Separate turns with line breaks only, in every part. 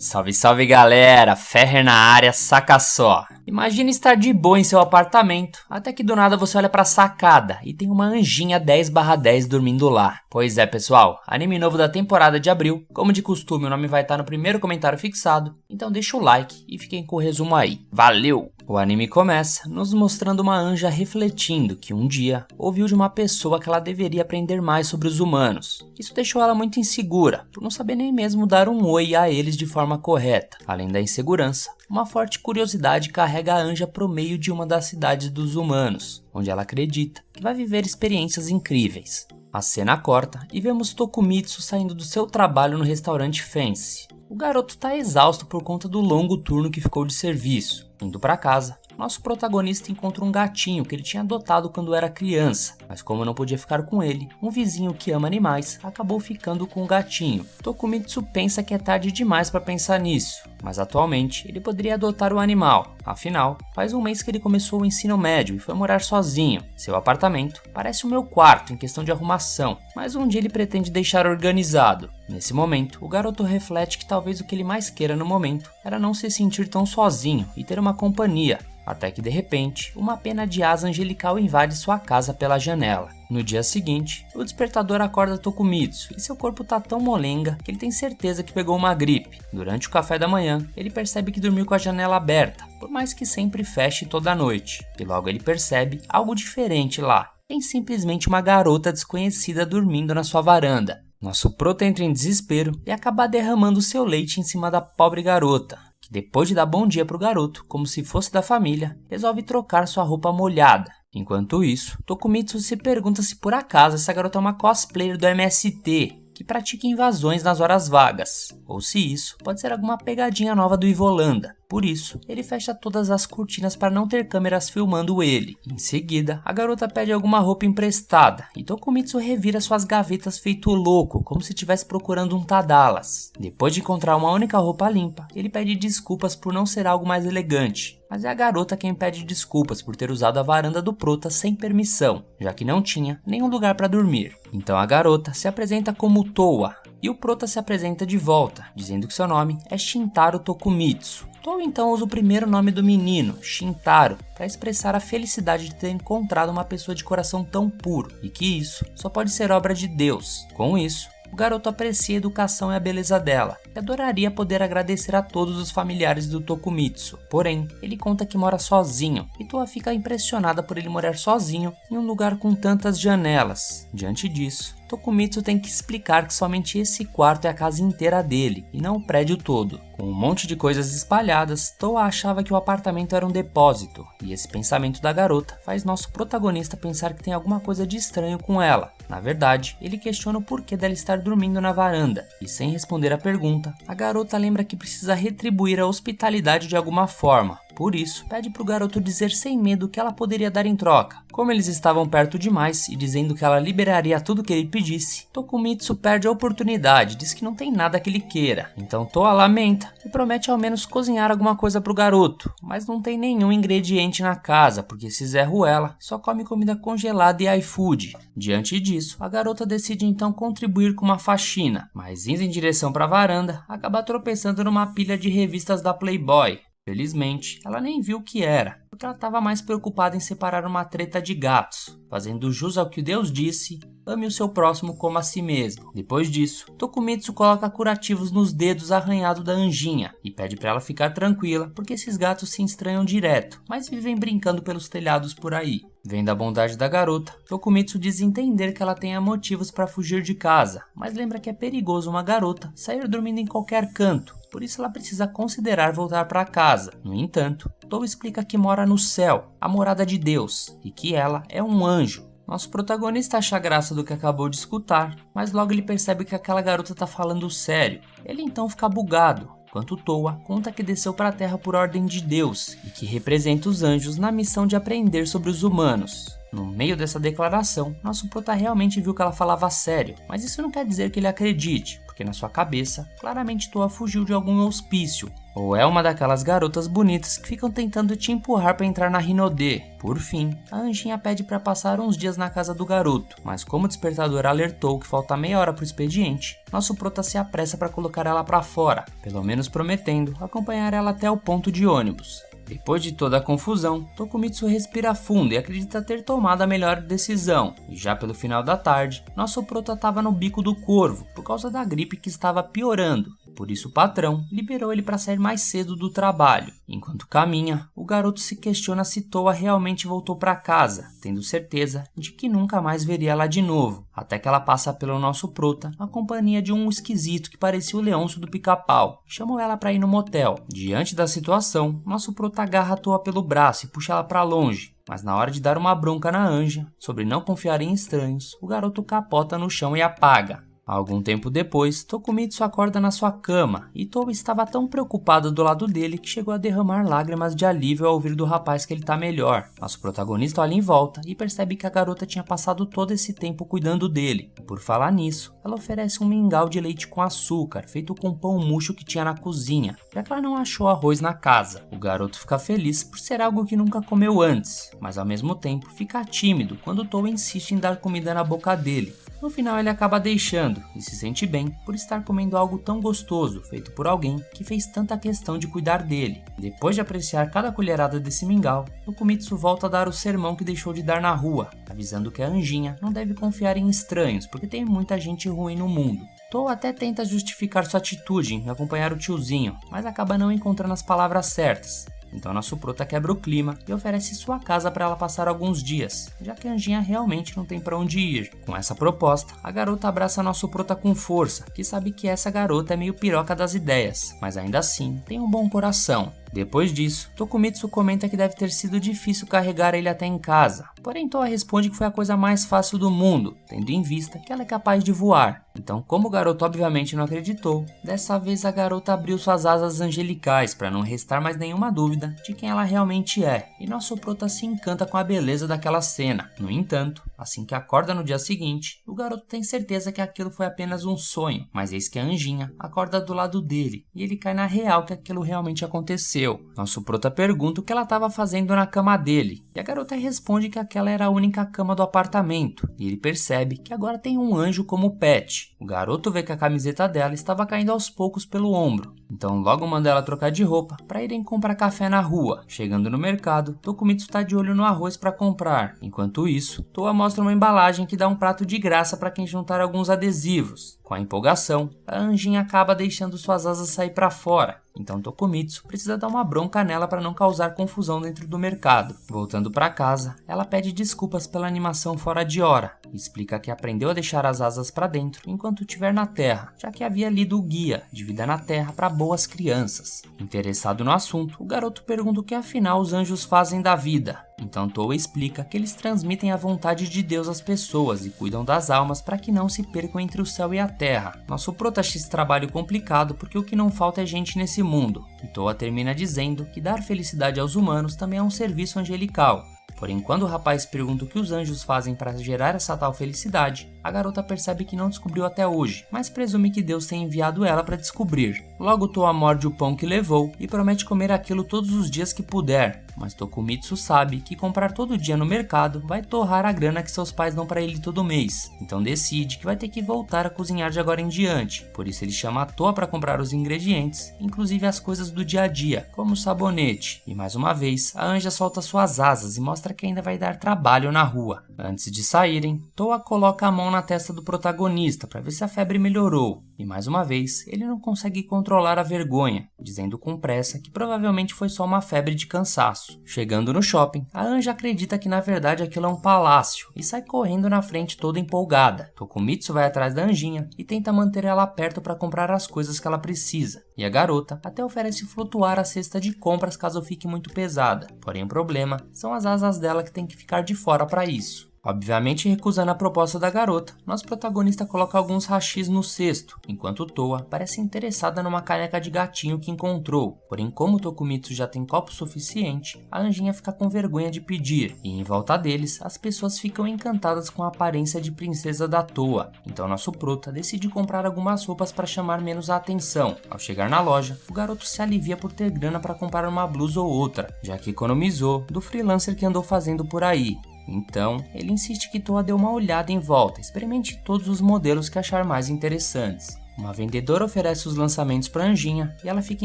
Salve, salve galera, Ferrer na área, saca só. Imagina estar de boa em seu apartamento, até que do nada você olha pra sacada e tem uma anjinha 10/10 dormindo lá. Pois é pessoal, anime novo da temporada de abril, como de costume o nome vai estar no primeiro comentário fixado, então deixa o like e fiquem com o resumo aí. Valeu! O anime começa nos mostrando uma anja refletindo que um dia ouviu de uma pessoa que ela deveria aprender mais sobre os humanos. Isso deixou ela muito insegura, por não saber nem mesmo dar um oi a eles de forma correta. Além da insegurança, uma forte curiosidade carrega a anja pro meio de uma das cidades dos humanos, onde ela acredita que vai viver experiências incríveis. A cena corta e vemos Tokumitsu saindo do seu trabalho no restaurante Fancy. O garoto tá exausto por conta do longo turno que ficou de serviço. Indo para casa, nosso protagonista encontra um gatinho que ele tinha adotado quando era criança, mas como não podia ficar com ele, um vizinho que ama animais acabou ficando com o gatinho. Tokumitsu pensa que é tarde demais para pensar nisso, mas atualmente ele poderia adotar o animal. Afinal, faz um mês que ele começou o ensino médio e foi morar sozinho. Seu apartamento parece o meu quarto em questão de arrumação, mas um dia ele pretende deixar organizado. Nesse momento, o garoto reflete que talvez o que ele mais queira no momento era não se sentir tão sozinho e ter uma companhia. Até que de repente, uma pena de asa angelical invade sua casa pela janela. No dia seguinte, o despertador acorda Tokumitsu e seu corpo tá tão molenga que ele tem certeza que pegou uma gripe. Durante o café da manhã, ele percebe que dormiu com a janela aberta, por mais que sempre feche toda noite. E logo ele percebe algo diferente lá. Tem simplesmente uma garota desconhecida dormindo na sua varanda. Nosso prota entra em desespero e acaba derramando seu leite em cima da pobre garota, que depois de dar bom dia pro garoto, como se fosse da família, resolve trocar sua roupa molhada. Enquanto isso, Tokumitsu se pergunta se por acaso essa garota é uma cosplayer do MST, que pratica invasões nas horas vagas, ou se isso pode ser alguma pegadinha nova do Ivolanda. Por isso, ele fecha todas as cortinas para não ter câmeras filmando ele. Em seguida, a garota pede alguma roupa emprestada e Tokumitsu revira suas gavetas feito louco, como se estivesse procurando um Tadalas. Depois de encontrar uma única roupa limpa, ele pede desculpas por não ser algo mais elegante. Mas é a garota quem pede desculpas por ter usado a varanda do prota sem permissão, já que não tinha nenhum lugar para dormir. Então a garota se apresenta como Towa, e o prota se apresenta de volta, dizendo que seu nome é Shintaro Tokumitsu. Towa então usa o primeiro nome do menino, Shintaro, para expressar a felicidade de ter encontrado uma pessoa de coração tão puro, e que isso só pode ser obra de Deus. Com isso, o garoto aprecia a educação e a beleza dela, e adoraria poder agradecer a todos os familiares do Tokumitsu. Porém, ele conta que mora sozinho, e Towa fica impressionada por ele morar sozinho em um lugar com tantas janelas. Diante disso, Tokumitsu tem que explicar que somente esse quarto é a casa inteira dele, e não o prédio todo. Com um monte de coisas espalhadas, Towa achava que o apartamento era um depósito, e esse pensamento da garota faz nosso protagonista pensar que tem alguma coisa de estranho com ela. Na verdade, ele questiona o porquê dela estar dormindo na varanda, e sem responder a pergunta, a garota lembra que precisa retribuir a hospitalidade de alguma forma. Por isso, pede pro garoto dizer sem medo o que ela poderia dar em troca. Como eles estavam perto demais e dizendo que ela liberaria tudo que ele pedisse, Tokumitsu perde a oportunidade, diz que não tem nada que ele queira. Então Towa lamenta e promete ao menos cozinhar alguma coisa pro garoto, mas não tem nenhum ingrediente na casa, porque esse Zé Ruela só come comida congelada e iFood. Diante disso, a garota decide então contribuir com uma faxina, mas indo em direção para a varanda, acaba tropeçando numa pilha de revistas da Playboy. Felizmente, ela nem viu o que era, porque ela estava mais preocupada em separar uma treta de gatos, fazendo jus ao que Deus disse, ame o seu próximo como a si mesmo. Depois disso, Tokumitsu coloca curativos nos dedos arranhados da anjinha e pede para ela ficar tranquila, porque esses gatos se estranham direto, mas vivem brincando pelos telhados por aí. Vendo a bondade da garota, Tokumitsu diz entender que ela tenha motivos para fugir de casa, mas lembra que é perigoso uma garota sair dormindo em qualquer canto, por isso ela precisa considerar voltar para casa. No entanto, Towa explica que mora no céu, a morada de Deus, e que ela é um anjo. Nosso protagonista acha graça do que acabou de escutar, mas logo ele percebe que aquela garota tá falando sério. Ele então fica bugado, enquanto Towa conta que desceu para a Terra por ordem de Deus e que representa os anjos na missão de aprender sobre os humanos. No meio dessa declaração, nosso prota realmente viu que ela falava sério, mas isso não quer dizer que ele acredite, porque na sua cabeça, claramente Toa fugiu de algum hospício, ou é uma daquelas garotas bonitas que ficam tentando te empurrar para entrar na Rinode. Por fim, a anjinha pede para passar uns dias na casa do garoto, mas como o despertador alertou que falta meia hora pro expediente, nosso prota se apressa para colocar ela para fora, pelo menos prometendo acompanhar ela até o ponto de ônibus. Depois de toda a confusão, Tokumitsu respira fundo e acredita ter tomado a melhor decisão, e já pelo final da tarde, nosso prota estava no bico do corvo por causa da gripe que estava piorando. Por isso o patrão liberou ele para sair mais cedo do trabalho. Enquanto caminha, o garoto se questiona se Toa realmente voltou para casa, tendo certeza de que nunca mais veria ela de novo, até que ela passa pelo nosso prota na companhia de um esquisito que parecia o Leôncio do Pica-Pau. Chamou ela para ir no motel. Diante da situação, nosso prota agarra Toa pelo braço e puxa ela para longe. Mas na hora de dar uma bronca na anja, sobre não confiar em estranhos, o garoto capota no chão e apaga. Algum tempo depois, Tokumitsu acorda na sua cama e Toa estava tão preocupado do lado dele que chegou a derramar lágrimas de alívio ao ouvir do rapaz que ele tá melhor. Nosso protagonista olha em volta e percebe que a garota tinha passado todo esse tempo cuidando dele. E por falar nisso, ela oferece um mingau de leite com açúcar feito com pão murcho que tinha na cozinha, já que ela não achou arroz na casa. O garoto fica feliz por ser algo que nunca comeu antes, mas ao mesmo tempo fica tímido quando Toa insiste em dar comida na boca dele. No final ele acaba deixando e se sente bem por estar comendo algo tão gostoso feito por alguém que fez tanta questão de cuidar dele. Depois de apreciar cada colherada desse mingau, Tokumitsu volta a dar o sermão que deixou de dar na rua, avisando que a anjinha não deve confiar em estranhos porque tem muita gente ruim no mundo. Toa até tenta justificar sua atitude em acompanhar o tiozinho, mas acaba não encontrando as palavras certas. Então nosso prota quebra o clima e oferece sua casa para ela passar alguns dias, já que a anjinha realmente não tem para onde ir. Com essa proposta, a garota abraça nosso prota com força, que sabe que essa garota é meio piroca das ideias, mas ainda assim tem um bom coração. Depois disso, Tokumitsu comenta que deve ter sido difícil carregar ele até em casa, porém Toa responde que foi a coisa mais fácil do mundo, tendo em vista que ela é capaz de voar. Então, como o garoto obviamente não acreditou, dessa vez a garota abriu suas asas angelicais para não restar mais nenhuma dúvida de quem ela realmente é, e nosso prota se encanta com a beleza daquela cena. No entanto, assim que acorda no dia seguinte, o garoto tem certeza que aquilo foi apenas um sonho, mas eis que a anjinha acorda do lado dele, e ele cai na real que aquilo realmente aconteceu. Nosso prota pergunta o que ela estava fazendo na cama dele, e a garota responde que aquela era a única cama do apartamento, e ele percebe que agora tem um anjo como pet. O garoto vê que a camiseta dela estava caindo aos poucos pelo ombro, então logo manda ela trocar de roupa para irem comprar café na rua. Chegando no mercado, Tokumitsu está de olho no arroz para comprar. Enquanto isso, Toa mostra uma embalagem que dá um prato de graça para quem juntar alguns adesivos. Com a empolgação, a anjinha acaba deixando suas asas sair para fora, então Tokumitsu precisa dar uma bronca nela para não causar confusão dentro do mercado. Voltando para casa, ela pede desculpas pela animação fora de hora e explica que aprendeu a deixar as asas para dentro enquanto estiver na Terra, já que havia lido o guia de vida na Terra para boas crianças. Interessado no assunto, o garoto pergunta o que afinal os anjos fazem da vida. Então Toa explica que eles transmitem a vontade de Deus às pessoas e cuidam das almas para que não se percam entre o céu e a terra. Nosso prota acha esse trabalho complicado porque o que não falta é gente nesse mundo. E Toa termina dizendo que dar felicidade aos humanos também é um serviço angelical. Porém, quando o rapaz pergunta o que os anjos fazem para gerar essa tal felicidade, a garota percebe que não descobriu até hoje, mas presume que Deus tenha enviado ela para descobrir. Logo Toa morde o pão que levou e promete comer aquilo todos os dias que puder, mas Tokumitsu sabe que comprar todo dia no mercado vai torrar a grana que seus pais dão para ele todo mês, então decide que vai ter que voltar a cozinhar de agora em diante. Por isso ele chama a Toa para comprar os ingredientes, inclusive as coisas do dia a dia, como o sabonete. E mais uma vez, a anja solta suas asas e mostra que ainda vai dar trabalho na rua. Antes de saírem, Toa coloca a mão na testa do protagonista para ver se a febre melhorou. E mais uma vez, ele não consegue controlar a vergonha, dizendo com pressa que provavelmente foi só uma febre de cansaço. Chegando no shopping, a anja acredita que na verdade aquilo é um palácio e sai correndo na frente toda empolgada. Tokumitsu vai atrás da anjinha e tenta manter ela perto para comprar as coisas que ela precisa. E a garota até oferece flutuar a cesta de compras caso fique muito pesada. Porém o problema são as asas dela que tem que ficar de fora para isso. Obviamente recusando a proposta da garota, nosso protagonista coloca alguns hashis no cesto, enquanto Toa parece interessada numa caneca de gatinho que encontrou. Porém, como Tokumitsu já tem copo suficiente, a anjinha fica com vergonha de pedir, e em volta deles, as pessoas ficam encantadas com a aparência de princesa da Toa. Então nosso prota decide comprar algumas roupas para chamar menos a atenção. Ao chegar na loja, o garoto se alivia por ter grana para comprar uma blusa ou outra, já que economizou do freelancer que andou fazendo por aí. Então, ele insiste que Toa dê uma olhada em volta, experimente todos os modelos que achar mais interessantes. Uma vendedora oferece os lançamentos para Anjinha e ela fica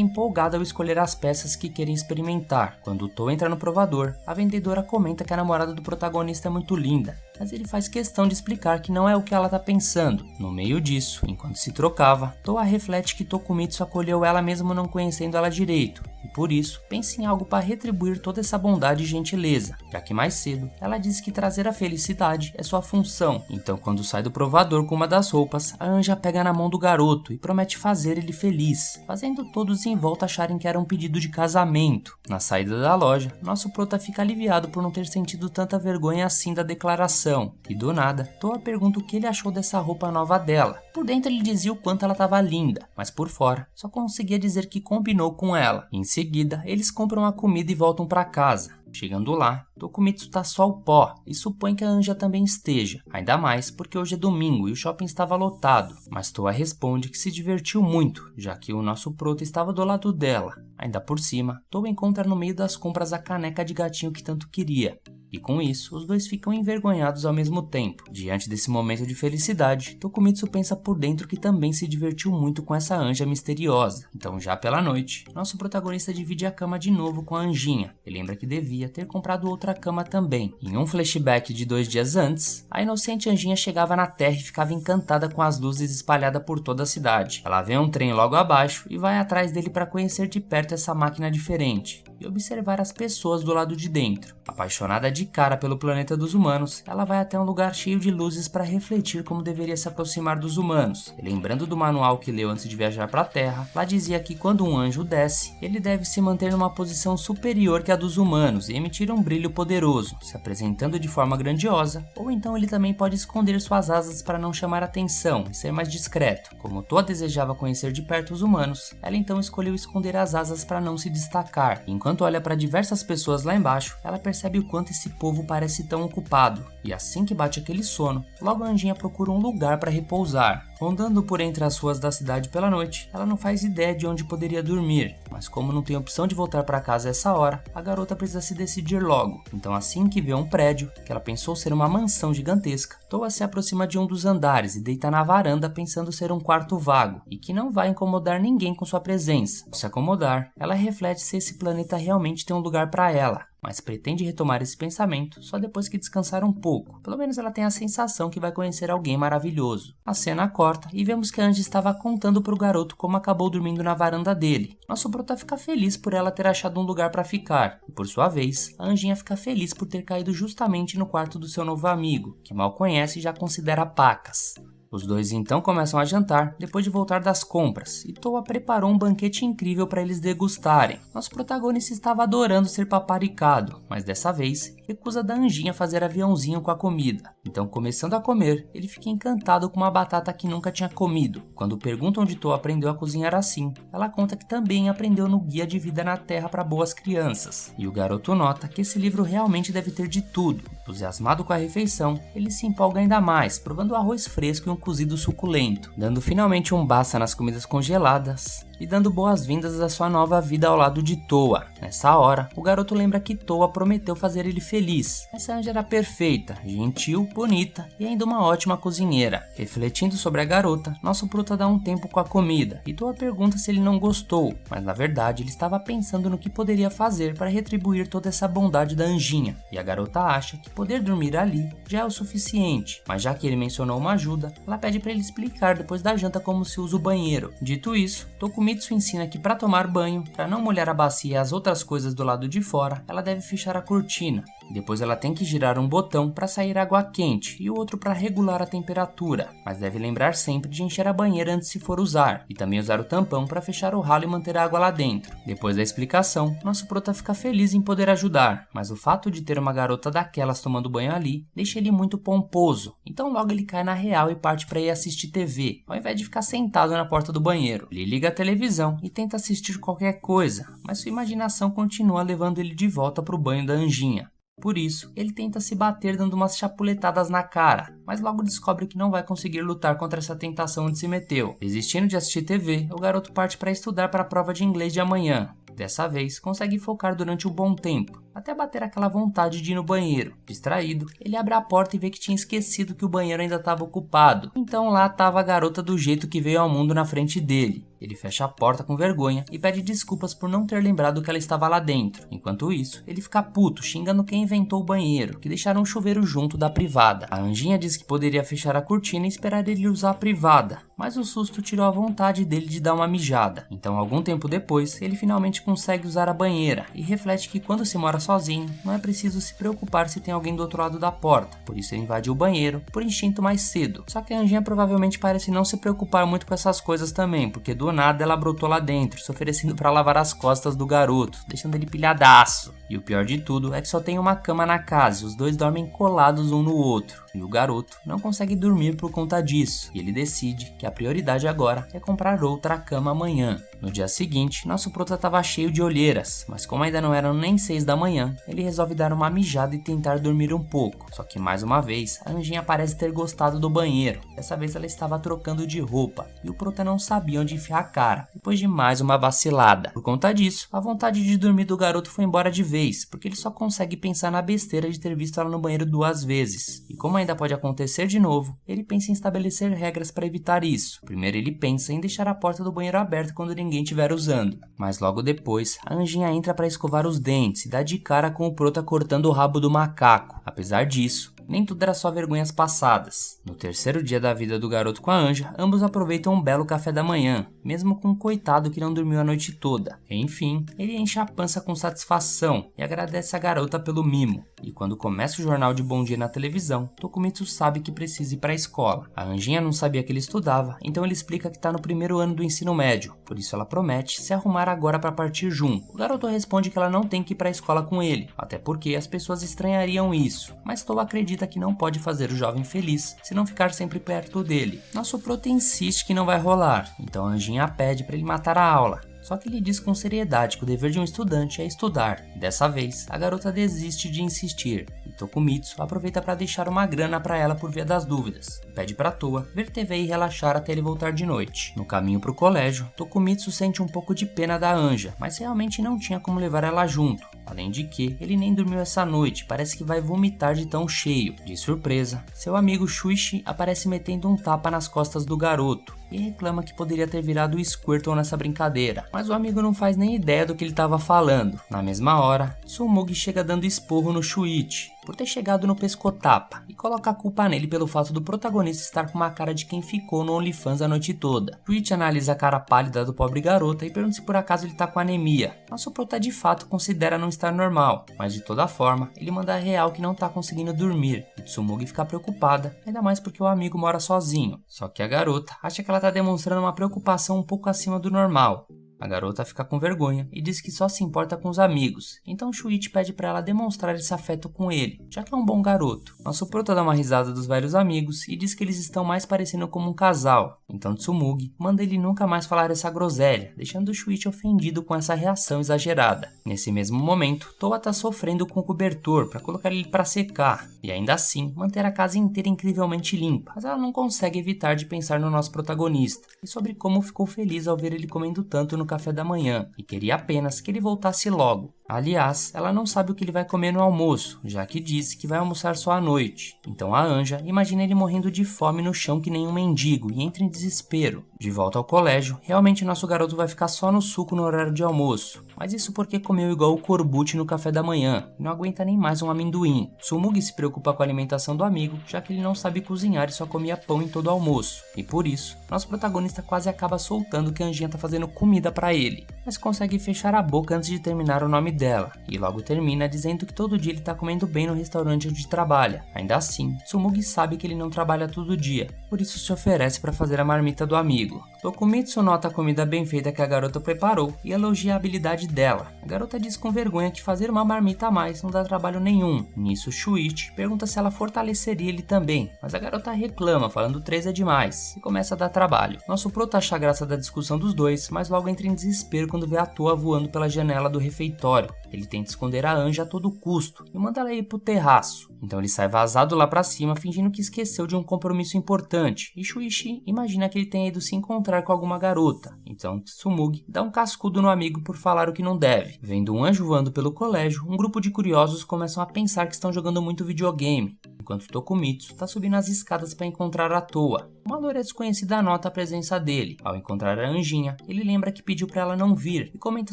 empolgada ao escolher as peças que querem experimentar. Quando Toa entra no provador, a vendedora comenta que a namorada do protagonista é muito linda, mas ele faz questão de explicar que não é o que ela tá pensando. No meio disso, enquanto se trocava, Toa reflete que Tokumitsu acolheu ela mesmo não conhecendo ela direito, e por isso pensa em algo para retribuir toda essa bondade e gentileza, já que mais cedo ela disse que trazer a felicidade é sua função. Então quando sai do provador com uma das roupas, a anja pega na mão do garoto e promete fazer ele feliz, fazendo todos em volta acharem que era um pedido de casamento. Na saída da loja, nosso prota fica aliviado por não ter sentido tanta vergonha assim da declaração, e do nada, Toa pergunta o que ele achou dessa roupa nova dela. Por dentro ele dizia o quanto ela estava linda, mas por fora só conseguia dizer que combinou com ela. Em seguida, eles compram a comida e voltam para casa. Chegando lá, Tokumitsu tá só o pó e supõe que a anja também esteja, ainda mais porque hoje é domingo e o shopping estava lotado, mas Toa responde que se divertiu muito, já que o nosso prota estava do lado dela. Ainda por cima, Toa encontra no meio das compras a caneca de gatinho que tanto queria. E com isso, os dois ficam envergonhados ao mesmo tempo. Diante desse momento de felicidade, Tokumitsu pensa por dentro que também se divertiu muito com essa anja misteriosa. Então já pela noite, nosso protagonista divide a cama de novo com a anjinha. E lembra que devia ter comprado outra cama também. Em um flashback de 2 dias antes, a inocente anjinha chegava na Terra e ficava encantada com as luzes espalhadas por toda a cidade. Ela vê um trem logo abaixo e vai atrás dele para conhecer de perto essa máquina diferente e observar as pessoas do lado de dentro. Apaixonada de cara pelo planeta dos humanos, ela vai até um lugar cheio de luzes para refletir como deveria se aproximar dos humanos. E lembrando do manual que leu antes de viajar para a Terra, lá dizia que quando um anjo desce, ele deve se manter numa posição superior que a dos humanos e emitir um brilho poderoso, se apresentando de forma grandiosa, ou então ele também pode esconder suas asas para não chamar atenção e ser mais discreto. Como Toa desejava conhecer de perto os humanos, ela então escolheu esconder as asas para não se destacar. Enquanto olha para diversas pessoas lá embaixo, ela percebe o quanto esse povo parece tão ocupado. E assim que bate aquele sono, logo a anjinha procura um lugar para repousar. Rondando por entre as ruas da cidade pela noite, ela não faz ideia de onde poderia dormir, mas como não tem opção de voltar para casa a essa hora, a garota precisa se decidir logo. Então assim que vê um prédio, que ela pensou ser uma mansão gigantesca, Toa se aproxima de um dos andares e deita na varanda pensando ser um quarto vago, e que não vai incomodar ninguém com sua presença. Ao se acomodar, ela reflete se esse planeta realmente tem um lugar para ela, mas pretende retomar esse pensamento só depois que descansar um pouco. Pelo menos ela tem a sensação que vai conhecer alguém maravilhoso. A cena corta e vemos que a Angie estava contando para o garoto como acabou dormindo na varanda dele. Nosso prota fica feliz por ela ter achado um lugar para ficar, e por sua vez, a Anjinha fica feliz por ter caído justamente no quarto do seu novo amigo, que mal conhece e já considera pacas. Os dois então começam a jantar depois de voltar das compras, e Toa preparou um banquete incrível para eles degustarem. Nosso protagonista estava adorando ser paparicado, mas dessa vez recusa da anjinha fazer aviãozinho com a comida. Então, começando a comer, ele fica encantado com uma batata que nunca tinha comido. Quando perguntam onde Toa aprendeu a cozinhar assim, ela conta que também aprendeu no Guia de Vida na Terra para Boas Crianças. E o garoto nota que esse livro realmente deve ter de tudo. Entusiasmado com a refeição, ele se empolga ainda mais, provando o arroz fresco e um cozido suculento, dando finalmente um basta nas comidas congeladas e dando boas-vindas à sua nova vida ao lado de Toa. Nessa hora, o garoto lembra que Toa prometeu fazer ele feliz. Essa anja era perfeita, gentil, bonita e ainda uma ótima cozinheira. Refletindo sobre a garota, nosso prota dá um tempo com a comida e Toa pergunta se ele não gostou, mas na verdade ele estava pensando no que poderia fazer para retribuir toda essa bondade da anjinha. E a garota acha que poder dormir ali já é o suficiente, mas já que ele mencionou uma ajuda, ela pede para ele explicar depois da janta como se usa o banheiro. Dito isso, Tokumitsu Tokumitsu ensina que para tomar banho, para não molhar a bacia e as outras coisas do lado de fora, ela deve fechar a cortina. Depois ela tem que girar um botão para sair água quente e o outro para regular a temperatura, mas deve lembrar sempre de encher a banheira antes se for usar, e também usar o tampão para fechar o ralo e manter a água lá dentro. Depois da explicação, nosso prota fica feliz em poder ajudar, mas o fato de ter uma garota daquelas tomando banho ali deixa ele muito pomposo, então logo ele cai na real e parte para ir assistir TV, ao invés de ficar sentado na porta do banheiro. Ele liga a televisão e tenta assistir qualquer coisa, mas sua imaginação continua levando ele de volta para o banho da Anjinha. Por isso, ele tenta se bater dando umas chapuletadas na cara, mas logo descobre que não vai conseguir lutar contra essa tentação onde se meteu. Desistindo de assistir TV, o garoto parte para estudar para a prova de inglês de amanhã. Dessa vez, consegue focar durante um bom tempo, até bater aquela vontade de ir no banheiro. Distraído, ele abre a porta e vê que tinha esquecido que o banheiro ainda estava ocupado. Então lá estava a garota do jeito que veio ao mundo na frente dele. Ele fecha a porta com vergonha e pede desculpas por não ter lembrado que ela estava lá dentro. Enquanto isso, ele fica puto, xingando quem inventou o banheiro, que deixaram um chuveiro junto da privada. A Anjinha diz que poderia fechar a cortina e esperar ele usar a privada, mas o susto tirou a vontade dele de dar uma mijada. Então, algum tempo depois, ele finalmente consegue usar a banheira e reflete que quando se mora sozinho, não é preciso se preocupar se tem alguém do outro lado da porta. Por isso ele invade o banheiro, por instinto mais cedo. Só que a Anjinha provavelmente parece não se preocupar muito com essas coisas também, porque do nada ela brotou lá dentro, se oferecendo para lavar as costas do garoto, deixando ele pilhadaço. E o pior de tudo é que só tem uma cama na casa e os dois dormem colados um no outro. E o garoto não consegue dormir por conta disso, e ele decide que a prioridade agora é comprar outra cama amanhã. No dia seguinte, nosso prota estava cheio de olheiras, mas como ainda não eram nem 6 da manhã, ele resolve dar uma mijada e tentar dormir um pouco. Só que mais uma vez, a Anjinha parece ter gostado do banheiro. Dessa vez ela estava trocando de roupa, e o prota não sabia onde enfiar a cara, depois de mais uma vacilada. Por conta disso, a vontade de dormir do garoto foi embora de vez, porque ele só consegue pensar na besteira de ter visto ela no banheiro 2 vezes. E como ainda pode acontecer de novo, ele pensa em estabelecer regras para evitar isso. Primeiro ele pensa em deixar a porta do banheiro aberta quando ninguém estiver usando, mas logo depois a Anjinha entra para escovar os dentes e dá de cara com o prota cortando o rabo do macaco. Apesar disso, nem tudo era só vergonhas passadas. No terceiro dia da vida do garoto com a Anja, ambos aproveitam um belo café da manhã, mesmo com um coitado que não dormiu a noite toda. Enfim, ele enche a pança com satisfação e agradece a garota pelo mimo. E quando começa o jornal de Bom Dia na televisão, Tokumitsu sabe que precisa ir para a escola. A Anjinha não sabia que ele estudava, então ele explica que está no primeiro ano do ensino médio, por isso ela promete se arrumar agora para partir junto. O garoto responde que ela não tem que ir para a escola com ele, até porque as pessoas estranhariam isso, mas Tou acredita que não pode fazer o jovem feliz se não ficar sempre perto dele. Nosso prota insiste que não vai rolar, então a Anjinha pede para ele matar a aula. Só que ele diz com seriedade que o dever de um estudante é estudar. E dessa vez, a garota desiste de insistir. E Tokumitsu aproveita para deixar uma grana para ela por via das dúvidas. Pede para Toa ver TV e relaxar até ele voltar de noite. No caminho para o colégio, Tokumitsu sente um pouco de pena da Anja, mas realmente não tinha como levar ela junto. Além de que, ele nem dormiu essa noite, parece que vai vomitar de tão cheio. De surpresa, seu amigo Shuichi aparece metendo um tapa nas costas do garoto e reclama que poderia ter virado o Squirtle nessa brincadeira, mas o amigo não faz nem ideia do que ele estava falando. Na mesma hora, Tsumugi chega dando esporro no Shuichi por ter chegado no pescotapa e coloca a culpa nele pelo fato do protagonista estar com uma cara de quem ficou no OnlyFans a noite toda. Shuichi analisa a cara pálida do pobre garota e pergunta se por acaso ele tá com anemia. Nosso prota de fato considera não estar normal, mas de toda forma, ele manda a real que não tá conseguindo dormir e Tsumugi fica preocupada, ainda mais porque o amigo mora sozinho. Só que a garota acha que ela tá demonstrando uma preocupação um pouco acima do normal. A garota fica com vergonha e diz que só se importa com os amigos, então Shuichi pede para ela demonstrar esse afeto com ele, já que é um bom garoto. Nosso prota dá uma risada dos velhos amigos e diz que eles estão mais parecendo como um casal, então Tsumugi manda ele nunca mais falar essa groselha, deixando o Shuichi ofendido com essa reação exagerada. Nesse mesmo momento, Toa tá sofrendo com o cobertor para colocar ele para secar, e ainda assim manter a casa inteira incrivelmente limpa, mas ela não consegue evitar de pensar no nosso protagonista e sobre como ficou feliz ao ver ele comendo tanto no café da manhã e queria apenas que ele voltasse logo. Aliás, ela não sabe o que ele vai comer no almoço, já que disse que vai almoçar só à noite. Então a Anja imagina ele morrendo de fome no chão que nem um mendigo e entra em desespero. De volta ao colégio, realmente nosso garoto vai ficar só no suco no horário de almoço, mas isso porque comeu igual o Corbucci no café da manhã, e não aguenta nem mais um amendoim. Tsumugi se preocupa com a alimentação do amigo, já que ele não sabe cozinhar e só comia pão em todo almoço, e por isso, nosso protagonista quase acaba soltando que a Anjinha tá fazendo comida pra ele, mas consegue fechar a boca antes de terminar o nome dela, e logo termina dizendo que todo dia ele tá comendo bem no restaurante onde trabalha. Ainda assim, Tsumugi sabe que ele não trabalha todo dia, por isso se oferece para fazer a marmita do amigo. Tokumitsu nota a comida bem feita que a garota preparou e elogia a habilidade dela. A garota diz com vergonha que fazer uma marmita a mais não dá trabalho nenhum. Nisso, Shuichi pergunta se ela fortaleceria ele também, mas a garota reclama, falando 3 é demais, e começa a dar trabalho. Nosso prota acha graça da discussão dos dois, mas logo entra em desespero quando vê a Toa voando pela janela do refeitório. Ele tenta esconder a Anja a todo custo e manda ela ir pro terraço. Então ele sai vazado lá pra cima, fingindo que esqueceu de um compromisso importante, e Shuichi imagina que ele tenha ido se encontrar com alguma garota. Então Tsumugi dá um cascudo no amigo por falar o que não deve. Vendo um anjo voando pelo colégio, um grupo de curiosos começam a pensar que estão jogando muito videogame, enquanto Tokumitsu tá subindo as escadas para encontrar a Toa. Uma loira desconhecida nota a presença dele. Ao encontrar a Anjinha, ele lembra que pediu para ela não vir e comenta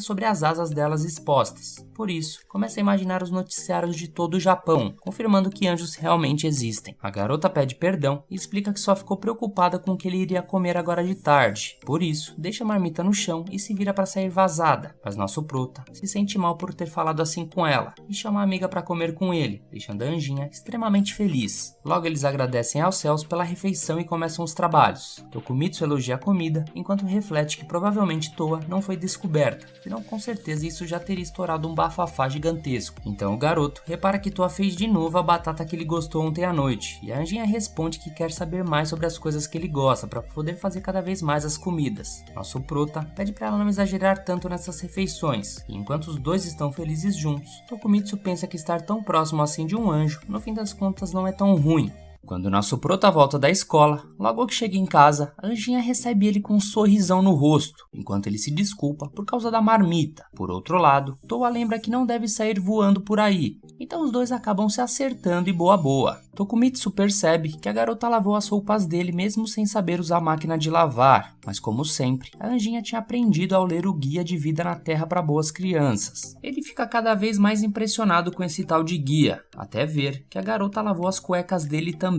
sobre as asas delas expostas. Por isso, começa a imaginar os noticiários de todo o Japão, confirmando que anjos realmente existem. A garota pede perdão e explica que só ficou preocupada com o que ele iria comer agora de tarde. Por isso, deixa a marmita no chão e se vira para sair vazada. Mas nosso prota se sente mal por ter falado assim com ela e chama a amiga para comer com ele, deixando a Anjinha extremamente feliz. Logo eles agradecem aos céus pela refeição e começam os trabalhos. Tokumitsu elogia a comida, enquanto reflete que provavelmente Toa não foi descoberta, senão com certeza isso já teria estourado um bafafá gigantesco. Então o garoto repara que Toa fez de novo a batata que ele gostou ontem à noite, e a Anjinha responde que quer saber mais sobre as coisas que ele gosta para poder fazer cada vez mais as comidas. Nosso prota pede para ela não exagerar tanto nessas refeições, e enquanto os dois estão felizes juntos, Tokumitsu pensa que estar tão próximo assim de um anjo, no fim das contas não é tão ruim. Quando nosso prota volta da escola, logo que chega em casa, a Anjinha recebe ele com um sorrisão no rosto, enquanto ele se desculpa por causa da marmita. Por outro lado, Toa lembra que não deve sair voando por aí, então os dois acabam se acertando e boa. Tokumitsu percebe que a garota lavou as roupas dele mesmo sem saber usar a máquina de lavar, mas como sempre, a Anjinha tinha aprendido ao ler o Guia de Vida na Terra para Boas Crianças. Ele fica cada vez mais impressionado com esse tal de guia, até ver que a garota lavou as cuecas dele também.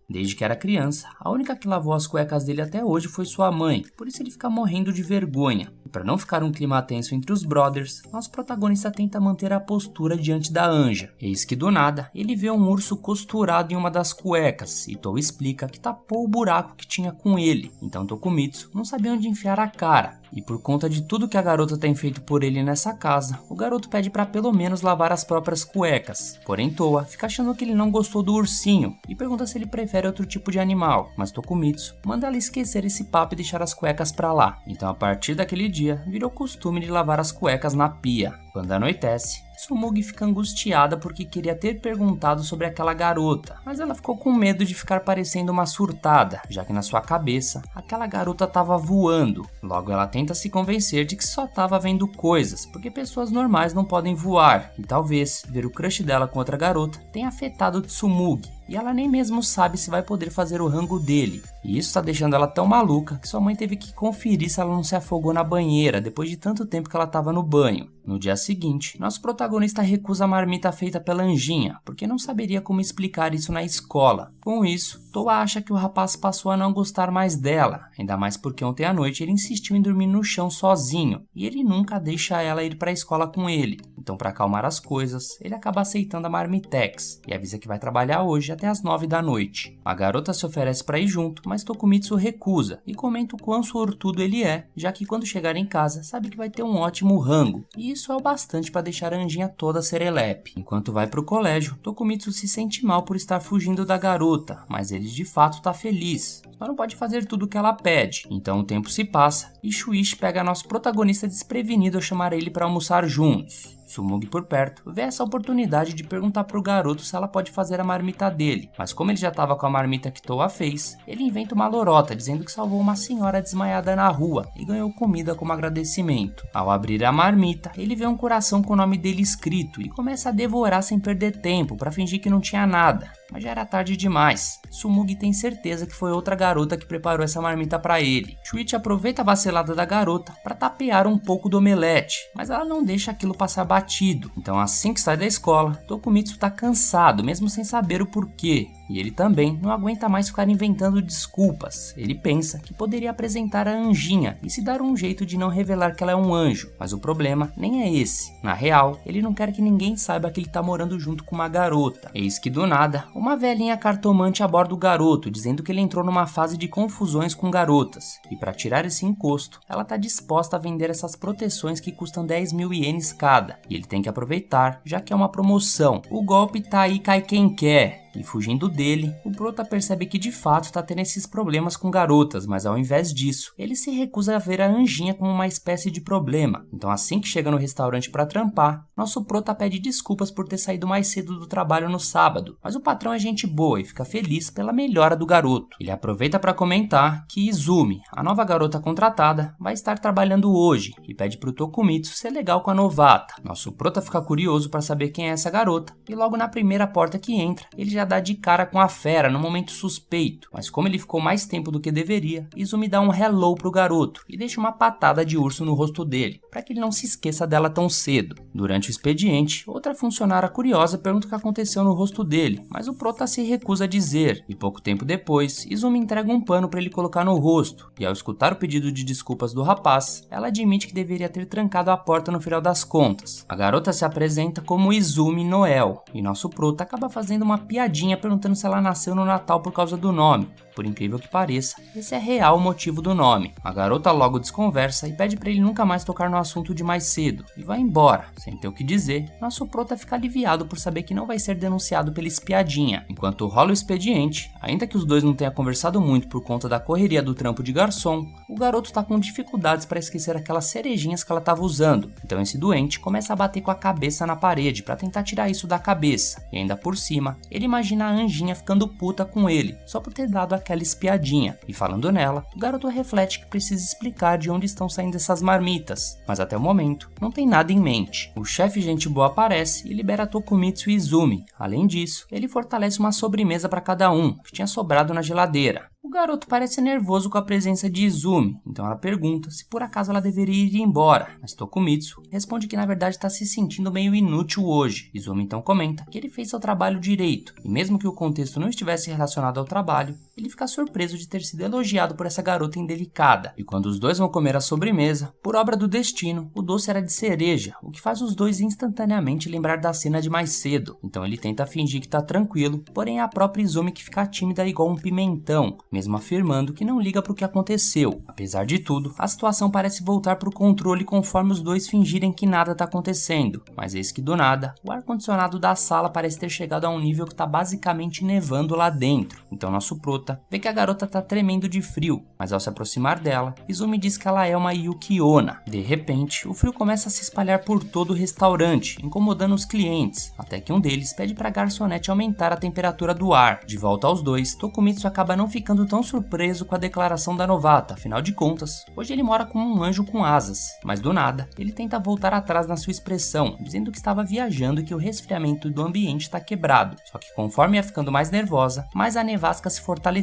Desde que era criança, a única que lavou as cuecas dele até hoje foi sua mãe, por isso ele fica morrendo de vergonha. E para não ficar um clima tenso entre os brothers, nosso protagonista tenta manter a postura diante da Anja. Eis que do nada, ele vê um urso costurado em uma das cuecas, e Toa explica que tapou o buraco que tinha com ele. Então Tokumitsu não sabia onde enfiar a cara, e por conta de tudo que a garota tem feito por ele nessa casa, o garoto pede para pelo menos lavar as próprias cuecas. Porém Toa fica achando que ele não gostou do ursinho, e pergunta se ele prefere outro tipo de animal, mas Tokumitsu manda ela esquecer esse papo e deixar as cuecas pra lá. Então a partir daquele dia, virou costume de lavar as cuecas na pia. Quando anoitece, Tsumugi fica angustiada porque queria ter perguntado sobre aquela garota, mas ela ficou com medo de ficar parecendo uma surtada, já que na sua cabeça, aquela garota estava voando. Logo ela tenta se convencer de que só estava vendo coisas, porque pessoas normais não podem voar, e talvez ver o crush dela com outra garota tenha afetado Tsumugi, e ela nem mesmo sabe se vai poder fazer o rango dele. E isso tá deixando ela tão maluca que sua mãe teve que conferir se ela não se afogou na banheira depois de tanto tempo que ela tava no banho. No dia seguinte, nosso protagonista recusa a marmita feita pela Anjinha, porque não saberia como explicar isso na escola. Com isso, Toa acha que o rapaz passou a não gostar mais dela, ainda mais porque ontem à noite ele insistiu em dormir no chão sozinho, e ele nunca deixa ela ir pra escola com ele. Então, para acalmar as coisas, ele acaba aceitando a marmitex, e avisa que vai trabalhar hoje até as 9 da noite. A garota se oferece para ir junto, mas Tokumitsu recusa, e comenta o quão sortudo ele é, já que quando chegar em casa, sabe que vai ter um ótimo rango, e isso é o bastante para deixar a Anjinha toda serelepe. Enquanto vai pro colégio, Tokumitsu se sente mal por estar fugindo da garota, mas ele de fato tá feliz, só não pode fazer tudo o que ela pede. Então o tempo se passa, e Shuichi pega nosso protagonista desprevenido ao chamar ele para almoçar juntos. Tsumugi por perto vê essa oportunidade de perguntar pro garoto se ela pode fazer a marmita dele, mas como ele já estava com a marmita que Toa fez, ele inventa uma lorota dizendo que salvou uma senhora desmaiada na rua e ganhou comida como agradecimento. Ao abrir a marmita, ele vê um coração com o nome dele escrito e começa a devorar sem perder tempo para fingir que não tinha nada. Mas já era tarde demais. Tsumugi tem certeza que foi outra garota que preparou essa marmita pra ele. Shuichi aproveita a vacilada da garota pra tapear um pouco do omelete, mas ela não deixa aquilo passar batido. Então assim que sai da escola, Tokumitsu tá cansado, mesmo sem saber o porquê. E ele também não aguenta mais ficar inventando desculpas. Ele pensa que poderia apresentar a Anjinha e se dar um jeito de não revelar que ela é um anjo. Mas o problema nem é esse. Na real, ele não quer que ninguém saiba que ele tá morando junto com uma garota. Eis que do nada, uma velhinha cartomante aborda o garoto, dizendo que ele entrou numa fase de confusões com garotas. E para tirar esse encosto, ela tá disposta a vender essas proteções que custam 10.000 ienes cada. E ele tem que aproveitar, já que é uma promoção. O golpe tá aí, cai quem quer. E fugindo dele, o prota percebe que de fato tá tendo esses problemas com garotas, mas ao invés disso, ele se recusa a ver a Anjinha como uma espécie de problema. Então assim que chega no restaurante pra trampar, nosso prota pede desculpas por ter saído mais cedo do trabalho no sábado, mas o patrão é gente boa e fica feliz pela melhora do garoto. Ele aproveita para comentar que Izumi, a nova garota contratada, vai estar trabalhando hoje e pede pro Tokumitsu ser legal com a novata. Nosso prota fica curioso para saber quem é essa garota e logo na primeira porta que entra, ele já dá de cara com a fera no momento suspeito, mas como ele ficou mais tempo do que deveria, Izumi dá um hello pro garoto e deixa uma patada de urso no rosto dele, para que ele não se esqueça dela tão cedo. Durante o expediente, outra funcionária curiosa pergunta o que aconteceu no rosto dele, mas o prota se recusa a dizer, e pouco tempo depois, Izumi entrega um pano para ele colocar no rosto, e ao escutar o pedido de desculpas do rapaz, ela admite que deveria ter trancado a porta no final das contas. A garota se apresenta como Izumi Noel, e nosso prota acaba fazendo uma piadinha perguntando se ela nasceu no Natal por causa do nome. Por incrível que pareça, esse é real o motivo do nome. A garota logo desconversa e pede para ele nunca mais tocar no assunto de mais cedo, e vai embora. Sem ter o que dizer, nosso prota fica aliviado por saber que não vai ser denunciado pela espiadinha. Enquanto rola o expediente, ainda que os dois não tenham conversado muito por conta da correria do trampo de garçom, o garoto tá com dificuldades para esquecer aquelas cerejinhas que ela tava usando. Então esse doente começa a bater com a cabeça na parede para tentar tirar isso da cabeça. E ainda por cima, ele imagina a Anjinha ficando puta com ele, só por ter dado aquela espiadinha. E falando nela, o garoto reflete que precisa explicar de onde estão saindo essas marmitas, mas até o momento não tem nada em mente. O chefe gente boa aparece e libera Tokumitsu e Izumi. Além disso, ele fortalece uma sobremesa para cada um, que tinha sobrado na geladeira. O garoto parece nervoso com a presença de Izumi, então ela pergunta se por acaso ela deveria ir embora, mas Tokumitsu responde que na verdade está se sentindo meio inútil hoje. Izumi então comenta que ele fez seu trabalho direito, e mesmo que o contexto não estivesse relacionado ao trabalho, ele fica surpreso de ter sido elogiado por essa garota indelicada. E quando os dois vão comer a sobremesa, por obra do destino, o doce era de cereja, o que faz os dois instantaneamente lembrar da cena de mais cedo. Então ele tenta fingir que tá tranquilo, porém é a própria Izumi que fica tímida igual um pimentão, mesmo afirmando que não liga pro que aconteceu. Apesar de tudo, a situação parece voltar pro controle conforme os dois fingirem que nada tá acontecendo. Mas eis que do nada, o ar-condicionado da sala parece ter chegado a um nível que tá basicamente nevando lá dentro. Então nosso prota vê que a garota tá tremendo de frio, mas ao se aproximar dela, Izumi diz que ela é uma Yuki-onna. De repente, o frio começa a se espalhar por todo o restaurante, incomodando os clientes, até que um deles pede pra garçonete aumentar a temperatura do ar. De volta aos dois, Tokumitsu acaba não ficando tão surpreso com a declaração da novata, afinal de contas, hoje ele mora como um anjo com asas. Mas do nada, ele tenta voltar atrás na sua expressão, dizendo que estava viajando e que o resfriamento do ambiente está quebrado. Só que conforme ia ficando mais nervosa, mais a nevasca se fortalecia.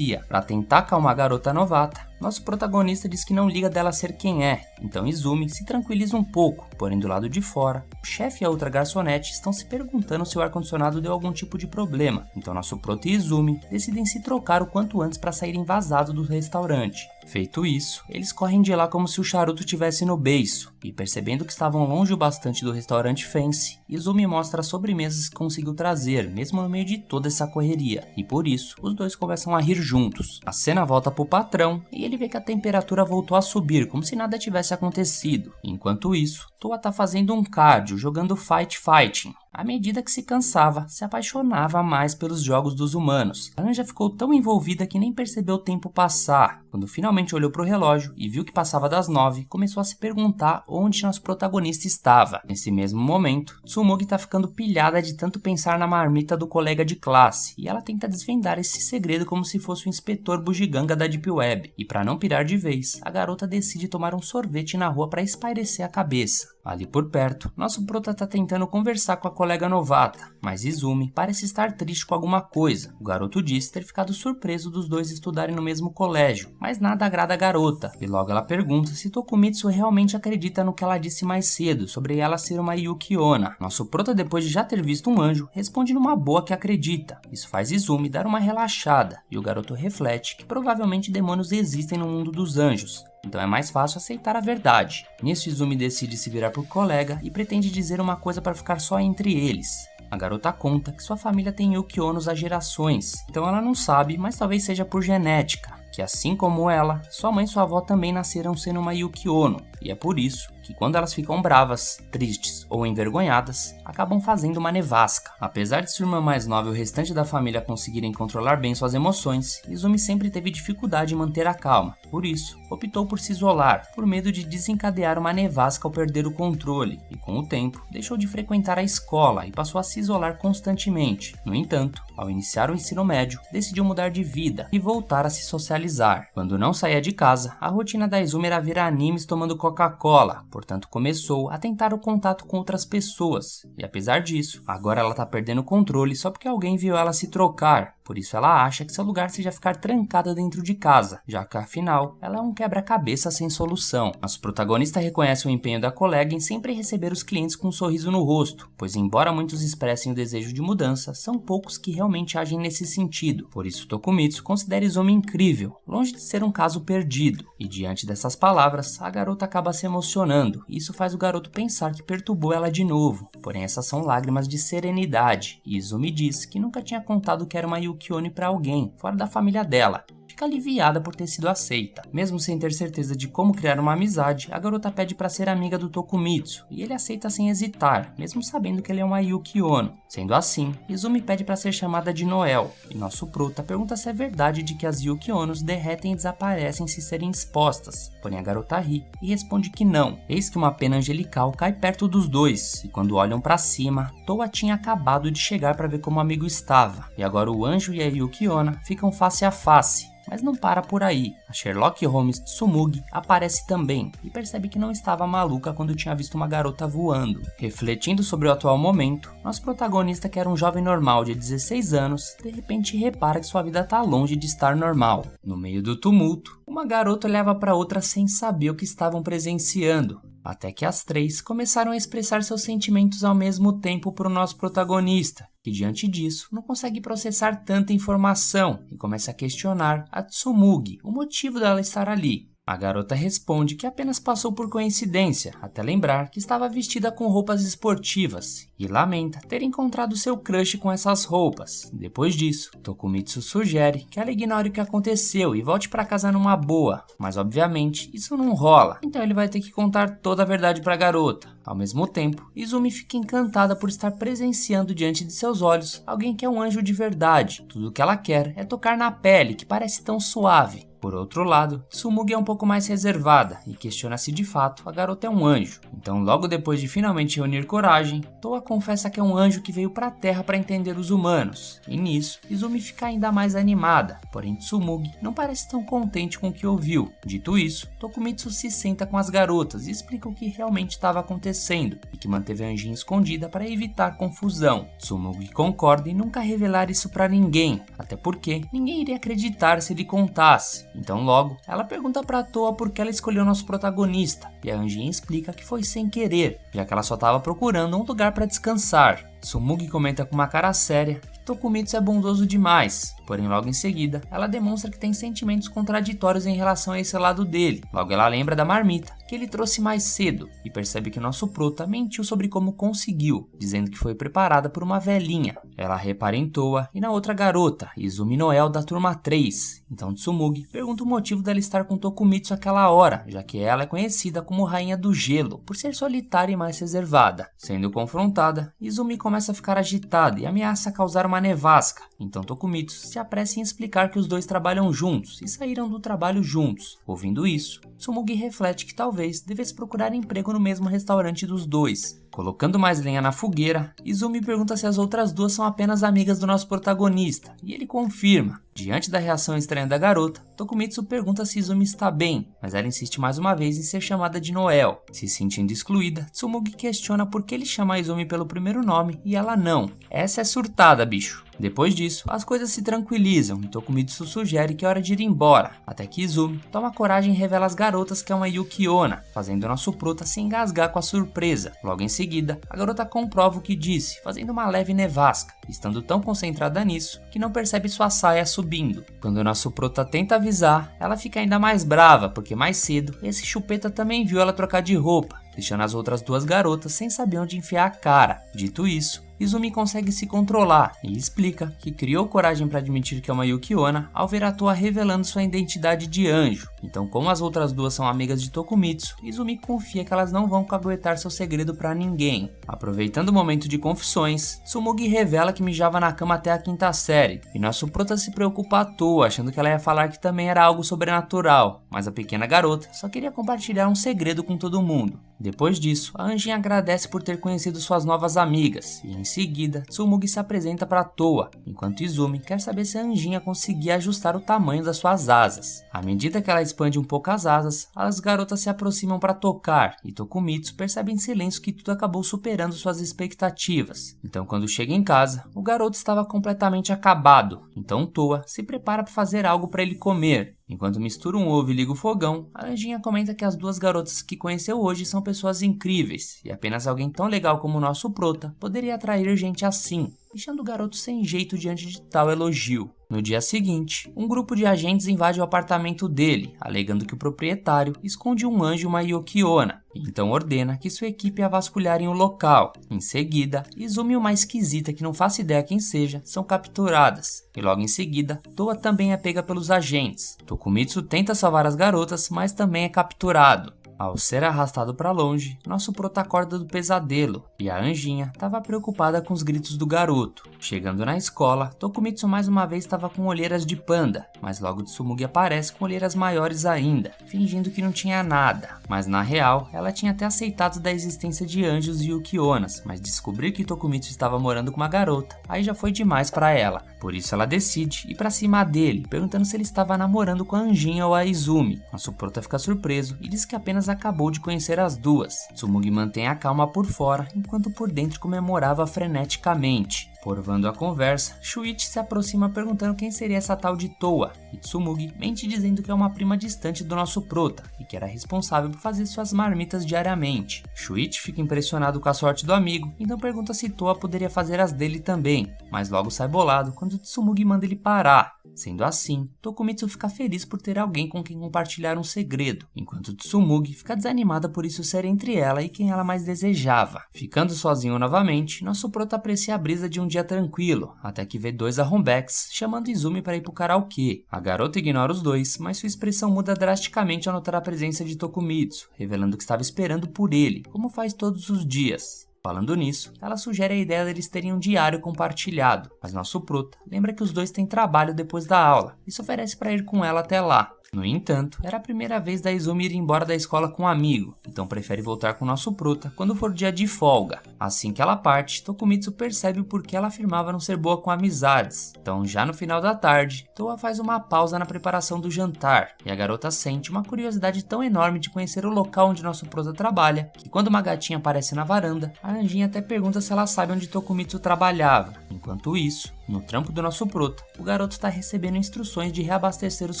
Para tentar acalmar a garota novata, nosso protagonista diz que não liga dela ser quem é, então Izumi se tranquiliza um pouco, porém do lado de fora, o chefe e a outra garçonete estão se perguntando se o ar-condicionado deu algum tipo de problema, então nosso prota e Izumi decidem se trocar o quanto antes para saírem vazados do restaurante. Feito isso, eles correm de lá como se o charuto tivesse no beiço, e percebendo que estavam longe o bastante do restaurante Fancy, Izumi mostra as sobremesas que conseguiu trazer, mesmo no meio de toda essa correria, e por isso, os dois começam a rir juntos. A cena volta pro patrão, e ele vê que a temperatura voltou a subir, como se nada tivesse acontecido. Enquanto isso, Toa tá fazendo um cardio, jogando Fighting. À medida que se cansava, se apaixonava mais pelos jogos dos humanos. A Anja ficou tão envolvida que nem percebeu o tempo passar. Quando finalmente olhou pro relógio e viu que passava das 9, começou a se perguntar onde nosso protagonista estava. Nesse mesmo momento, Tsumugi tá ficando pilhada de tanto pensar na marmita do colega de classe, e ela tenta desvendar esse segredo como se fosse o inspetor bugiganga da Deep Web. E para não pirar de vez, a garota decide tomar um sorvete na rua para espairecer a cabeça. Ali por perto, nosso prota tá tentando conversar com a colega novata, mas Izumi parece estar triste com alguma coisa. O garoto diz ter ficado surpreso dos dois estudarem no mesmo colégio, mas nada agrada a garota, e logo ela pergunta se Tokumitsu realmente acredita no que ela disse mais cedo sobre ela ser uma Yuki-onna. Nosso prota, depois de já ter visto um anjo, responde numa boa que acredita. Isso faz Izumi dar uma relaxada, e o garoto reflete que provavelmente demônios existem no mundo dos anjos. Então é mais fácil aceitar a verdade. Nisso, Izumi decide se virar pro colega e pretende dizer uma coisa para ficar só entre eles. A garota conta que sua família tem Yuki-onnos há gerações, então ela não sabe, mas talvez seja por genética, que assim como ela, sua mãe e sua avó também nasceram sendo uma Yuki-onno, e é por isso que quando elas ficam bravas, tristes ou envergonhadas, acabam fazendo uma nevasca. Apesar de sua irmã mais nova e o restante da família conseguirem controlar bem suas emoções, Izumi sempre teve dificuldade em manter a calma. Por isso, optou por se isolar, por medo de desencadear uma nevasca ao perder o controle, e com o tempo, deixou de frequentar a escola e passou a se isolar constantemente. No entanto, ao iniciar o ensino médio, decidiu mudar de vida e voltar a se socializar. Quando não saía de casa, a rotina da Izumi era ver animes tomando Coca-Cola, portanto começou a tentar o contato com outras pessoas. E apesar disso, agora ela tá perdendo o controle só porque alguém viu ela se trocar. Por isso ela acha que seu lugar seja ficar trancada dentro de casa, já que afinal, ela é um quebra-cabeça sem solução. Nosso protagonista reconhece o empenho da colega em sempre receber os clientes com um sorriso no rosto, pois embora muitos expressem o desejo de mudança, são poucos que realmente agem nesse sentido. Por isso Tokumitsu considera Izumi incrível, longe de ser um caso perdido. E diante dessas palavras, a garota acaba se emocionando, e isso faz o garoto pensar que perturbou ela de novo. Porém essas são lágrimas de serenidade, e Izumi diz que nunca tinha contado que era uma Yuki-onni para alguém, fora da família dela. Fica aliviada por ter sido aceita. Mesmo sem ter certeza de como criar uma amizade, a garota pede para ser amiga do Tokumitsu, e ele aceita sem hesitar, mesmo sabendo que ele é uma Yuki-onno. Sendo assim, Izumi pede para ser chamada de Noel, e nosso prota pergunta se é verdade de que as Yuki-onnos derretem e desaparecem se serem expostas. Porém a garota ri e responde que não. Eis que uma pena angelical cai perto dos dois, e quando olham para cima, Toa tinha acabado de chegar para ver como o amigo estava, e agora o anjo e a Yuki-onna ficam face a face. Mas não para por aí. A Sherlock Holmes Tsumugi aparece também e percebe que não estava maluca quando tinha visto uma garota voando. Refletindo sobre o atual momento, nosso protagonista, que era um jovem normal de 16 anos, de repente repara que sua vida está longe de estar normal. No meio do tumulto, uma garota olhava para outra sem saber o que estavam presenciando. Até que as três começaram a expressar seus sentimentos ao mesmo tempo para o nosso protagonista, que diante disso não consegue processar tanta informação e começa a questionar a Tsumugi, o motivo dela estar ali. A garota responde que apenas passou por coincidência, até lembrar que estava vestida com roupas esportivas, e lamenta ter encontrado seu crush com essas roupas. Depois disso, Tokumitsu sugere que ela ignore o que aconteceu e volte para casa numa boa, mas obviamente isso não rola, então ele vai ter que contar toda a verdade para a garota. Ao mesmo tempo, Izumi fica encantada por estar presenciando diante de seus olhos alguém que é um anjo de verdade. Tudo o que ela quer é tocar na pele, que parece tão suave. Por outro lado, Tsumugi é um pouco mais reservada e questiona se de fato a garota é um anjo. Então, logo depois de finalmente reunir coragem, Toa confessa que é um anjo que veio para a Terra para entender os humanos. E nisso, Izumi fica ainda mais animada, porém Tsumugi não parece tão contente com o que ouviu. Dito isso, Tokumitsu se senta com as garotas e explica o que realmente estava acontecendo e que manteve a anjinha escondida para evitar confusão. Tsumugi concorda em nunca revelar isso para ninguém, até porque ninguém iria acreditar se ele contasse. Então logo, ela pergunta pra Toa por que ela escolheu nosso protagonista, e a anjinha explica que foi sem querer, já que ela só estava procurando um lugar para descansar. Tsumugi comenta com uma cara séria que Tokumitsu é bondoso demais, porém logo em seguida, ela demonstra que tem sentimentos contraditórios em relação a esse lado dele. Logo ela lembra da marmita que ele trouxe mais cedo e percebe que nosso prota mentiu sobre como conseguiu, dizendo que foi preparada por uma velhinha. Ela repara em Toa e na outra garota, Izumi Noel da turma 3. Então Tsumugi pergunta o motivo dela estar com Tokumitsu àquela hora, já que ela é conhecida como Rainha do Gelo, por ser solitária e mais reservada. Sendo confrontada, Izumi começa a ficar agitada e ameaça causar uma nevasca. Então Tokumitsu se apressa em explicar que os dois trabalham juntos e saíram do trabalho juntos. Ouvindo isso, Tsumugi reflete que talvez devesse procurar emprego no mesmo restaurante dos dois. Colocando mais lenha na fogueira, Izumi pergunta se as outras duas são apenas amigas do nosso protagonista, e ele confirma. Diante da reação estranha da garota, Tokumitsu pergunta se Izumi está bem, mas ela insiste mais uma vez em ser chamada de Noel. Se sentindo excluída, Tsumugi questiona por que ele chama Izumi pelo primeiro nome e ela não. Essa é surtada, bicho. Depois disso, as coisas se tranquilizam e Tokumitsu sugere que é hora de ir embora, até que Izumi toma coragem e revela às garotas que é uma Yuki-onna, fazendo nosso prota se engasgar com a surpresa. Logo em seguida, a garota comprova o que disse, fazendo uma leve nevasca, estando tão concentrada nisso que não percebe sua saia subindo. Quando nosso prota tenta avisar, ela fica ainda mais brava, porque mais cedo esse chupeta também viu ela trocar de roupa, deixando as outras duas garotas sem saber onde enfiar a cara. Dito isso, Izumi consegue se controlar e explica que criou coragem para admitir que é uma Yuki-onna ao ver a Toa revelando sua identidade de anjo. Então, como as outras duas são amigas de Tokumitsu, Izumi confia que elas não vão caguetar seu segredo para ninguém. Aproveitando o momento de confissões, Tsumugi revela que mijava na cama até a 5ª série, e nosso prota se preocupa à toa, achando que ela ia falar que também era algo sobrenatural, mas a pequena garota só queria compartilhar um segredo com todo mundo. Depois disso, a anjinha agradece por ter conhecido suas novas amigas, e em seguida, Tsumugi se apresenta para Toa, enquanto Izumi quer saber se a anjinha conseguia ajustar o tamanho das suas asas. À medida que ela expande um pouco as asas, as garotas se aproximam para tocar, e Tokumitsu percebe em silêncio que tudo acabou superando suas expectativas. Então, quando chega em casa, o garoto estava completamente acabado, então Toa se prepara para fazer algo para ele comer. Enquanto mistura um ovo e liga o fogão, a anjinha comenta que as duas garotas que conheceu hoje são pessoas incríveis, e apenas alguém tão legal como o nosso prota poderia atrair gente assim, deixando o garoto sem jeito diante de tal elogio. No dia seguinte, um grupo de agentes invade o apartamento dele, alegando que o proprietário esconde um anjo e uma Yuki-onna, e então ordena que sua equipe a vasculharem o local. Em seguida, Izumi e uma esquisita que não faço ideia quem seja, são capturadas, e logo em seguida, Toa também é pega pelos agentes. Tokumitsu tenta salvar as garotas, mas também é capturado. Ao ser arrastado para longe, nosso prota acorda do pesadelo, e a anjinha estava preocupada com os gritos do garoto. Chegando na escola, Tokumitsu mais uma vez estava com olheiras de panda, mas logo Tsumugi aparece com olheiras maiores ainda, fingindo que não tinha nada. Mas na real, ela tinha até aceitado da existência de anjos e Yuki-onnas, mas descobrir que Tokumitsu estava morando com uma garota, aí já foi demais para ela. Por isso ela decide ir para cima dele, perguntando se ele estava namorando com a anjinha ou a Izumi. Nosso prota fica surpreso e diz que apenas acabou de conhecer as duas. Tsumugi mantém a calma por fora, enquanto por dentro comemorava freneticamente. Porvando a conversa, Shuichi se aproxima perguntando quem seria essa tal de Toa, e Tsumugi mente dizendo que é uma prima distante do nosso prota, e que era responsável por fazer suas marmitas diariamente. Shuichi fica impressionado com a sorte do amigo, então pergunta se Toa poderia fazer as dele também, mas logo sai bolado quando Tsumugi manda ele parar. Sendo assim, Tokumitsu fica feliz por ter alguém com quem compartilhar um segredo, enquanto Tsumugi fica desanimada por isso ser entre ela e quem ela mais desejava. Ficando sozinho novamente, nosso prota aprecia a brisa de um dia tranquilo, até que vê dois arrombeques chamando Izumi para ir pro karaokê. A garota ignora os dois, mas sua expressão muda drasticamente ao notar a presença de Tokumitsu, revelando que estava esperando por ele, como faz todos os dias. Falando nisso, ela sugere a ideia deles terem um diário compartilhado, mas nosso prota lembra que os dois têm trabalho depois da aula e se oferece para ir com ela até lá. No entanto, era a primeira vez da Izumi ir embora da escola com um amigo, então prefere voltar com nosso prota quando for dia de folga. Assim que ela parte, Tokumitsu percebe o porquê ela afirmava não ser boa com amizades. Então, já no final da tarde, Toa faz uma pausa na preparação do jantar, e a garota sente uma curiosidade tão enorme de conhecer o local onde nosso prota trabalha, que quando uma gatinha aparece na varanda, a anjinha até pergunta se ela sabe onde Tokumitsu trabalhava. Enquanto isso, no trampo do nosso prota, o garoto está recebendo instruções de reabastecer os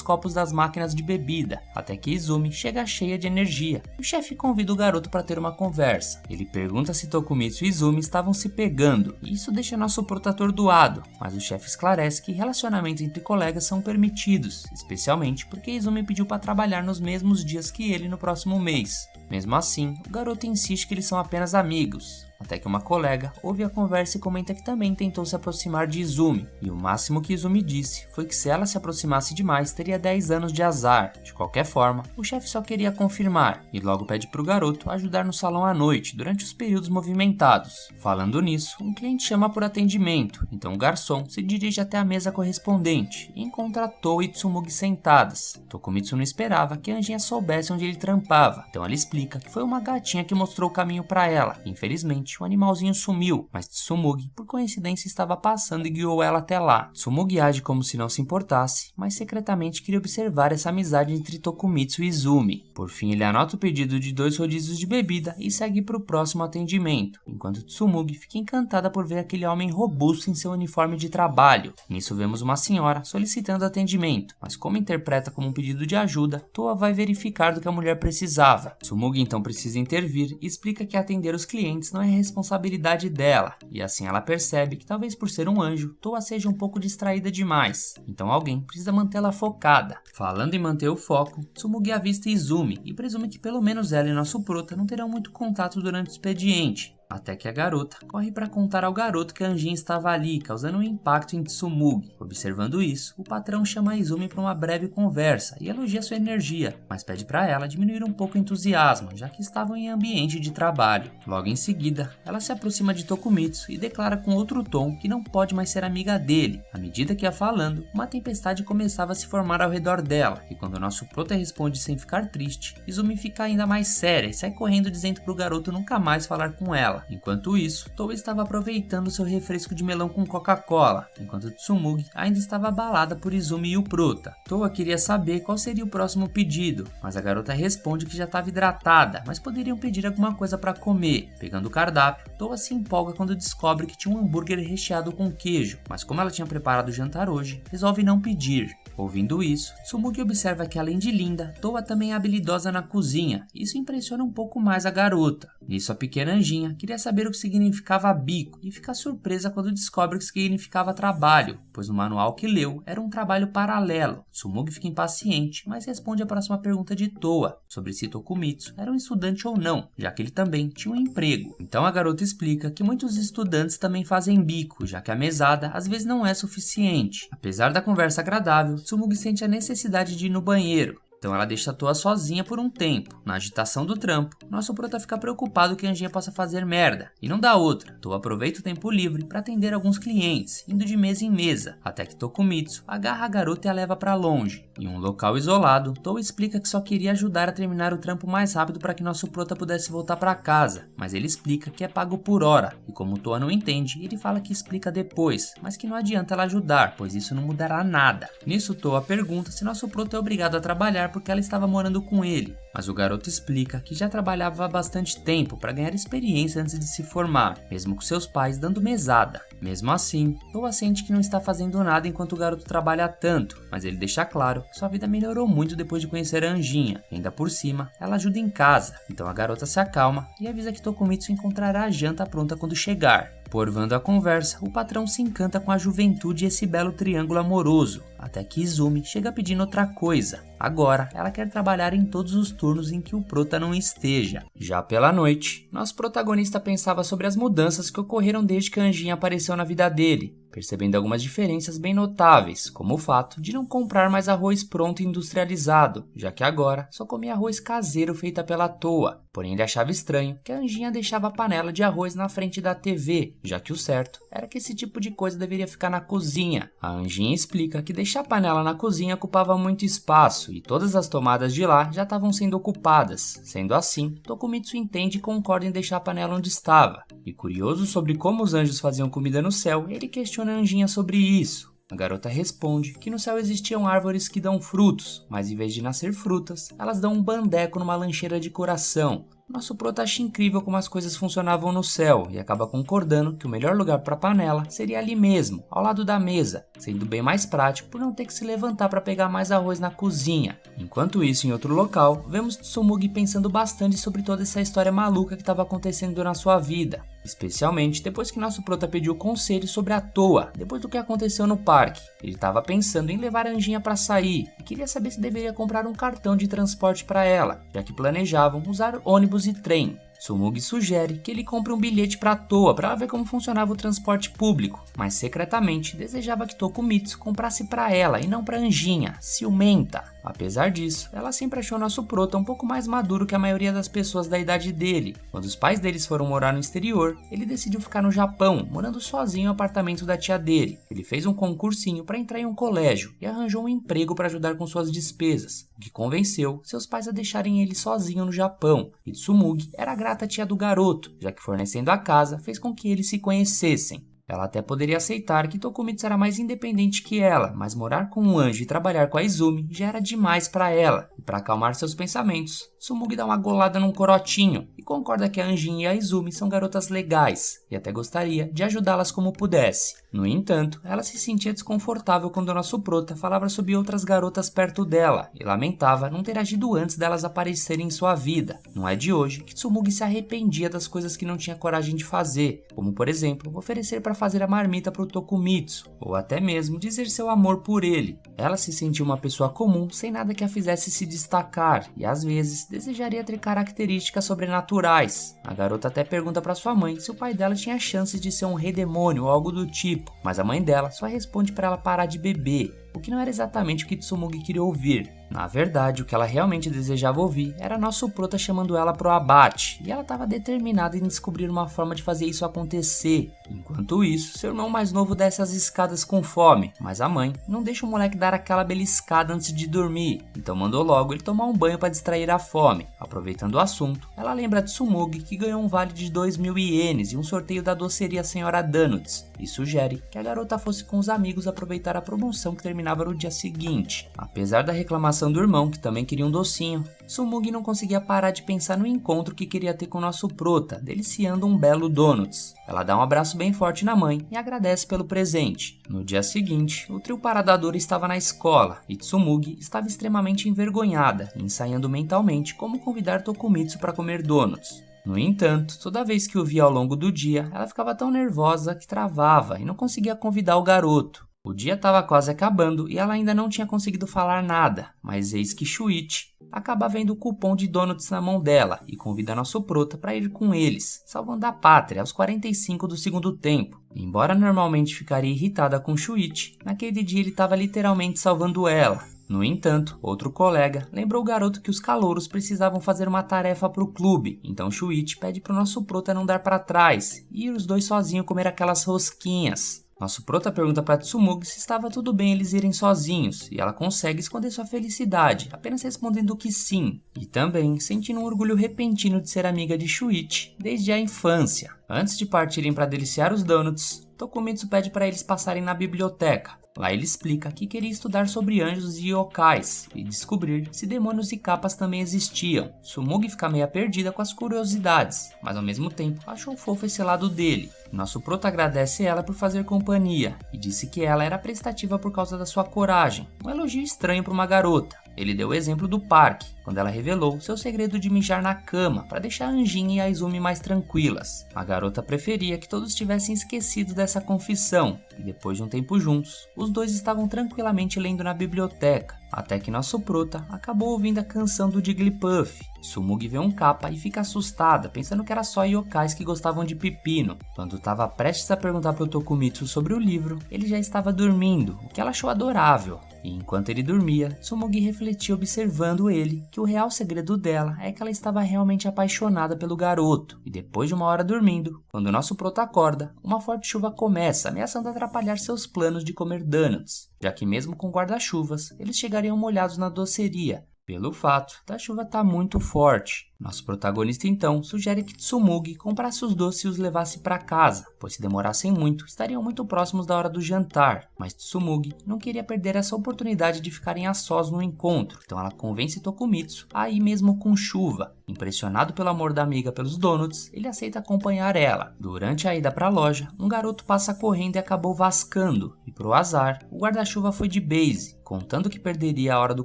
copos das máquinas de bebida, até que Izumi chega cheia de energia. O chefe convida o garoto para ter uma conversa. Ele pergunta se Tokumitsu e Izumi estavam se pegando, e isso deixa nosso prota atordoado, mas o chefe esclarece que relacionamentos entre colegas são permitidos, especialmente porque Izumi pediu para trabalhar nos mesmos dias que ele no próximo mês. Mesmo assim, o garoto insiste que eles são apenas amigos, até que uma colega ouve a conversa e comenta que também tentou se aproximar de Izumi, e o máximo que Izumi disse foi que se ela se aproximasse demais teria 10 anos de azar. De qualquer forma, o chefe só queria confirmar, e logo pede pro garoto ajudar no salão à noite, durante os períodos movimentados. Falando nisso, um cliente chama por atendimento, então o garçom se dirige até a mesa correspondente, e encontra Toa e Tsumugi sentadas. Tokumitsu não esperava que a anjinha soubesse onde ele trampava, então ela explica explica que foi uma gatinha que mostrou o caminho para ela. Infelizmente, o animalzinho sumiu, mas Tsumugi, por coincidência, estava passando e guiou ela até lá. Tsumugi age como se não se importasse, mas secretamente queria observar essa amizade entre Tokumitsu e Izumi. Por fim, ele anota o pedido de 2 rodízios de bebida e segue para o próximo atendimento, enquanto Tsumugi fica encantada por ver aquele homem robusto em seu uniforme de trabalho. Nisso vemos uma senhora solicitando atendimento, mas como interpreta como um pedido de ajuda, Toa vai verificar do que a mulher precisava. Tsumugi então precisa intervir e explica que atender os clientes não é responsabilidade dela, e assim ela percebe que talvez por ser um anjo, Toa seja um pouco distraída demais, então alguém precisa mantê-la focada. Falando em manter o foco, Tsumugi avista Izumi e presume que pelo menos ela e nosso prota não terão muito contato durante o expediente. Até que a garota corre para contar ao garoto que a anjinha estava ali, causando um impacto em Tsumugi. Observando isso, o patrão chama a Izumi para uma breve conversa e elogia sua energia, mas pede para ela diminuir um pouco o entusiasmo, já que estavam em ambiente de trabalho. Logo em seguida, ela se aproxima de Tokumitsu e declara com outro tom que não pode mais ser amiga dele. À medida que ia falando, uma tempestade começava a se formar ao redor dela, e quando nosso prota responde sem ficar triste, Izumi fica ainda mais séria e sai correndo dizendo pro garoto nunca mais falar com ela. Enquanto isso, Toa estava aproveitando seu refresco de melão com Coca-Cola, enquanto Tsumugi ainda estava abalada por Izumi e o prota. Toa queria saber qual seria o próximo pedido, mas a garota responde que já estava hidratada, mas poderiam pedir alguma coisa para comer. Pegando o cardápio, Toa se empolga quando descobre que tinha um hambúrguer recheado com queijo, mas como ela tinha preparado o jantar hoje, resolve não pedir. Ouvindo isso, Tsumugi observa que além de linda, Toa também é habilidosa na cozinha. Isso impressiona um pouco mais a garota. Nisso a pequena anjinha queria saber o que significava bico e fica surpresa quando descobre o que significava trabalho, pois no manual que leu era um trabalho paralelo. Tsumugi fica impaciente, mas responde a próxima pergunta de Toa, sobre se Tokumitsu era um estudante ou não, já que ele também tinha um emprego. Então a garota explica que muitos estudantes também fazem bico, já que a mesada às vezes não é suficiente. Apesar da conversa agradável, Tsumugi sente a necessidade de ir no banheiro. Então ela deixa a Toa sozinha por um tempo. Na agitação do trampo, nosso prota fica preocupado que a anjinha possa fazer merda, e não dá outra. Toa aproveita o tempo livre para atender alguns clientes, indo de mesa em mesa, até que Tokumitsu agarra a garota e a leva para longe. Em um local isolado, Toa explica que só queria ajudar a terminar o trampo mais rápido para que nosso prota pudesse voltar para casa, mas ele explica que é pago por hora, e como Toa não entende, ele fala que explica depois, mas que não adianta ela ajudar, pois isso não mudará nada. Nisso Toa pergunta se nosso prota é obrigado a trabalhar porque ela estava morando com ele, mas o garoto explica que já trabalhava há bastante tempo para ganhar experiência antes de se formar, mesmo com seus pais dando mesada. Mesmo assim, Toa sente que não está fazendo nada enquanto o garoto trabalha tanto, mas ele deixa claro que sua vida melhorou muito depois de conhecer a anjinha, e ainda por cima, ela ajuda em casa, então a garota se acalma e avisa que Tokumitsu encontrará a janta pronta quando chegar. Porvando a conversa, o patrão se encanta com a juventude e esse belo triângulo amoroso, até que Izumi chega pedindo outra coisa. Agora, ela quer trabalhar em todos os turnos em que o prota não esteja. Já pela noite, nosso protagonista pensava sobre as mudanças que ocorreram desde que a anjinha apareceu na vida dele, percebendo algumas diferenças bem notáveis, como o fato de não comprar mais arroz pronto e industrializado, já que agora só comia arroz caseiro feita pela Toa. Porém, ele achava estranho que a anjinha deixava a panela de arroz na frente da TV, já que o certo era que esse tipo de coisa deveria ficar na cozinha. A anjinha explica que deixar a panela na cozinha ocupava muito espaço e todas as tomadas de lá já estavam sendo ocupadas. Sendo assim, Tokumitsu entende e concorda em deixar a panela onde estava. E curioso sobre como os anjos faziam comida no céu, ele questiona a anjinha sobre isso. A garota responde que no céu existiam árvores que dão frutos, mas em vez de nascer frutas, elas dão um bandeco numa lancheira de coração. Nosso prota acha incrível como as coisas funcionavam no céu e acaba concordando que o melhor lugar para a panela seria ali mesmo, ao lado da mesa, sendo bem mais prático por não ter que se levantar para pegar mais arroz na cozinha. Enquanto isso, em outro local, vemos Tsumugi pensando bastante sobre toda essa história maluca que estava acontecendo na sua vida, especialmente depois que nosso prota pediu conselho sobre a Toa, depois do que aconteceu no parque. Ele estava pensando em levar a anjinha para sair e queria saber se deveria comprar um cartão de transporte para ela, já que planejavam usar ônibus e trem. Tsumugi sugere que ele compre um bilhete para Toa para ver como funcionava o transporte público, mas secretamente desejava que Tokumitsu comprasse para ela e não para Anjinha, ciumenta. Apesar disso, ela sempre achou nosso prota um pouco mais maduro que a maioria das pessoas da idade dele. Quando os pais deles foram morar no exterior, ele decidiu ficar no Japão, morando sozinho no apartamento da tia dele. Ele fez um concursinho para entrar em um colégio e arranjou um emprego para ajudar com suas despesas, o que convenceu seus pais a deixarem ele sozinho no Japão. E Tsumugi era grata à tia do garoto, já que fornecendo a casa fez com que eles se conhecessem. Ela até poderia aceitar que Tokumitsu era mais independente que ela, mas morar com um anjo e trabalhar com a Izumi já era demais para ela. E para acalmar seus pensamentos, Tsumugi dá uma golada num corotinho e concorda que a Anjin e a Izumi são garotas legais e até gostaria de ajudá-las como pudesse. No entanto, ela se sentia desconfortável quando nosso prota falava sobre outras garotas perto dela e lamentava não ter agido antes delas aparecerem em sua vida. Não é de hoje que Tsumugi se arrependia das coisas que não tinha coragem de fazer, como por exemplo, oferecer para fazer a marmita para o Tokumitsu, ou até mesmo dizer seu amor por ele. Ela se sentia uma pessoa comum sem nada que a fizesse se destacar e às vezes desejaria ter características sobrenaturais. A garota até pergunta para sua mãe se o pai dela tinha chances de ser um rei demônio ou algo do tipo, mas a mãe dela só responde para ela parar de beber, o que não era exatamente o que Tsumugi queria ouvir. Na verdade, o que ela realmente desejava ouvir era nosso prota chamando ela pro abate, e ela estava determinada em descobrir uma forma de fazer isso acontecer. Enquanto isso, seu irmão mais novo desce as escadas com fome, mas a mãe não deixa o moleque dar aquela beliscada antes de dormir, então mandou logo ele tomar um banho para distrair a fome. Aproveitando o assunto, ela lembra de Tsumugi que ganhou um vale de 2.000 ienes e um sorteio da doceria Senhora Donuts, e sugere que a garota fosse com os amigos aproveitar a promoção que terminava no dia seguinte. Apesar da reclamação do irmão, que também queria um docinho, Tsumugi não conseguia parar de pensar no encontro que queria ter com nosso prota, deliciando um belo donuts. Ela dá um abraço bem forte na mãe e agradece pelo presente. No dia seguinte, o trio paradador estava na escola e Tsumugi estava extremamente envergonhada, ensaiando mentalmente como convidar Tokumitsu para comer donuts. No entanto, toda vez que o via ao longo do dia, ela ficava tão nervosa que travava e não conseguia convidar o garoto. O dia estava quase acabando e ela ainda não tinha conseguido falar nada, mas eis que Shuichi acaba vendo o cupom de donuts na mão dela e convida nosso prota para ir com eles, salvando a pátria aos 45 do segundo tempo. Embora normalmente ficaria irritada com Shuichi, naquele dia ele estava literalmente salvando ela. No entanto, outro colega lembrou o garoto que os calouros precisavam fazer uma tarefa para o clube, então Shuichi pede para o nosso prota não dar para trás e ir os dois sozinhos comer aquelas rosquinhas. Nosso prota pergunta para Tsumugi se estava tudo bem eles irem sozinhos, e ela consegue esconder sua felicidade, apenas respondendo que sim, e também sentindo um orgulho repentino de ser amiga de Shuichi desde a infância. Antes de partirem para deliciar os donuts, Tokumitsu pede para eles passarem na biblioteca. Lá ele explica que queria estudar sobre anjos e yokais e descobrir se demônios e capas também existiam. Tsumugi fica meio perdida com as curiosidades, mas ao mesmo tempo achou fofo esse lado dele. Nosso prota agradece ela por fazer companhia e disse que ela era prestativa por causa da sua coragem, um elogio estranho para uma garota. Ele deu o exemplo do parque, quando ela revelou seu segredo de mijar na cama para deixar a Anjin e a Izumi mais tranquilas. A garota preferia que todos tivessem esquecido dessa confissão, e depois de um tempo juntos, os dois estavam tranquilamente lendo na biblioteca, até que nosso prota acabou ouvindo a canção do Jigglypuff. Tsumugi vê um capa e fica assustada, pensando que era só yokais que gostavam de pepino. Quando estava prestes a perguntar para o Tokumitsu sobre o livro, ele já estava dormindo, o que ela achou adorável. E enquanto ele dormia, Tsumugi refletia observando ele que o real segredo dela é que ela estava realmente apaixonada pelo garoto. E depois de uma hora dormindo, quando o nosso prota acorda, uma forte chuva começa, ameaçando atrapalhar seus planos de comer donuts, já que mesmo com guarda-chuvas, eles chegariam molhados na doceria, pelo fato da chuva estar muito forte. Nosso protagonista então sugere que Tsumugi comprasse os doces e os levasse para casa, pois se demorassem muito, estariam muito próximos da hora do jantar. Mas Tsumugi não queria perder essa oportunidade de ficarem a sós no encontro, então ela convence Tokumitsu a ir mesmo com chuva. Impressionado pelo amor da amiga pelos donuts, ele aceita acompanhar ela. Durante a ida para a loja, um garoto passa correndo e acabou vascando, e pro azar, o guarda-chuva foi de base. Contando que perderia a hora do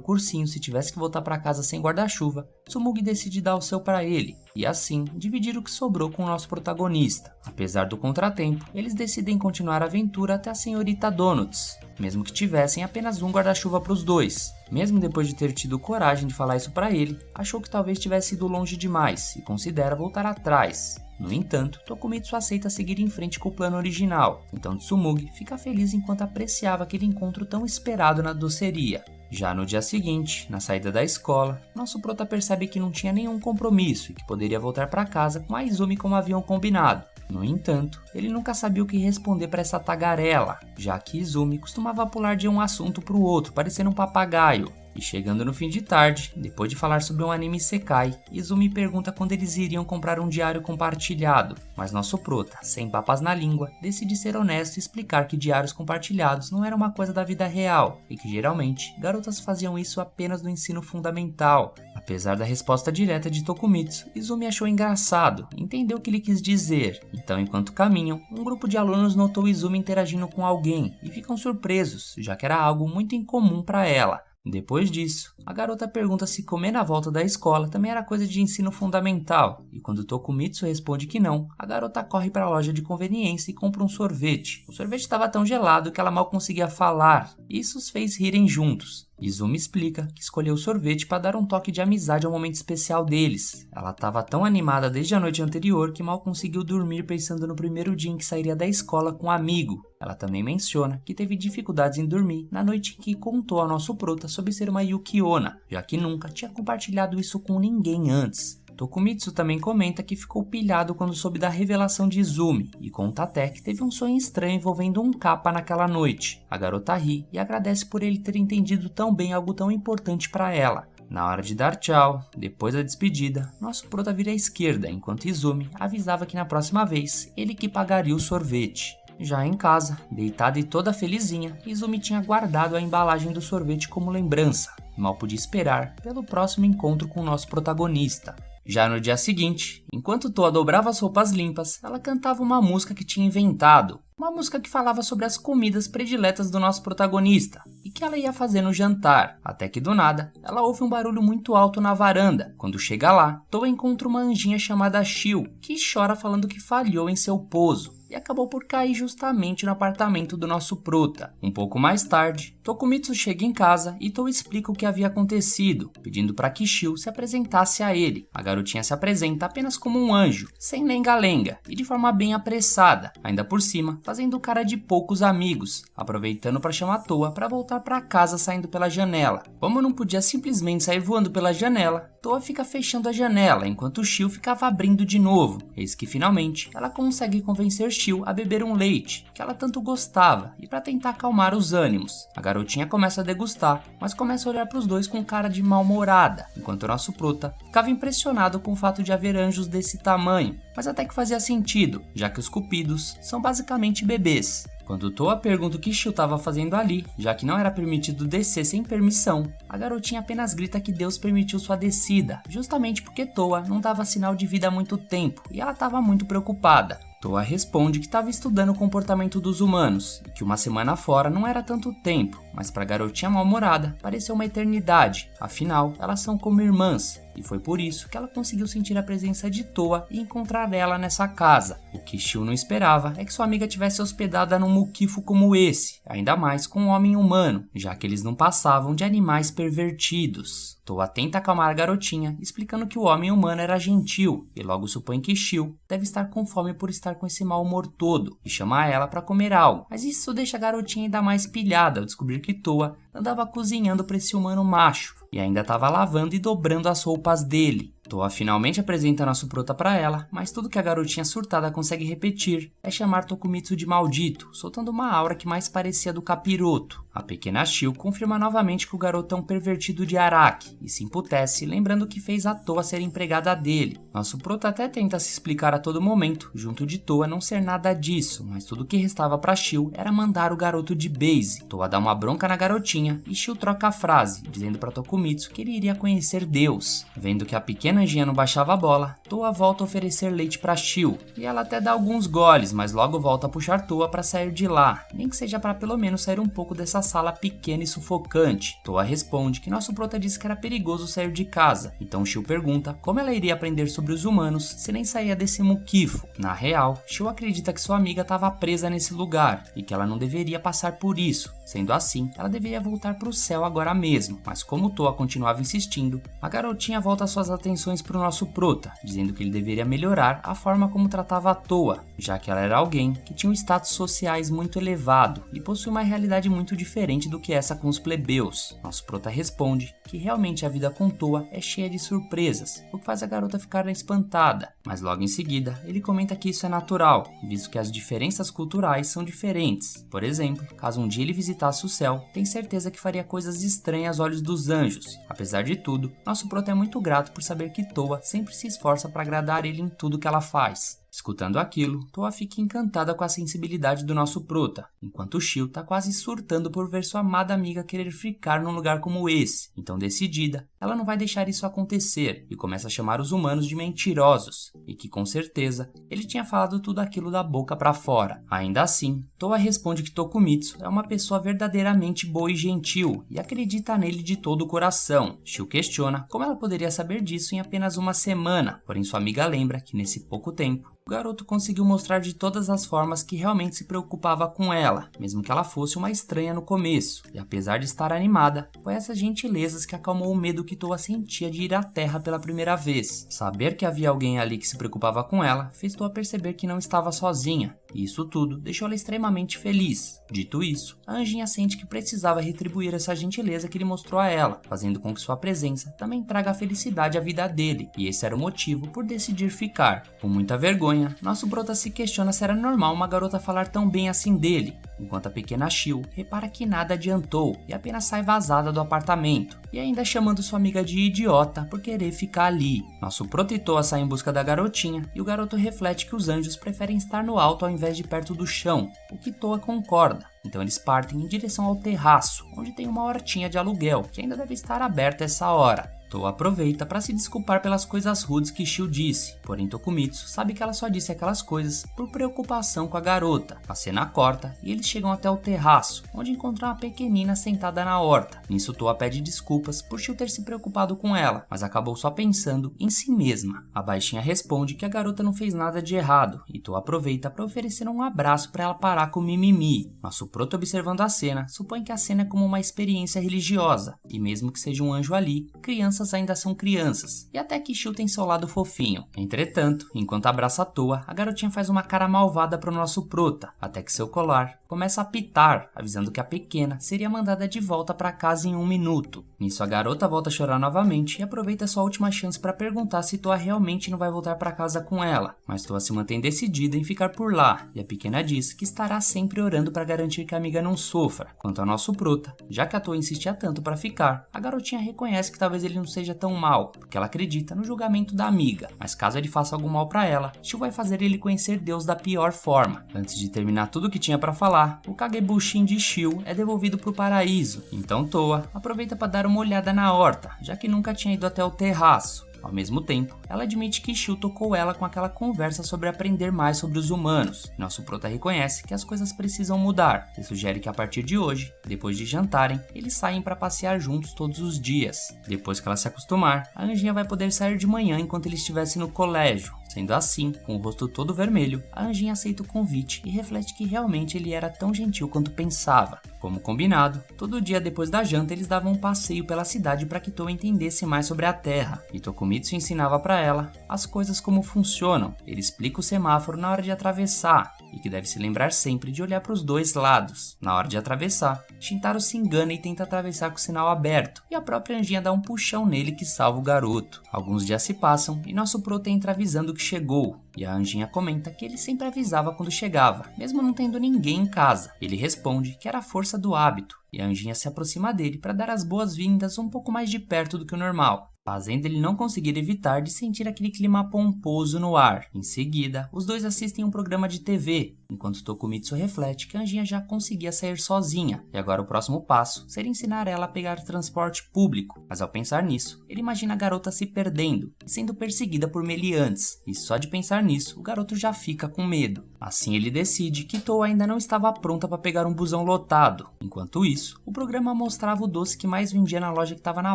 cursinho se tivesse que voltar para casa sem guarda-chuva, Tsumugi decide dar o seu para ele, e assim dividir o que sobrou com o nosso protagonista. Apesar do contratempo, eles decidem continuar a aventura até a senhorita Donuts, mesmo que tivessem apenas um guarda-chuva para os dois. Mesmo depois de ter tido coragem de falar isso para ele, achou que talvez tivesse ido longe demais e considera voltar atrás. No entanto, Tokumitsu aceita seguir em frente com o plano original, então Tsumugi fica feliz enquanto apreciava aquele encontro tão esperado na doceria. Já no dia seguinte, na saída da escola, nosso prota percebe que não tinha nenhum compromisso e que poderia voltar para casa com a Izumi como haviam combinado. No entanto, ele nunca sabia o que responder para essa tagarela, já que Izumi costumava pular de um assunto para o outro, parecendo um papagaio. E chegando no fim de tarde, depois de falar sobre um anime isekai, Izumi pergunta quando eles iriam comprar um diário compartilhado, mas nosso prota, sem papas na língua, decide ser honesto e explicar que diários compartilhados não era uma coisa da vida real e que geralmente garotas faziam isso apenas no ensino fundamental. Apesar da resposta direta de Tokumitsu, Izumi achou engraçado e entendeu o que ele quis dizer. Então, enquanto caminham, um grupo de alunos notou Izumi interagindo com alguém e ficam surpresos, já que era algo muito incomum para ela. Depois disso, a garota pergunta se comer na volta da escola também era coisa de ensino fundamental, e quando Tokumitsu responde que não, a garota corre para a loja de conveniência e compra um sorvete. O sorvete estava tão gelado que ela mal conseguia falar, e isso os fez rirem juntos. Izumi explica que escolheu o sorvete para dar um toque de amizade ao momento especial deles. Ela estava tão animada desde a noite anterior que mal conseguiu dormir pensando no primeiro dia em que sairia da escola com um amigo. Ela também menciona que teve dificuldades em dormir na noite em que contou ao nosso prota sobre ser uma Yukiona, já que nunca tinha compartilhado isso com ninguém antes. Tokumitsu também comenta que ficou pilhado quando soube da revelação de Izumi e conta até que teve um sonho estranho envolvendo um kappa naquela noite. A garota ri e agradece por ele ter entendido tão bem algo tão importante para ela. Na hora de dar tchau, depois da despedida, nosso prota vira à esquerda, enquanto Izumi avisava que na próxima vez ele que pagaria o sorvete. Já em casa, deitada e toda felizinha, Izumi tinha guardado a embalagem do sorvete como lembrança e mal podia esperar pelo próximo encontro com o nosso protagonista. Já no dia seguinte, enquanto Toa dobrava as roupas limpas, ela cantava uma música que tinha inventado. Uma música que falava sobre as comidas prediletas do nosso protagonista e que ela ia fazer no jantar. Até que do nada, ela ouve um barulho muito alto na varanda. Quando chega lá, Toa encontra uma anjinha chamada Shio, que chora falando que falhou em seu pouso e acabou por cair justamente no apartamento do nosso prota. Um pouco mais tarde, Tokumitsu chega em casa e Toa explica o que havia acontecido, pedindo para que Shio se apresentasse a ele. A garotinha se apresenta apenas como um anjo, sem lenga-lenga e de forma bem apressada, ainda por cima fazendo cara de poucos amigos, aproveitando para chamar Toa para voltar para casa saindo pela janela. Como não podia simplesmente sair voando pela janela, Toa fica fechando a janela enquanto Shio ficava abrindo de novo. Eis que finalmente ela consegue convencer Shio a beber um leite, que ela tanto gostava, e para tentar acalmar os ânimos. A garotinha começa a degustar, mas começa a olhar para os dois com cara de mal-humorada, enquanto o nosso prota ficava impressionado com o fato de haver anjos desse tamanho, mas até que fazia sentido, já que os cupidos são basicamente bebês. Quando Toa pergunta o que Shio estava fazendo ali, já que não era permitido descer sem permissão, a garotinha apenas grita que Deus permitiu sua descida, justamente porque Toa não dava sinal de vida há muito tempo e ela estava muito preocupada. Toa responde que estava estudando o comportamento dos humanos e que uma semana fora não era tanto tempo, mas para a garotinha mal-humorada pareceu uma eternidade, afinal elas são como irmãs. E foi por isso que ela conseguiu sentir a presença de Toa e encontrar ela nessa casa. O que Shio não esperava é que sua amiga tivesse hospedada num mukifo como esse, ainda mais com um homem humano, já que eles não passavam de animais pervertidos. Toa tenta acalmar a garotinha, explicando que o homem humano era gentil, e logo supõe que Shio deve estar com fome por estar com esse mau humor todo, e chama ela para comer algo. Mas isso deixa a garotinha ainda mais pilhada ao descobrir que Toa andava cozinhando para esse humano macho, e ainda estava lavando e dobrando as roupas dele. Toa finalmente apresenta nosso prota para ela, mas tudo que a garotinha surtada consegue repetir é chamar Tokumitsu de maldito, soltando uma aura que mais parecia do capiroto. A pequena Shio confirma novamente que o garoto é um pervertido de Araki e se emputece, lembrando que fez a Toa ser empregada dele. Nosso prota até tenta se explicar a todo momento, junto de Toa não ser nada disso, mas tudo que restava para Shio era mandar o garoto de base. Toa dá uma bronca na garotinha e Shio troca a frase, dizendo para Tokumitsu que ele iria conhecer Deus. Vendo que a pequena anjinha não baixava a bola, Toa volta a oferecer leite para Shio, e ela até dá alguns goles, mas logo volta a puxar Toa para sair de lá, nem que seja para pelo menos sair um pouco dessa sala pequena e sufocante. Toa responde que nosso prota disse que era perigoso sair de casa, então Shio pergunta como ela iria aprender sobre os humanos se nem saía desse mukifo. Na real, Shio acredita que sua amiga estava presa nesse lugar e que ela não deveria passar por isso. Sendo assim, ela deveria voltar para o céu agora mesmo, mas como Toa continuava insistindo, a garotinha volta suas atenções lições para o nosso prota, dizendo que ele deveria melhorar a forma como tratava a Toa, já que ela era alguém que tinha um status sociais muito elevado e possui uma realidade muito diferente do que essa com os plebeus. Nosso prota responde que realmente a vida com Toa é cheia de surpresas, o que faz a garota ficar espantada, mas logo em seguida ele comenta que isso é natural, visto que as diferenças culturais são diferentes. Por exemplo, caso um dia ele visitasse o céu, tem certeza que faria coisas estranhas aos olhos dos anjos. Apesar de tudo, nosso prota é muito grato por saber que Toa sempre se esforça para agradar ele em tudo que ela faz. Escutando aquilo, Toa fica encantada com a sensibilidade do nosso prota, enquanto Shio tá quase surtando por ver sua amada amiga querer ficar num lugar como esse. Então, decidida, ela não vai deixar isso acontecer e começa a chamar os humanos de mentirosos, e que com certeza ele tinha falado tudo aquilo da boca pra fora. Ainda assim, Toa responde que Tokumitsu é uma pessoa verdadeiramente boa e gentil e acredita nele de todo o coração. Shio questiona como ela poderia saber disso em apenas uma semana, porém sua amiga lembra que nesse pouco tempo o garoto conseguiu mostrar de todas as formas que realmente se preocupava com ela, mesmo que ela fosse uma estranha no começo, e apesar de estar animada, foi essas gentilezas que acalmou o medo que Toa sentia de ir à Terra pela primeira vez. Saber que havia alguém ali que se preocupava com ela fez Toa perceber que não estava sozinha, e isso tudo deixou ela extremamente feliz. Dito isso, a anjinha sente que precisava retribuir essa gentileza que ele mostrou a ela, fazendo com que sua presença também traga felicidade à vida dele, e esse era o motivo por decidir ficar. Com muita vergonha, nosso prota se questiona se era normal uma garota falar tão bem assim dele, enquanto a pequena Shio repara que nada adiantou e apenas sai vazada do apartamento, e ainda chamando sua amiga de idiota por querer ficar ali. Nosso prota e Toa saem em busca da garotinha, e o garoto reflete que os anjos preferem estar no alto ao invés de perto do chão, o que Toa concorda. Então eles partem em direção ao terraço, onde tem uma hortinha de aluguel, que ainda deve estar aberta essa hora. Toa aproveita para se desculpar pelas coisas rudes que Shio disse, porém Tokumitsu sabe que ela só disse aquelas coisas por preocupação com a garota. A cena corta e eles chegam até o terraço, onde encontram uma pequenina sentada na horta. Nisso Toa pede desculpas por Shio ter se preocupado com ela, mas acabou só pensando em si mesma. A baixinha responde que a garota não fez nada de errado, e Toa aproveita para oferecer um abraço para ela parar com o mimimi. Nosso prota, observando a cena, supõe que a cena é como uma experiência religiosa, e mesmo que seja um anjo ali, crianças ainda são crianças, e até que Shio tem seu lado fofinho. Entretanto, enquanto abraça a Toa, a garotinha faz uma cara malvada pro nosso prota, até que seu colar começa a apitar, avisando que a pequena seria mandada de volta para casa em 1 minuto. Nisso a garota volta a chorar novamente e aproveita sua última chance para perguntar se Toa realmente não vai voltar para casa com ela, mas Toa se mantém decidida em ficar por lá, e a pequena diz que estará sempre orando para garantir que a amiga não sofra. Quanto ao nosso prota, já que a Toa insistia tanto para ficar, a garotinha reconhece que talvez ele não seja tão mal, porque ela acredita no julgamento da amiga, mas caso ele faça algum mal para ela, Shio vai fazer ele conhecer Deus da pior forma. Antes de terminar tudo o que tinha para falar, o Kagebushin de Shio é devolvido pro paraíso, então Toa aproveita para dar uma olhada na horta, já que nunca tinha ido até o terraço. Ao mesmo tempo, ela admite que Shio tocou ela com aquela conversa sobre aprender mais sobre os humanos. Nosso prota reconhece que as coisas precisam mudar e sugere que a partir de hoje, depois de jantarem, eles saem para passear juntos todos os dias. Depois que ela se acostumar, a anjinha vai poder sair de manhã enquanto ele estivesse no colégio. Sendo assim, com o rosto todo vermelho, a anjinha aceita o convite e reflete que realmente ele era tão gentil quanto pensava. Como combinado, todo dia depois da janta eles davam um passeio pela cidade para que Toa entendesse mais sobre a Terra, e Tokumitsu ensinava para ela as coisas como funcionam. Ele explica o semáforo na hora de atravessar, e que deve se lembrar sempre de olhar para os dois lados. Na hora de atravessar, Shintaro se engana e tenta atravessar com o sinal aberto, e a própria anjinha dá um puxão nele que salva o garoto. Alguns dias se passam e nosso prota entra avisando que chegou, e a anjinha comenta que ele sempre avisava quando chegava, mesmo não tendo ninguém em casa. Ele responde que era a força do hábito, e a anjinha se aproxima dele para dar as boas-vindas um pouco mais de perto do que o normal, fazendo ele não conseguir evitar de sentir aquele clima pomposo no ar. Em seguida, os dois assistem um programa de TV, enquanto Tokumitsu reflete que a anjinha já conseguia sair sozinha, e agora o próximo passo seria ensinar ela a pegar transporte público. Mas ao pensar nisso, ele imagina a garota se perdendo e sendo perseguida por meliantes, e só de pensar nisso, o garoto já fica com medo. Assim ele decide que Toa ainda não estava pronta para pegar um busão lotado. Enquanto isso, o programa mostrava o doce que mais vendia na loja que estava na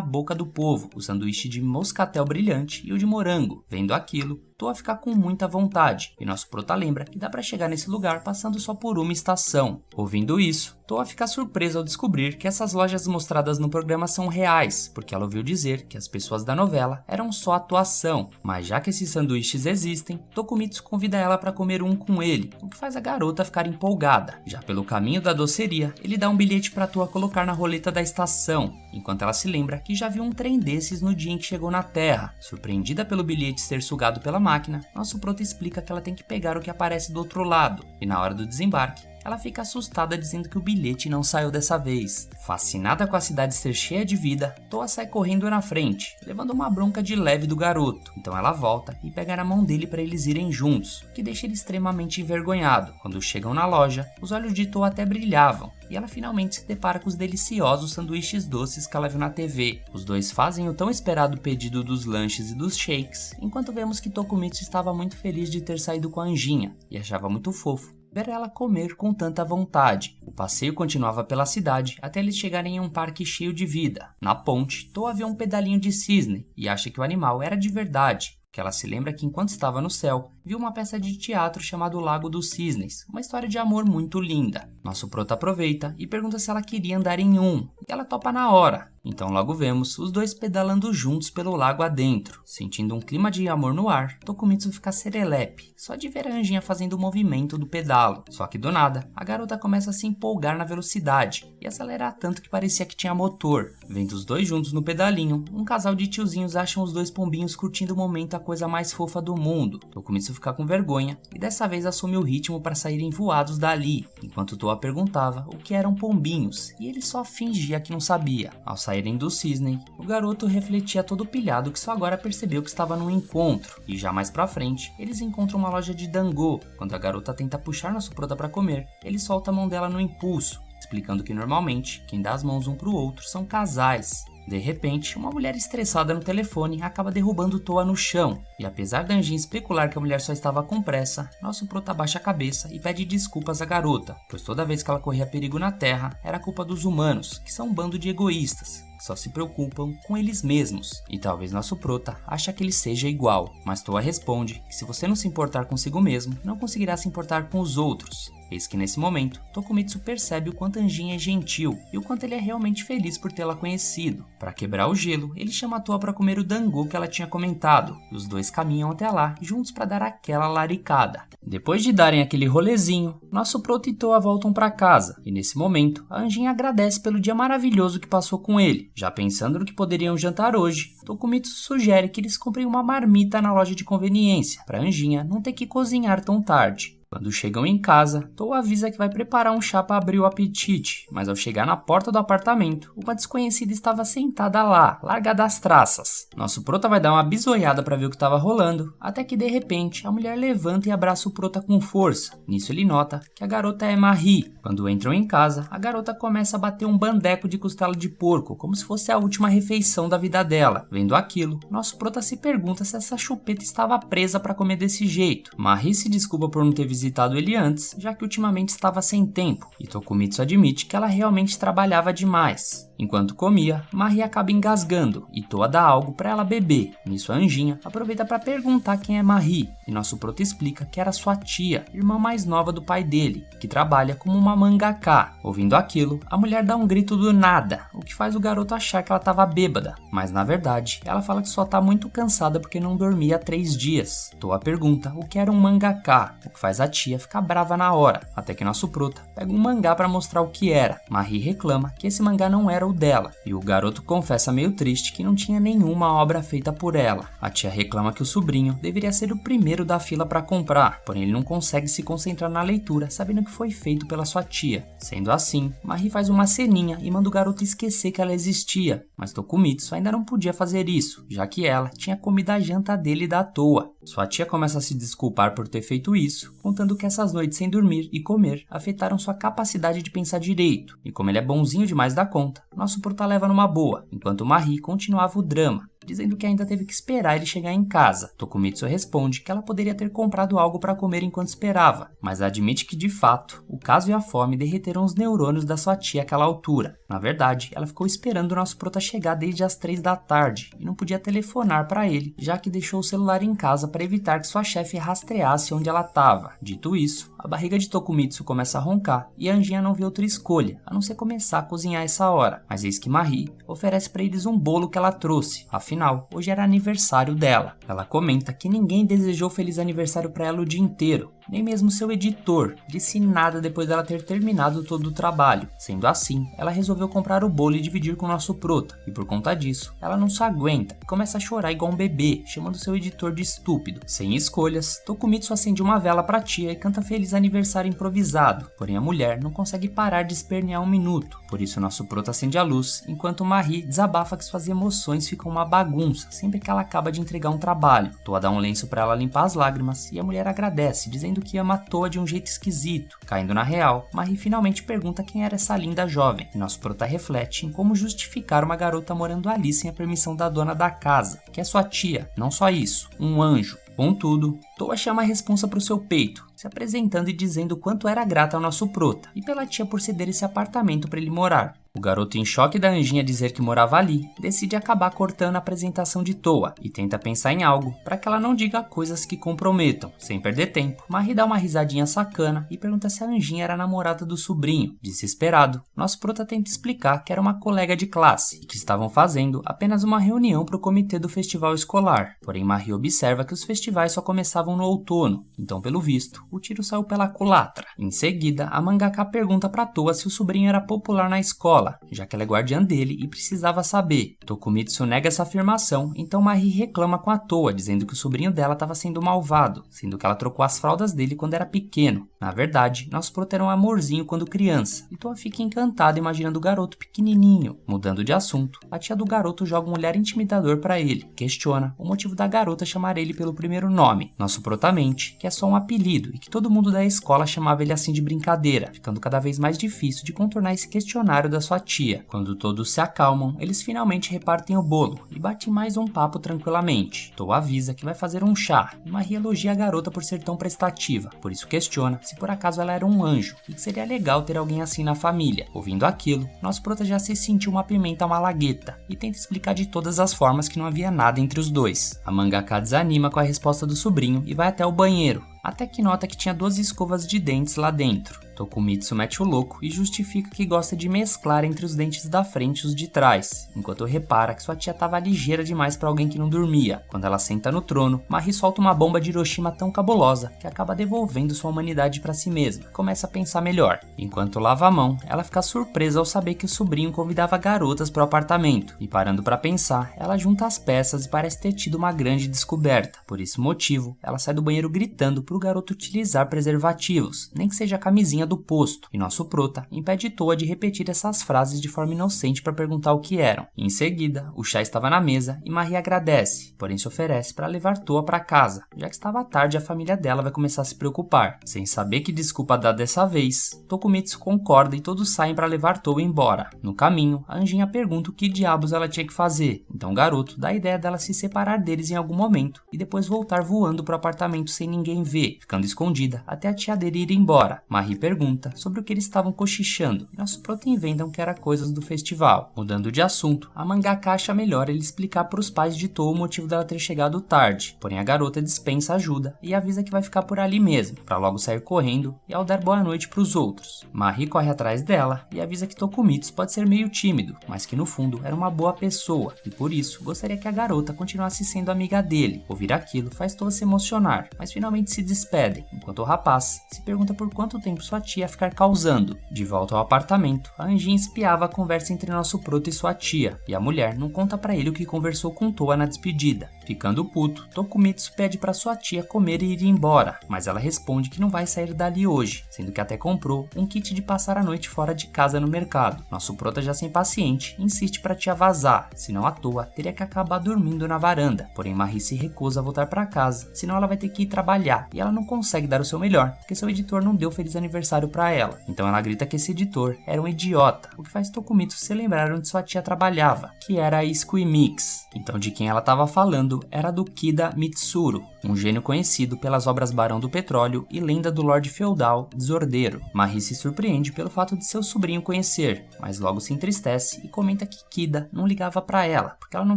boca do povo, o sanduíche de moscatel brilhante e o de morango. Vendo aquilo, Toa fica com muita vontade, e nosso prota lembra que dá pra chegar nesse lugar passando só por uma estação. Ouvindo isso, Toa fica surpresa ao descobrir que essas lojas mostradas no programa são reais, porque ela ouviu dizer que as pessoas da novela eram só atuação. Mas já que esses sanduíches existem, Tokumitsu convida ela para comer um com ele, o que faz a garota ficar empolgada. Já pelo caminho da doceria, ele dá um bilhete para Toa colocar na roleta da estação, enquanto ela se lembra que já viu um trem desses no dia em que chegou na Terra. Surpreendida pelo bilhete ser sugado pela máquina, nosso prota explica que ela tem que pegar o que aparece do outro lado, e na hora do desembarque, ela fica assustada dizendo que o bilhete não saiu dessa vez. Fascinada com a cidade ser cheia de vida, Toa sai correndo na frente, levando uma bronca de leve do garoto. Então ela volta e pega na mão dele para eles irem juntos, o que deixa ele extremamente envergonhado. Quando chegam na loja, os olhos de Toa até brilhavam, e ela finalmente se depara com os deliciosos sanduíches doces que ela viu na TV. Os dois fazem o tão esperado pedido dos lanches e dos shakes, enquanto vemos que Tokumitsu estava muito feliz de ter saído com a Anjinha, e achava muito fofo ver ela comer com tanta vontade. O passeio continuava pela cidade até eles chegarem em um parque cheio de vida. Na ponte, Toa vê um pedalinho de cisne e acha que o animal era de verdade, que ela se lembra que enquanto estava no céu, viu uma peça de teatro chamada O Lago dos Cisnes, uma história de amor muito linda. Nosso prota aproveita e pergunta se ela queria andar em um, e ela topa na hora. Então logo vemos os dois pedalando juntos pelo lago adentro. Sentindo um clima de amor no ar, Tokumitsu fica serelepe, só de ver a Anjinha fazendo o movimento do pedalo. Só que do nada, a garota começa a se empolgar na velocidade e acelerar tanto que parecia que tinha motor. Vendo os dois juntos no pedalinho, um casal de tiozinhos acham os dois pombinhos curtindo o momento a coisa mais fofa do mundo. Tokumitsu fica com vergonha e dessa vez assume o ritmo para saírem voados dali, enquanto Toa perguntava o que eram pombinhos e ele só fingia que não sabia. Ao saírem do cisne, o garoto refletia todo pilhado que só agora percebeu que estava num encontro, e já mais pra frente, eles encontram uma loja de dango. Quando a garota tenta puxar nosso prota para comer, ele solta a mão dela no impulso, explicando que normalmente quem dá as mãos um pro outro são casais. De repente, uma mulher estressada no telefone acaba derrubando Toa no chão, e apesar da Anjinha especular que a mulher só estava com pressa, nosso prota abaixa a cabeça e pede desculpas à garota, pois toda vez que ela corria perigo na Terra, era culpa dos humanos, que são um bando de egoístas, que só se preocupam com eles mesmos, e talvez nosso prota ache que ele seja igual, mas Toa responde que se você não se importar consigo mesmo, não conseguirá se importar com os outros. Eis que nesse momento, Tokumitsu percebe o quanto Anjinha é gentil e o quanto ele é realmente feliz por tê-la conhecido. Para quebrar o gelo, ele chama Toa para comer o dango que ela tinha comentado, e os dois caminham até lá, juntos para dar aquela laricada. Depois de darem aquele rolezinho, nosso prota e Toa voltam para casa, e nesse momento, a Anjinha agradece pelo dia maravilhoso que passou com ele. Já pensando no que poderiam jantar hoje, Tokumitsu sugere que eles comprem uma marmita na loja de conveniência, para Anjinha não ter que cozinhar tão tarde. Quando chegam em casa, Toa avisa que vai preparar um chá para abrir o apetite, mas ao chegar na porta do apartamento, uma desconhecida estava sentada lá, largada às traças. Nosso prota vai dar uma bisoiada para ver o que estava rolando, até que de repente a mulher levanta e abraça o prota com força. Nisso ele nota que a garota é Marie. Quando entram em casa, a garota começa a bater um bandeco de costela de porco, como se fosse a última refeição da vida dela. Vendo aquilo, nosso prota se pergunta se essa chupeta estava presa para comer desse jeito. Marie se desculpa por não ter visitado ele antes, já que ultimamente estava sem tempo, e Tokumitsu admite que ela realmente trabalhava demais. Enquanto comia, Marie acaba engasgando e Toa dá algo para ela beber. Nisso a Anjinha aproveita para perguntar quem é Marie, e nosso prota explica que era sua tia, irmã mais nova do pai dele, que trabalha como uma mangaka. Ouvindo aquilo, a mulher dá um grito do nada, o que faz o garoto achar que ela estava bêbada, mas na verdade ela fala que só tá muito cansada porque não dormia há 3 dias. Toa pergunta o que era um mangaka, o que faz a tia ficar brava na hora, até que nosso prota pega um mangá para mostrar o que era. Marie reclama que esse mangá não era o dela, e o garoto confessa meio triste que não tinha nenhuma obra feita por ela. A tia reclama que o sobrinho deveria ser o primeiro da fila para comprar, porém ele não consegue se concentrar na leitura, sabendo que foi feito pela sua tia. Sendo assim, Marie faz uma ceninha e manda o garoto esquecer que ela existia, mas Tokumitsu ainda não podia fazer isso, já que ela tinha comido a janta dele da toa. Sua tia começa a se desculpar por ter feito isso, contando que essas noites sem dormir e comer afetaram sua capacidade de pensar direito, e como ele é bonzinho demais da conta, nosso prota leva numa boa, enquanto Marie continuava o drama. dizendo que ainda teve que esperar ele chegar em casa. Tokumitsu responde que ela poderia ter comprado algo para comer enquanto esperava, mas admite que de fato, o caso e a fome derreteram os neurônios da sua tia àquela altura. Na verdade, ela ficou esperando o nosso prota chegar desde as 3 da tarde e não podia telefonar para ele, já que deixou o celular em casa para evitar que sua chefe rastreasse onde ela estava. Dito isso, a barriga de Tokumitsu começa a roncar e a Anjinha não vê outra escolha, a não ser começar a cozinhar essa hora. Mas eis que Marie oferece para eles um bolo que ela trouxe, afinal, hoje era aniversário dela. Ela comenta que ninguém desejou feliz aniversário para ela o dia inteiro, nem mesmo seu editor disse nada depois dela ter terminado todo o trabalho. Sendo assim, ela resolveu comprar o bolo e dividir com o nosso prota, e por conta disso, ela não se aguenta e começa a chorar igual um bebê, chamando seu editor de estúpido. Sem escolhas, Tokumitsu acende uma vela pra tia e canta feliz aniversário improvisado, porém a mulher não consegue parar de espernear um minuto, por isso nosso prota acende a luz, enquanto Marie desabafa que suas emoções ficam uma bagunça sempre que ela acaba de entregar um trabalho. Toa dá um lenço pra ela limpar as lágrimas e a mulher agradece, dizendo que ama Toa de um jeito esquisito. Caindo na real, Marie finalmente pergunta quem era essa linda jovem, e nosso prota reflete em como justificar uma garota morando ali sem a permissão da dona da casa, que é sua tia, não só isso, um anjo. Contudo, Toa chama a responsa pro seu peito, se apresentando e dizendo quanto era grata ao nosso prota, e pela tia por ceder esse apartamento para ele morar. O garoto, em choque da Anjinha dizer que morava ali, decide acabar cortando a apresentação de Toa e tenta pensar em algo para que ela não diga coisas que comprometam. Sem perder tempo, Marie dá uma risadinha sacana e pergunta se a Anjinha era a namorada do sobrinho. Desesperado, nosso prota tenta explicar que era uma colega de classe e que estavam fazendo apenas uma reunião para o comitê do festival escolar. Porém, Marie observa que os festivais só começavam no outono, então pelo visto, o tiro saiu pela culatra. Em seguida, a mangaka pergunta para Toa se o sobrinho era popular na escola, já que ela é guardiã dele e precisava saber. Tokumitsu nega essa afirmação, então Marie reclama com a Toa, dizendo que o sobrinho dela estava sendo malvado, sendo que ela trocou as fraldas dele quando era pequeno. Na verdade, nosso prota era um amorzinho quando criança, e Toa fica encantada imaginando o garoto pequenininho. Mudando de assunto, a tia do garoto joga um olhar intimidador para ele, questiona o motivo da garota chamar ele pelo primeiro nome. Nosso prota mente que é só um apelido e que todo mundo da escola chamava ele assim de brincadeira, ficando cada vez mais difícil de contornar esse questionário da sua tia. Quando todos se acalmam, eles finalmente repartem o bolo e batem mais um papo tranquilamente. Toa avisa que vai fazer um chá e Marie elogia a garota por ser tão prestativa, por isso questiona se por acaso ela era um anjo e que seria legal ter alguém assim na família. Ouvindo aquilo, nosso prota já se sentiu uma pimenta malagueta e tenta explicar de todas as formas que não havia nada entre os dois. A mangaka desanima com a resposta do sobrinho e vai até o banheiro, até que nota que tinha 12 escovas de dentes lá dentro. Tokumitsu mete o louco e justifica que gosta de mesclar entre os dentes da frente e os de trás, enquanto repara que sua tia estava ligeira demais para alguém que não dormia. Quando ela senta no trono, Marie solta uma bomba de Hiroshima tão cabulosa que acaba devolvendo sua humanidade para si mesma. Começa a pensar melhor. Enquanto lava a mão, ela fica surpresa ao saber que o sobrinho convidava garotas para o apartamento, e parando para pensar, ela junta as peças e parece ter tido uma grande descoberta. Por esse motivo, ela sai do banheiro gritando pro garoto utilizar preservativos, nem que seja a camisinha do posto, e nosso prota impede Toa de repetir essas frases de forma inocente para perguntar o que eram. Em seguida, o chá estava na mesa e Marie agradece, porém se oferece para levar Toa para casa, já que estava tarde e a família dela vai começar a se preocupar. Sem saber que desculpa dar dessa vez, Tokumitsu concorda e todos saem para levar Toa embora. No caminho, a Anjinha pergunta o que diabos ela tinha que fazer, então o garoto dá a ideia dela se separar deles em algum momento e depois voltar voando pro apartamento sem ninguém ver, ficando escondida até a tia dele ir embora. Marie pergunta sobre o que eles estavam cochichando e nosso prota inventam que era coisas do festival. Mudando de assunto, a mangaka acha melhor ele explicar para os pais de Toa o motivo dela ter chegado tarde, porém a garota dispensa ajuda e avisa que vai ficar por ali mesmo, para logo sair correndo e ao dar boa noite para os outros. Marie corre atrás dela e avisa que Tokumitsu pode ser meio tímido, mas que no fundo era uma boa pessoa e por isso gostaria que a garota continuasse sendo amiga dele. Ouvir aquilo faz Toa se emocionar, mas finalmente se despedem, enquanto o rapaz se pergunta por quanto tempo sua tia ia ficar causando. De volta ao apartamento, a Anjinha espiava a conversa entre nosso prota e sua tia, e a mulher não conta pra ele o que conversou com Toa na despedida. Ficando puto, Tokumitsu pede pra sua tia comer e ir embora, mas ela responde que não vai sair dali hoje, sendo que até comprou um kit de passar a noite fora de casa no mercado. Nosso prota, já sem paciente, insiste pra tia vazar, senão a Toa teria que acabar dormindo na varanda. Porém Marie se recusa a voltar pra casa, senão ela vai ter que ir trabalhar, e ela não consegue dar o seu melhor, porque seu editor não deu feliz aniversário aniversário para ela. Então ela grita que esse editor era um idiota, o que faz Tokumitsu se lembrar onde sua tia trabalhava, que era a Squeamix. Então de quem ela estava falando era do Kida Mitsuru, um gênio conhecido pelas obras Barão do Petróleo e Lenda do Lorde Feudal Desordeiro. Marie se surpreende pelo fato de seu sobrinho conhecer, mas logo se entristece e comenta que Kida não ligava para ela, porque ela não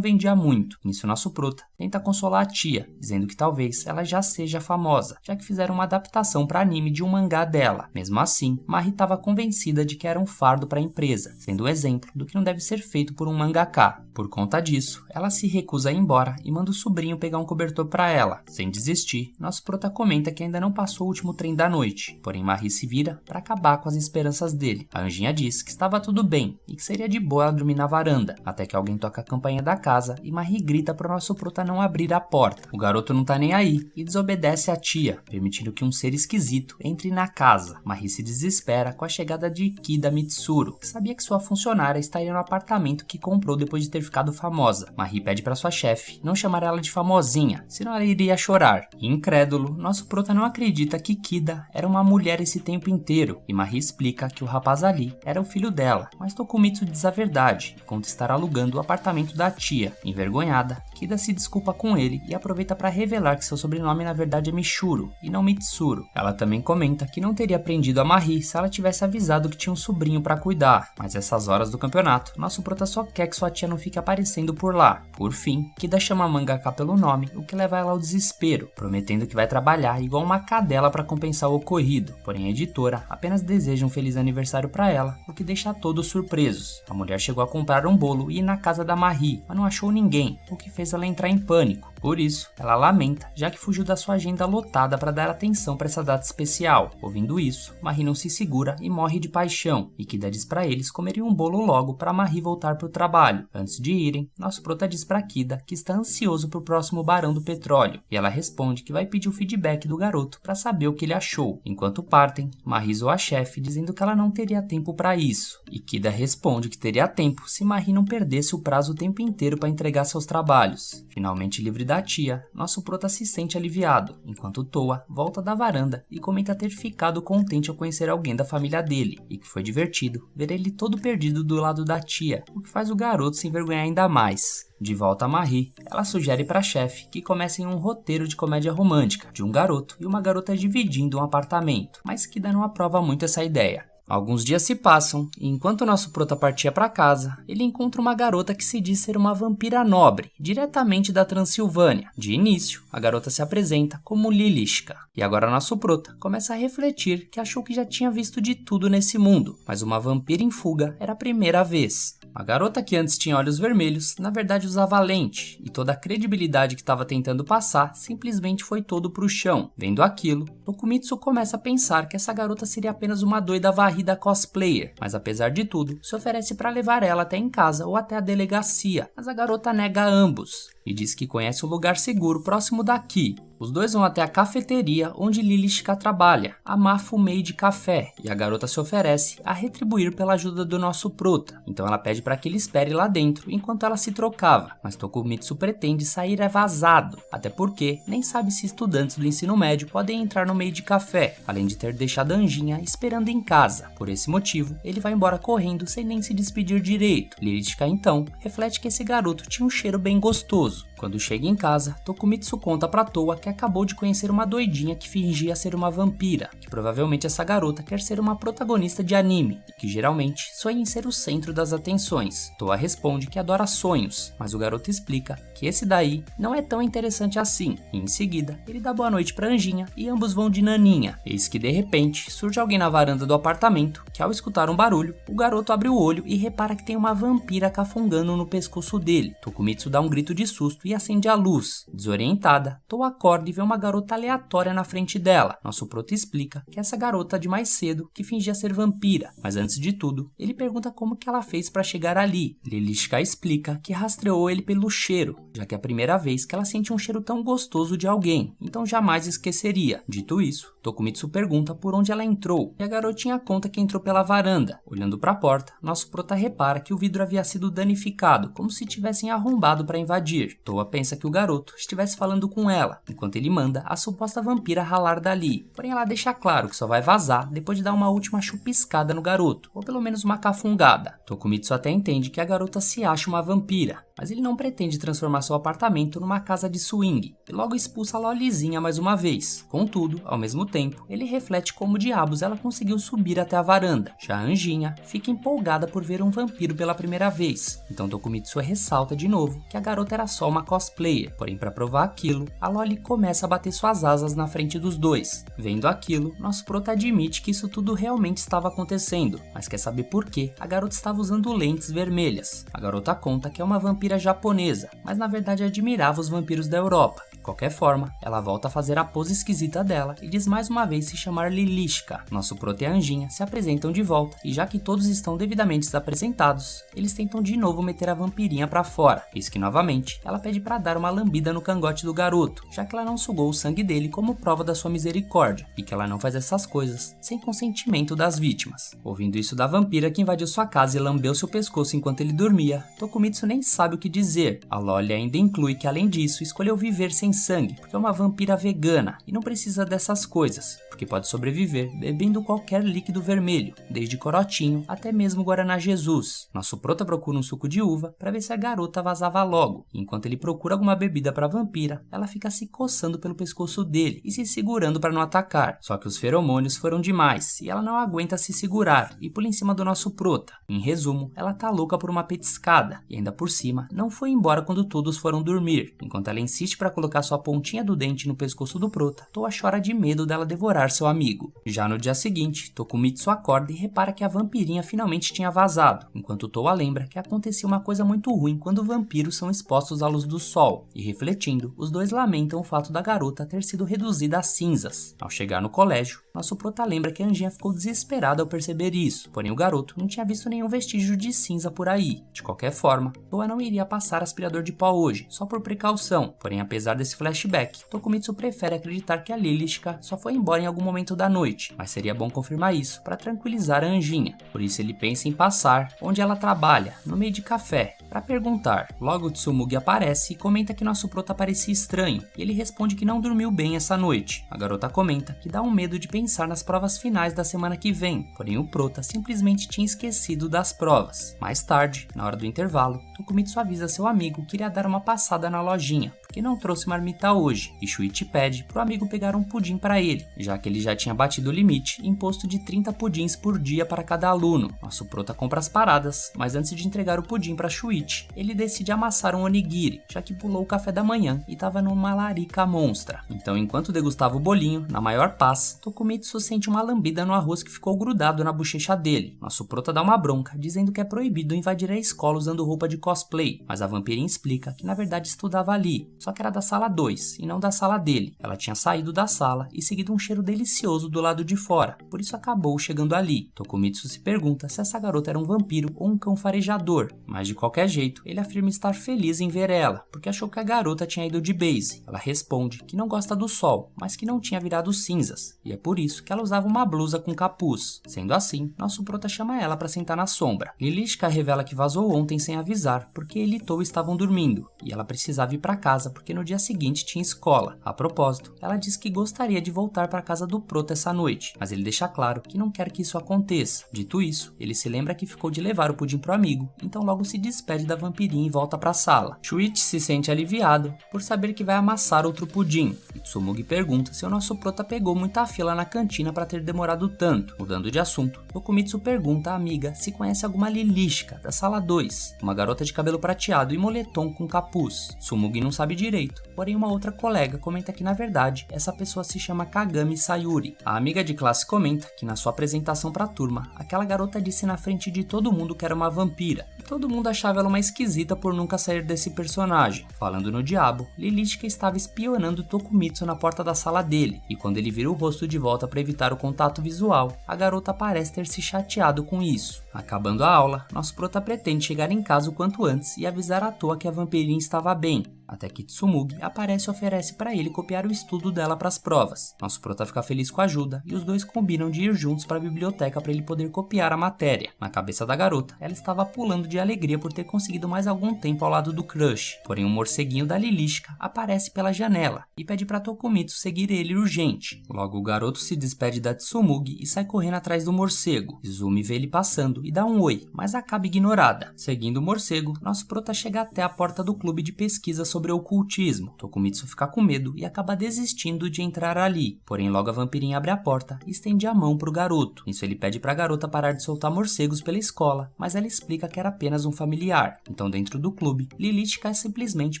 vendia muito. Nisso nosso prota tenta consolar a tia, dizendo que talvez ela já seja famosa, já que fizeram uma adaptação para anime de um mangá dela. Mesmo assim, Marie estava convencida de que era um fardo para a empresa, sendo um exemplo do que não deve ser feito por um mangaka. Por conta disso, ela se recusa a ir embora e manda o sobrinho pegar um cobertor para ela. Sem desistir, nosso prota comenta que ainda não passou o último trem da noite, porém Marie se vira para acabar com as esperanças dele. A anjinha diz que estava tudo bem e que seria de boa ela dormir na varanda, até que alguém toca a campainha da casa e Marie grita para o nosso prota não abrir a porta. O garoto não tá nem aí e desobedece a tia, permitindo que um ser esquisito entre na casa. Marie se desespera com a chegada de Kida Mitsuru, que sabia que sua funcionária estaria no apartamento que comprou depois de ter ficado famosa. Marie pede para sua chefe não chamar ela de famosinha, senão ela iria chorar. E, incrédulo, nosso prota não acredita que Kida era uma mulher esse tempo inteiro, e Marie explica que o rapaz ali era o filho dela, mas Tokumitsu diz a verdade e conta estar alugando o apartamento da tia. Envergonhada, Kida se desculpa com ele e aproveita para revelar que seu sobrenome na verdade é Mishuro e não Mitsuru. Ela também comenta que não teria prendido a Marie se ela tivesse avisado que tinha um sobrinho para cuidar, mas essas horas do campeonato, nosso prota só quer que sua tia não fique aparecendo por lá. Por fim, Kida chama a mangaka pelo nome, o que leva ela ao desespero, prometendo que vai trabalhar igual uma cadela para compensar o ocorrido. Porém a editora apenas deseja um feliz aniversário para ela, o que deixa todos surpresos. A mulher chegou a comprar um bolo e ir na casa da Marie, mas não achou ninguém, o que fez ela entrar em pânico. Por isso, ela lamenta, já que fugiu da sua agenda lotada para dar atenção para essa data especial. Ouvindo isso, Marie não se segura e morre de paixão, e Kida diz para eles comerem um bolo logo para Marie voltar para o trabalho. Antes de irem, nosso prota diz para Kida que está ansioso para o próximo Barão do Petróleo, e ela responde que vai pedir o feedback do garoto para saber o que ele achou. Enquanto partem, Marie zoa a chefe dizendo que ela não teria tempo para isso, e Kida responde que teria tempo se Marie não perdesse o prazo o tempo inteiro para entregar seus trabalhos. Finalmente livre da tia, nosso prota se sente aliviado, enquanto Toa volta da varanda e comenta ter ficado contente ao conhecer alguém da família dele, e que foi divertido ver ele todo perdido do lado da tia, o que faz o garoto se envergonhar ainda mais. De volta a Marie, ela sugere para a chefe que comecem um roteiro de comédia romântica, de um garoto e uma garota dividindo um apartamento, mas Kida não aprova muito essa ideia. Alguns dias se passam, e enquanto nosso prota partia para casa, ele encontra uma garota que se diz ser uma vampira nobre, diretamente da Transilvânia. De início, a garota se apresenta como Lilishka, e agora nosso prota começa a refletir que achou que já tinha visto de tudo nesse mundo, mas uma vampira em fuga era a primeira vez. A garota que antes tinha olhos vermelhos, na verdade usava lente, e toda a credibilidade que estava tentando passar simplesmente foi todo pro chão. Vendo aquilo, Tokumitsu começa a pensar que essa garota seria apenas uma doida varrida cosplayer, mas apesar de tudo, se oferece para levar ela até em casa ou até a delegacia, mas a garota nega ambos e diz que conhece um lugar seguro próximo daqui. Os dois vão até a cafeteria onde Lilishka trabalha, a Mafu Made Café, e a garota se oferece a retribuir pela ajuda do nosso prota. Então ela pede para que ele espere lá dentro enquanto ela se trocava, mas Tokumitsu pretende sair vazado, até porque nem sabe se estudantes do ensino médio podem entrar no Made Café, além de ter deixado a Anjinha esperando em casa. Por esse motivo, ele vai embora correndo sem nem se despedir direito. Lilishka então reflete que esse garoto tinha um cheiro bem gostoso. Quando chega em casa, Tokumitsu conta pra Toa que acabou de conhecer uma doidinha que fingia ser uma vampira, que provavelmente essa garota quer ser uma protagonista de anime, e que geralmente sonha em ser o centro das atenções. Toa responde que adora sonhos, mas o garoto explica que esse daí não é tão interessante assim, e em seguida ele dá boa noite pra Anjinha e ambos vão de naninha. Eis que de repente surge alguém na varanda do apartamento, que ao escutar um barulho, o garoto abre o olho e repara que tem uma vampira cafungando no pescoço dele. Tokumitsu dá um grito de susto e acende a luz. Desorientada, Toa acorda e vê uma garota aleatória na frente dela. Nosso prota explica que essa garota de mais cedo que fingia ser vampira, mas antes de tudo, ele pergunta como que ela fez para chegar ali. Lilishka explica que rastreou ele pelo cheiro, já que é a primeira vez que ela sente um cheiro tão gostoso de alguém, então jamais esqueceria. Dito isso, Tokumitsu pergunta por onde ela entrou, e a garotinha conta que entrou pela varanda. Olhando para a porta, nosso prota repara que o vidro havia sido danificado, como se tivessem arrombado para invadir. Toa Toa pensa que o garoto estivesse falando com ela, enquanto ele manda a suposta vampira ralar dali. Porém, ela deixa claro que só vai vazar depois de dar uma última chupiscada no garoto, ou pelo menos uma cafungada. Tokumitsu até entende que a garota se acha uma vampira, mas ele não pretende transformar seu apartamento numa casa de swing, e logo expulsa a Lolizinha mais uma vez. Contudo, ao mesmo tempo, ele reflete como diabos ela conseguiu subir até a varanda. Já a Anjinha fica empolgada por ver um vampiro pela primeira vez, então Tokumitsu ressalta de novo que a garota era só uma cosplayer, porém para provar aquilo, a Loli começa a bater suas asas na frente dos dois. Vendo aquilo, nosso prota admite que isso tudo realmente estava acontecendo, mas quer saber por que a garota estava usando lentes vermelhas. A garota conta que é uma vampira japonesa, mas na verdade admirava os vampiros da Europa. De qualquer forma, ela volta a fazer a pose esquisita dela e diz mais uma vez se chamar Lilishka. Nosso prota e a Anjinha se apresentam de volta e já que todos estão devidamente apresentados, eles tentam de novo meter a vampirinha pra fora. Eis que novamente, ela pede pra dar uma lambida no cangote do garoto, já que ela não sugou o sangue dele como prova da sua misericórdia, e que ela não faz essas coisas sem consentimento das vítimas. Ouvindo isso da vampira que invadiu sua casa e lambeu seu pescoço enquanto ele dormia, Tokumitsu nem sabe o que dizer. A Loli ainda inclui que além disso, escolheu viver sem sangue, porque é uma vampira vegana e não precisa dessas coisas, porque pode sobreviver bebendo qualquer líquido vermelho, desde corotinho até mesmo Guaraná Jesus. Nosso prota procura um suco de uva para ver se a garota vazava logo, e enquanto ele procura alguma bebida para a vampira, ela fica se coçando pelo pescoço dele e se segurando para não atacar. Só que os feromônios foram demais e ela não aguenta se segurar e pula em cima do nosso prota. Em resumo, ela tá louca por uma petiscada e ainda por cima não foi embora quando todos foram dormir. Enquanto ela insiste para colocar sua pontinha do dente no pescoço do prota, Toa chora de medo dela devorar seu amigo. Já no dia seguinte, Tokumitsu acorda e repara que a vampirinha finalmente tinha vazado, enquanto Toa lembra que acontecia uma coisa muito ruim quando vampiros são expostos à luz do sol, e refletindo, os dois lamentam o fato da garota ter sido reduzida a cinzas. Ao chegar no colégio, nosso prota lembra que a Anjinha ficou desesperada ao perceber isso, porém o garoto não tinha visto nenhum vestígio de cinza por aí. De qualquer forma, Toa não iria passar aspirador de pó hoje, só por precaução, porém apesar desse flashback, Tokumitsu prefere acreditar que a Lilishka só foi embora em algum momento da noite, mas seria bom confirmar isso para tranquilizar a Anjinha. Por isso ele pensa em passar onde ela trabalha, no meio de café, para perguntar. Logo Tsumugi aparece e comenta que nosso prota parecia estranho, e ele responde que não dormiu bem essa noite. A garota comenta que dá um medo de pensar nas provas finais da semana que vem, porém o prota simplesmente tinha esquecido das provas. Mais tarde, na hora do intervalo, Tokumitsu avisa seu amigo que iria dar uma passada na lojinha, porque não trouxe marmita hoje, e Shuichi pede pro amigo pegar um pudim para ele, já que ele já tinha batido o limite imposto de 30 pudins por dia para cada aluno. Nosso prota compra as paradas, mas antes de entregar o pudim para Shuichi, ele decide amassar um onigiri, já que pulou o café da manhã e estava numa larica monstra. Então, enquanto degustava o bolinho, na maior paz, Tokumitsu sente uma lambida no arroz que ficou grudado na bochecha dele. Nosso prota dá uma bronca, dizendo que é proibido invadir a escola usando roupa de cosplay, mas a vampirinha explica que na verdade estudava ali, só que era da sala 2 e não da sala dele. Ela tinha saído da sala e seguido um cheiro delicioso do lado de fora, por isso acabou chegando ali. Tokumitsu se pergunta se essa garota era um vampiro ou um cão farejador, mas de qualquer jeito, ele afirma estar feliz em ver ela, porque achou que a garota tinha ido de base. Ela responde que não gosta do sol, mas que não tinha virado cinzas, e é por isso que ela usava uma blusa com capuz. Sendo assim, nosso prota chama ela para sentar na sombra. Lilishka revela que vazou ontem sem avisar, porque ele e Toa estavam dormindo, e ela precisava ir para casa porque no dia seguinte tinha escola. A propósito, ela diz que gostaria de voltar para casa do prota essa noite, mas ele deixa claro que não quer que isso aconteça. Dito isso, ele se lembra que ficou de levar o pudim pro amigo, então logo se despede da vampirinha e volta para a sala. Shuichi se sente aliviado por saber que vai amassar outro pudim, e Tsumugi pergunta se o nosso prota pegou muita fila na cantina para ter demorado tanto. Mudando de assunto, Tokumitsu pergunta à amiga se conhece alguma Lilishka da sala 2, uma garota de cabelo prateado e moletom com capuz. Tsumugi não sabe direito, porém uma outra colega comenta que na verdade essa pessoa se chama Kagami Sayuri. A amiga de classe comenta que na sua apresentação para a turma, aquela garota disse na frente de todo mundo que era uma vampira, e todo mundo achava ela uma esquisita por nunca sair desse personagem. Falando no diabo, Lilishka estava espionando Tokumitsu na porta da sala dele, e quando ele vira o rosto de volta para evitar o contato visual, a garota parece ter se chateado com isso. Acabando a aula, nosso prota pretende chegar em casa o quanto antes e avisar à toa que a vampirinha estava bem, até que Tsumugi aparece e oferece para ele copiar o estudo dela para as provas. Nosso prota fica feliz com a ajuda e os dois combinam de ir juntos para a biblioteca para ele poder copiar a matéria. Na cabeça da garota, ela estava pulando de alegria por ter conseguido mais algum tempo ao lado do crush. Porém, o morceguinho da Lilishka aparece pela janela e pede para Tokumitsu seguir ele urgente. Logo, o garoto se despede da Tsumugi e sai correndo atrás do morcego. Izumi vê ele passando e dá um oi, mas acaba ignorada. Seguindo o morcego, nosso prota chega até a porta do clube de pesquisa sobre ocultismo. Tokumitsu fica com medo e acaba desistindo de entrar ali. Porém, logo a vampirinha abre a porta e estende a mão pro garoto. Nisso ele pede pra garota parar de soltar morcegos pela escola, mas ela explica que era apenas um familiar. Então, dentro do clube, Lilishka simplesmente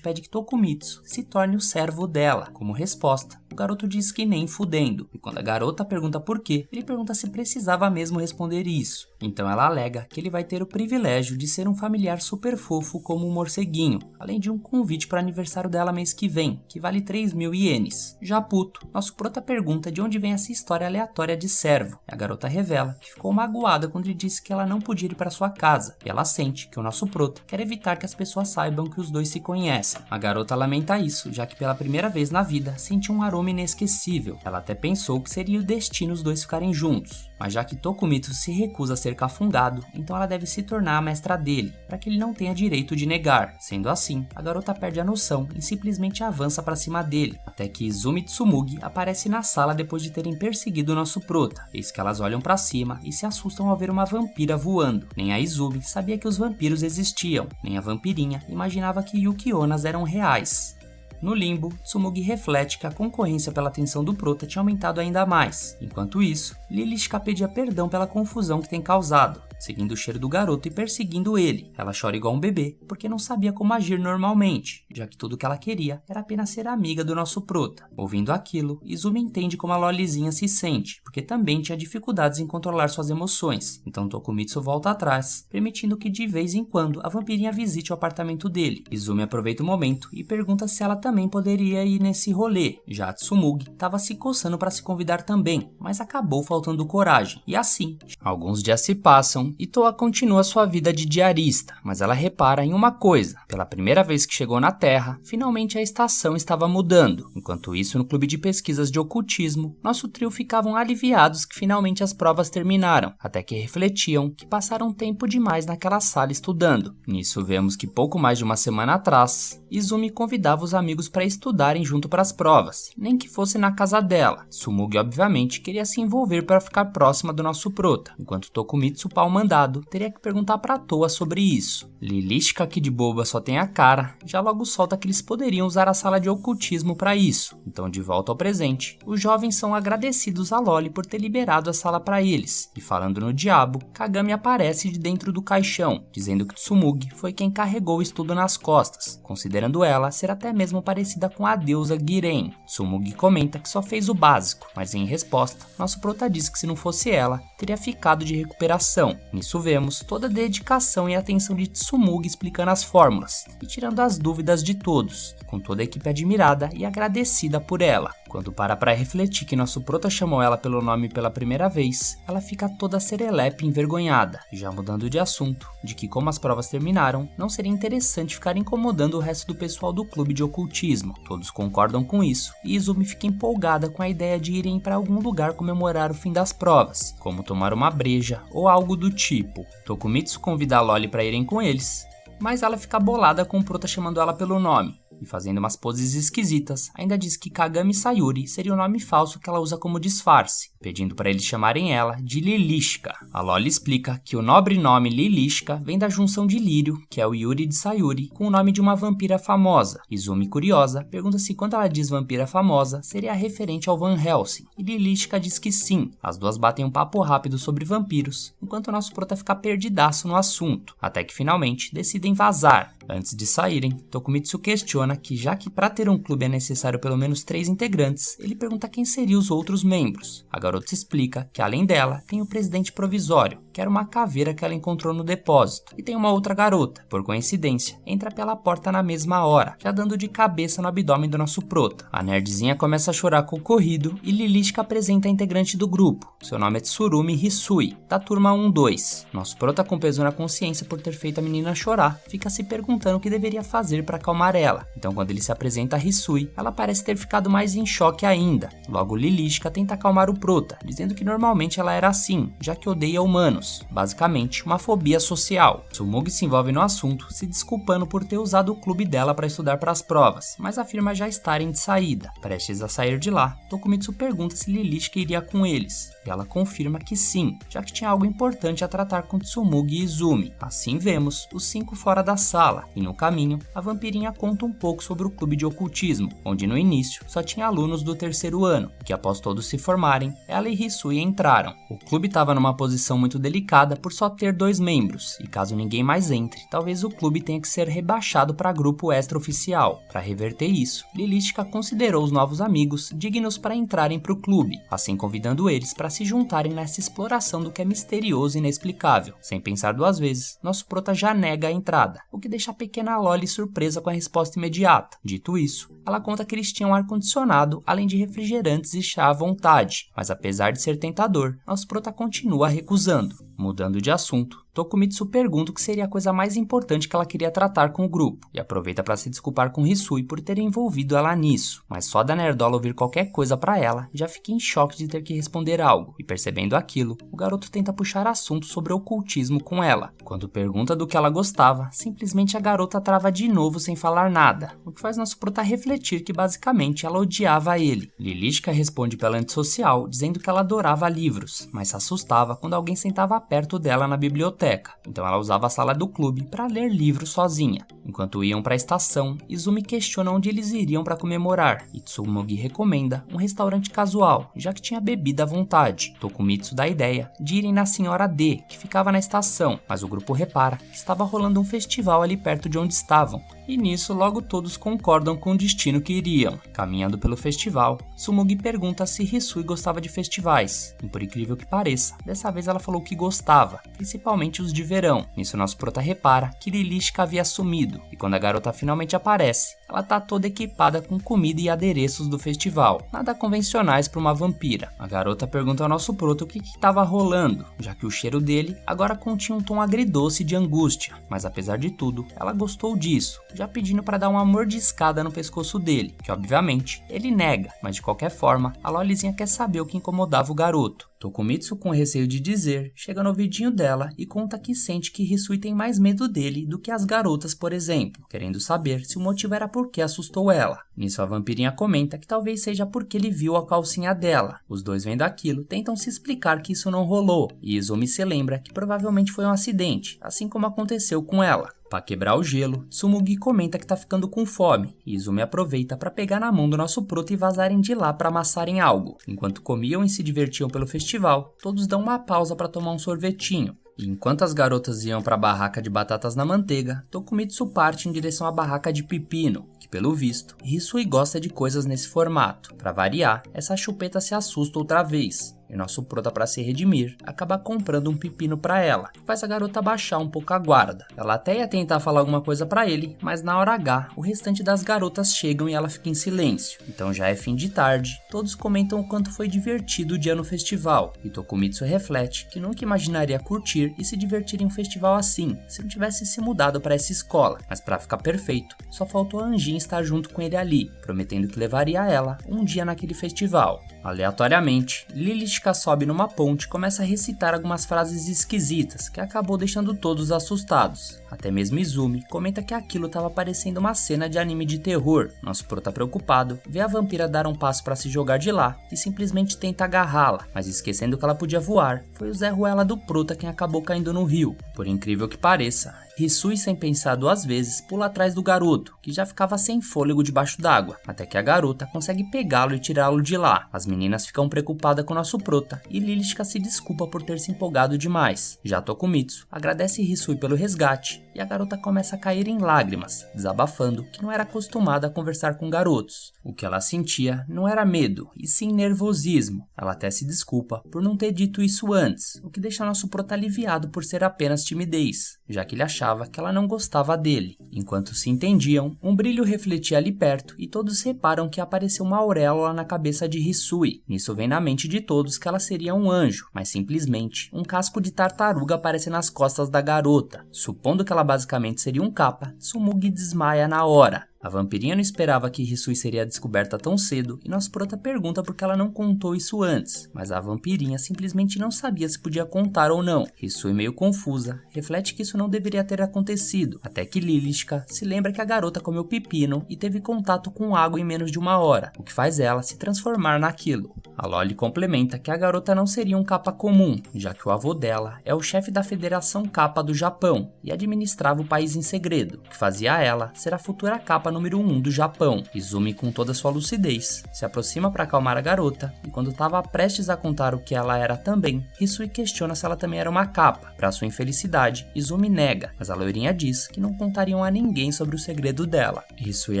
pede que Tokumitsu se torne o servo dela. Como resposta, o garoto diz que nem fudendo. E quando a garota pergunta por quê, ele pergunta se precisava mesmo responder isso. Então ela alega que ele vai ter o privilégio de ser um familiar super fofo como um morceguinho, além de um convite para o aniversário dela mês que vem, que vale 3.000 ienes. Já puto, nosso prota pergunta de onde vem essa história aleatória de servo. E a garota revela que ficou magoada quando ele disse que ela não podia ir para sua casa. E ela sente que o nosso prota quer evitar que as pessoas saibam que os dois se conhecem. A garota lamenta isso, já que pela primeira vez na vida sentiu um aroma inesquecível. Ela até pensou que seria o destino os dois ficarem juntos. Mas já que Tokumitsu se recusa a ser cafungado, então ela deve se tornar a mestra dele, para que ele não tenha direito de negar. Sendo assim, a garota perde a noção e simplesmente avança para cima dele, até que Izumi Tsumugi aparece na sala depois de terem perseguido o nosso prota. Eis que elas olham para cima e se assustam ao ver uma vampira voando. Nem a Izumi sabia que os vampiros existiam, nem a vampirinha imaginava que Yukionas eram reais. No limbo, Tsumugi reflete que a concorrência pela atenção do prota tinha aumentado ainda mais. Enquanto isso, Lilishka pedia perdão pela confusão que tem causado, seguindo o cheiro do garoto e perseguindo ele. Ela chora igual um bebê, porque não sabia como agir normalmente, já que tudo que ela queria era apenas ser amiga do nosso prota. Ouvindo aquilo, Izumi entende como a lolizinha se sente, porque também tinha dificuldades em controlar suas emoções. Então Tokumitsu volta atrás, permitindo que de vez em quando a vampirinha visite o apartamento dele. Izumi aproveita o momento e pergunta se ela também poderia ir nesse rolê. Já a Tsumugi estava se coçando para se convidar também, mas acabou faltando coragem. E assim, alguns dias se passam e Toa continua sua vida de diarista, mas ela repara em uma coisa. Pela primeira vez que chegou na Terra, finalmente a estação estava mudando. Enquanto isso, no clube de pesquisas de ocultismo, nosso trio ficavam aliviados que finalmente as provas terminaram, até que refletiam que passaram tempo demais naquela sala estudando. Nisso vemos que pouco mais de uma semana atrás, Izumi convidava os amigos para estudarem junto para as provas, nem que fosse na casa dela. Tsumugi obviamente queria se envolver para ficar próxima do nosso prota, enquanto Tokumitsu, pau mandado, teria que perguntar para Toa sobre isso. Lilishka, que de boba só tem a cara, já logo solta que eles poderiam usar a sala de ocultismo para isso. Então, de volta ao presente, os jovens são agradecidos a Loli por ter liberado a sala para eles. E falando no diabo, Kagami aparece de dentro do caixão, dizendo que Tsumugi foi quem carregou o estudo nas costas, considerando ela ser até mesmo parecida com a deusa Giren. Tsumugi comenta que só fez o básico, mas em resposta, nosso prota diz que se não fosse ela, teria ficado de recuperação. Nisso vemos toda a dedicação e atenção de Tsumugi explicando as fórmulas e tirando as dúvidas de todos, com toda a equipe admirada e agradecida por ela. Quando para refletir que nosso prota chamou ela pelo nome pela primeira vez, ela fica toda serelepe e envergonhada, já mudando de assunto, de que como as provas terminaram, não seria interessante ficar incomodando o resto do pessoal do clube de ocultismo. Todos concordam com isso, e Izumi fica empolgada com a ideia de irem para algum lugar comemorar o fim das provas, como tomar uma breja ou algo do tipo. Tokumitsu convida a Loli para irem com eles, mas ela fica bolada com o prota chamando ela pelo nome. E fazendo umas poses esquisitas, ainda diz que Kagami Sayuri seria o nome falso que ela usa como disfarce, pedindo para eles chamarem ela de Lilishka. A Loli explica que o nobre nome Lilishka vem da junção de Lírio, que é o Yuri de Sayuri, com o nome de uma vampira famosa. Izumi, curiosa, pergunta se quando ela diz vampira famosa, seria referente ao Van Helsing, e Lilishka diz que sim. As duas batem um papo rápido sobre vampiros, enquanto o nosso prota fica perdidaço no assunto, até que finalmente decidem vazar. Antes de saírem, Tokumitsu questiona que já que para ter um clube é necessário pelo menos 3 integrantes, ele pergunta quem seriam os outros membros. A garota explica que além dela, tem o presidente provisório, que era uma caveira que ela encontrou no depósito, e tem uma outra garota, por coincidência, entra pela porta na mesma hora, já dando de cabeça no abdômen do nosso prota. A nerdzinha começa a chorar com o corrido e Lilishka apresenta a integrante do grupo. Seu nome é Tsurumi Hisui, da turma 1-2. Nosso prota, com peso na consciência por ter feito a menina chorar, fica se perguntando o que deveria fazer para acalmar ela. Então, quando ele se apresenta a Hisui, ela parece ter ficado mais em choque ainda. Logo, Lilishka tenta acalmar o prota, garota, dizendo que normalmente ela era assim, já que odeia humanos, basicamente uma fobia social. Tsumugi se envolve no assunto, se desculpando por ter usado o clube dela para estudar para as provas, mas afirma já estarem de saída. Prestes a sair de lá, Tokumitsu pergunta se Lilithka iria com eles, e ela confirma que sim, já que tinha algo importante a tratar com Tsumugi e Izumi. Assim vemos os 5 fora da sala, e no caminho, a vampirinha conta um pouco sobre o clube de ocultismo, onde no início só tinha alunos do 3º ano, e que após todos se formarem, ela e Hisui entraram. O clube estava numa posição muito delicada por só ter 2 membros, e caso ninguém mais entre, talvez o clube tenha que ser rebaixado para grupo extra-oficial. Para reverter isso, Lilithka considerou os novos amigos dignos para entrarem para o clube, assim convidando eles para se juntarem nessa exploração do que é misterioso e inexplicável. Sem pensar 2 vezes, nosso prota já nega a entrada, o que deixa a pequena Loli surpresa com a resposta imediata. Dito isso, ela conta que eles tinham ar-condicionado, além de refrigerantes e chá à vontade, mas apesar de ser tentador, nosso prota continua recusando. Mudando de assunto, Tokumitsu pergunta o que seria a coisa mais importante que ela queria tratar com o grupo, e aproveita para se desculpar com Hisui por ter envolvido ela nisso, mas só da nerdola ouvir qualquer coisa para ela, já fica em choque de ter que responder algo, e percebendo aquilo, o garoto tenta puxar assunto sobre ocultismo com ela. Quando pergunta do que ela gostava, simplesmente a garota trava de novo sem falar nada, o que faz nosso prota refletir que basicamente ela odiava ele. Lilithka responde pela antissocial, dizendo que ela adorava livros, mas se assustava quando alguém sentava perto dela na biblioteca, então ela usava a sala do clube para ler livros sozinha. Enquanto iam para a estação, Izumi questiona onde eles iriam para comemorar, e Tsumugi recomenda um restaurante casual, já que tinha bebida à vontade. Tokumitsu dá a ideia de irem na Senhora D, que ficava na estação, mas o grupo repara que estava rolando um festival ali perto de onde estavam, e nisso logo todos concordam com o destino que iriam. Caminhando pelo festival, Tsumugi pergunta se Hisui gostava de festivais, e por incrível que pareça, dessa vez ela falou que gostava, principalmente os de verão. Nisso nosso prota repara que Lilithka havia sumido, e quando a garota finalmente aparece, ela tá toda equipada com comida e adereços do festival, nada convencionais para uma vampira. A garota pergunta ao nosso prota o que estava rolando, já que o cheiro dele agora continha um tom agridoce de angústia, mas apesar de tudo, ela gostou disso, já pedindo para dar uma mordiscada no pescoço dele, que obviamente ele nega, mas de qualquer forma, a Lolizinha quer saber o que incomodava o garoto. Tokumitsu, com receio de dizer, chega no ouvidinho dela e conta que sente que Hisui tem mais medo dele do que as garotas, por exemplo, querendo saber se o motivo era porque assustou ela. Nisso a vampirinha comenta que talvez seja porque ele viu a calcinha dela. Os dois vendo aquilo, tentam se explicar que isso não rolou, e Izumi se lembra que provavelmente foi um acidente, assim como aconteceu com ela. Para quebrar o gelo, Tsumugi comenta que tá ficando com fome, e Izumi aproveita para pegar na mão do nosso prota e vazarem de lá para amassarem algo. Enquanto comiam e se divertiam pelo festival, todos dão uma pausa para tomar um sorvetinho. E enquanto as garotas iam para a barraca de batatas na manteiga, Tokumitsu parte em direção à barraca de pepino, que pelo visto, Hisui gosta de coisas nesse formato. Para variar, essa chupeta se assusta outra vez, e nosso prota, para se redimir, acaba comprando um pepino para ela, que faz a garota baixar um pouco a guarda. Ela até ia tentar falar alguma coisa para ele, mas na hora H, o restante das garotas chegam e ela fica em silêncio. Então já é fim de tarde, todos comentam o quanto foi divertido o dia no festival, e Tokumitsu reflete que nunca imaginaria curtir e se divertir em um festival assim, se não tivesse se mudado para essa escola. Mas para ficar perfeito, só faltou a Anjin estar junto com ele ali, prometendo que levaria ela um dia naquele festival. Aleatoriamente, Lilithka sobe numa ponte e começa a recitar algumas frases esquisitas, que acabou deixando todos assustados. Até mesmo Izumi comenta que aquilo estava parecendo uma cena de anime de terror. Nosso prota, preocupado, vê a vampira dar um passo para se jogar de lá e simplesmente tenta agarrá-la, mas esquecendo que ela podia voar, foi o Zé Ruela do prota quem acabou caindo no rio. Por incrível que pareça, Hisui, sem pensar 2 vezes, pula atrás do garoto, que já ficava sem fôlego debaixo d'água, até que a garota consegue pegá-lo e tirá-lo de lá. As meninas ficam preocupadas com nosso prota, e Lilithka se desculpa por ter se empolgado demais. Já Tokumitsu agradece Hisui pelo resgate, e a garota começa a cair em lágrimas, desabafando que não era acostumada a conversar com garotos. O que ela sentia não era medo, e sim nervosismo. Ela até se desculpa por não ter dito isso antes, o que deixa nosso prota aliviado por ser apenas timidez, já que ele achava que ela não gostava dele. Enquanto se entendiam, um brilho refletia ali perto e todos reparam que apareceu uma auréola na cabeça de Hisui. Nisso vem na mente de todos que ela seria um anjo, mas simplesmente um casco de tartaruga aparece nas costas da garota. Supondo que ela basicamente seria um capa, Tsumugi desmaia na hora. A vampirinha não esperava que Hisui seria descoberta tão cedo e nosso prota pergunta por que ela não contou isso antes, mas a vampirinha simplesmente não sabia se podia contar ou não. Hisui, meio confusa, reflete que isso não deveria ter acontecido, até que Lilithka se lembra que a garota comeu pepino e teve contato com água em menos de 1 hora, o que faz ela se transformar naquilo. A Loli complementa que a garota não seria um Kappa comum, já que o avô dela é o chefe da Federação Kappa do Japão e administrava o país em segredo, o que fazia ela ser a futura Kappa número 1 do Japão. Izumi, com toda sua lucidez, se aproxima para acalmar a garota e quando estava prestes a contar o que ela era também, Hisui questiona se ela também era uma Kappa. Para sua infelicidade, Izumi nega, mas a loirinha diz que não contariam a ninguém sobre o segredo dela. Hisui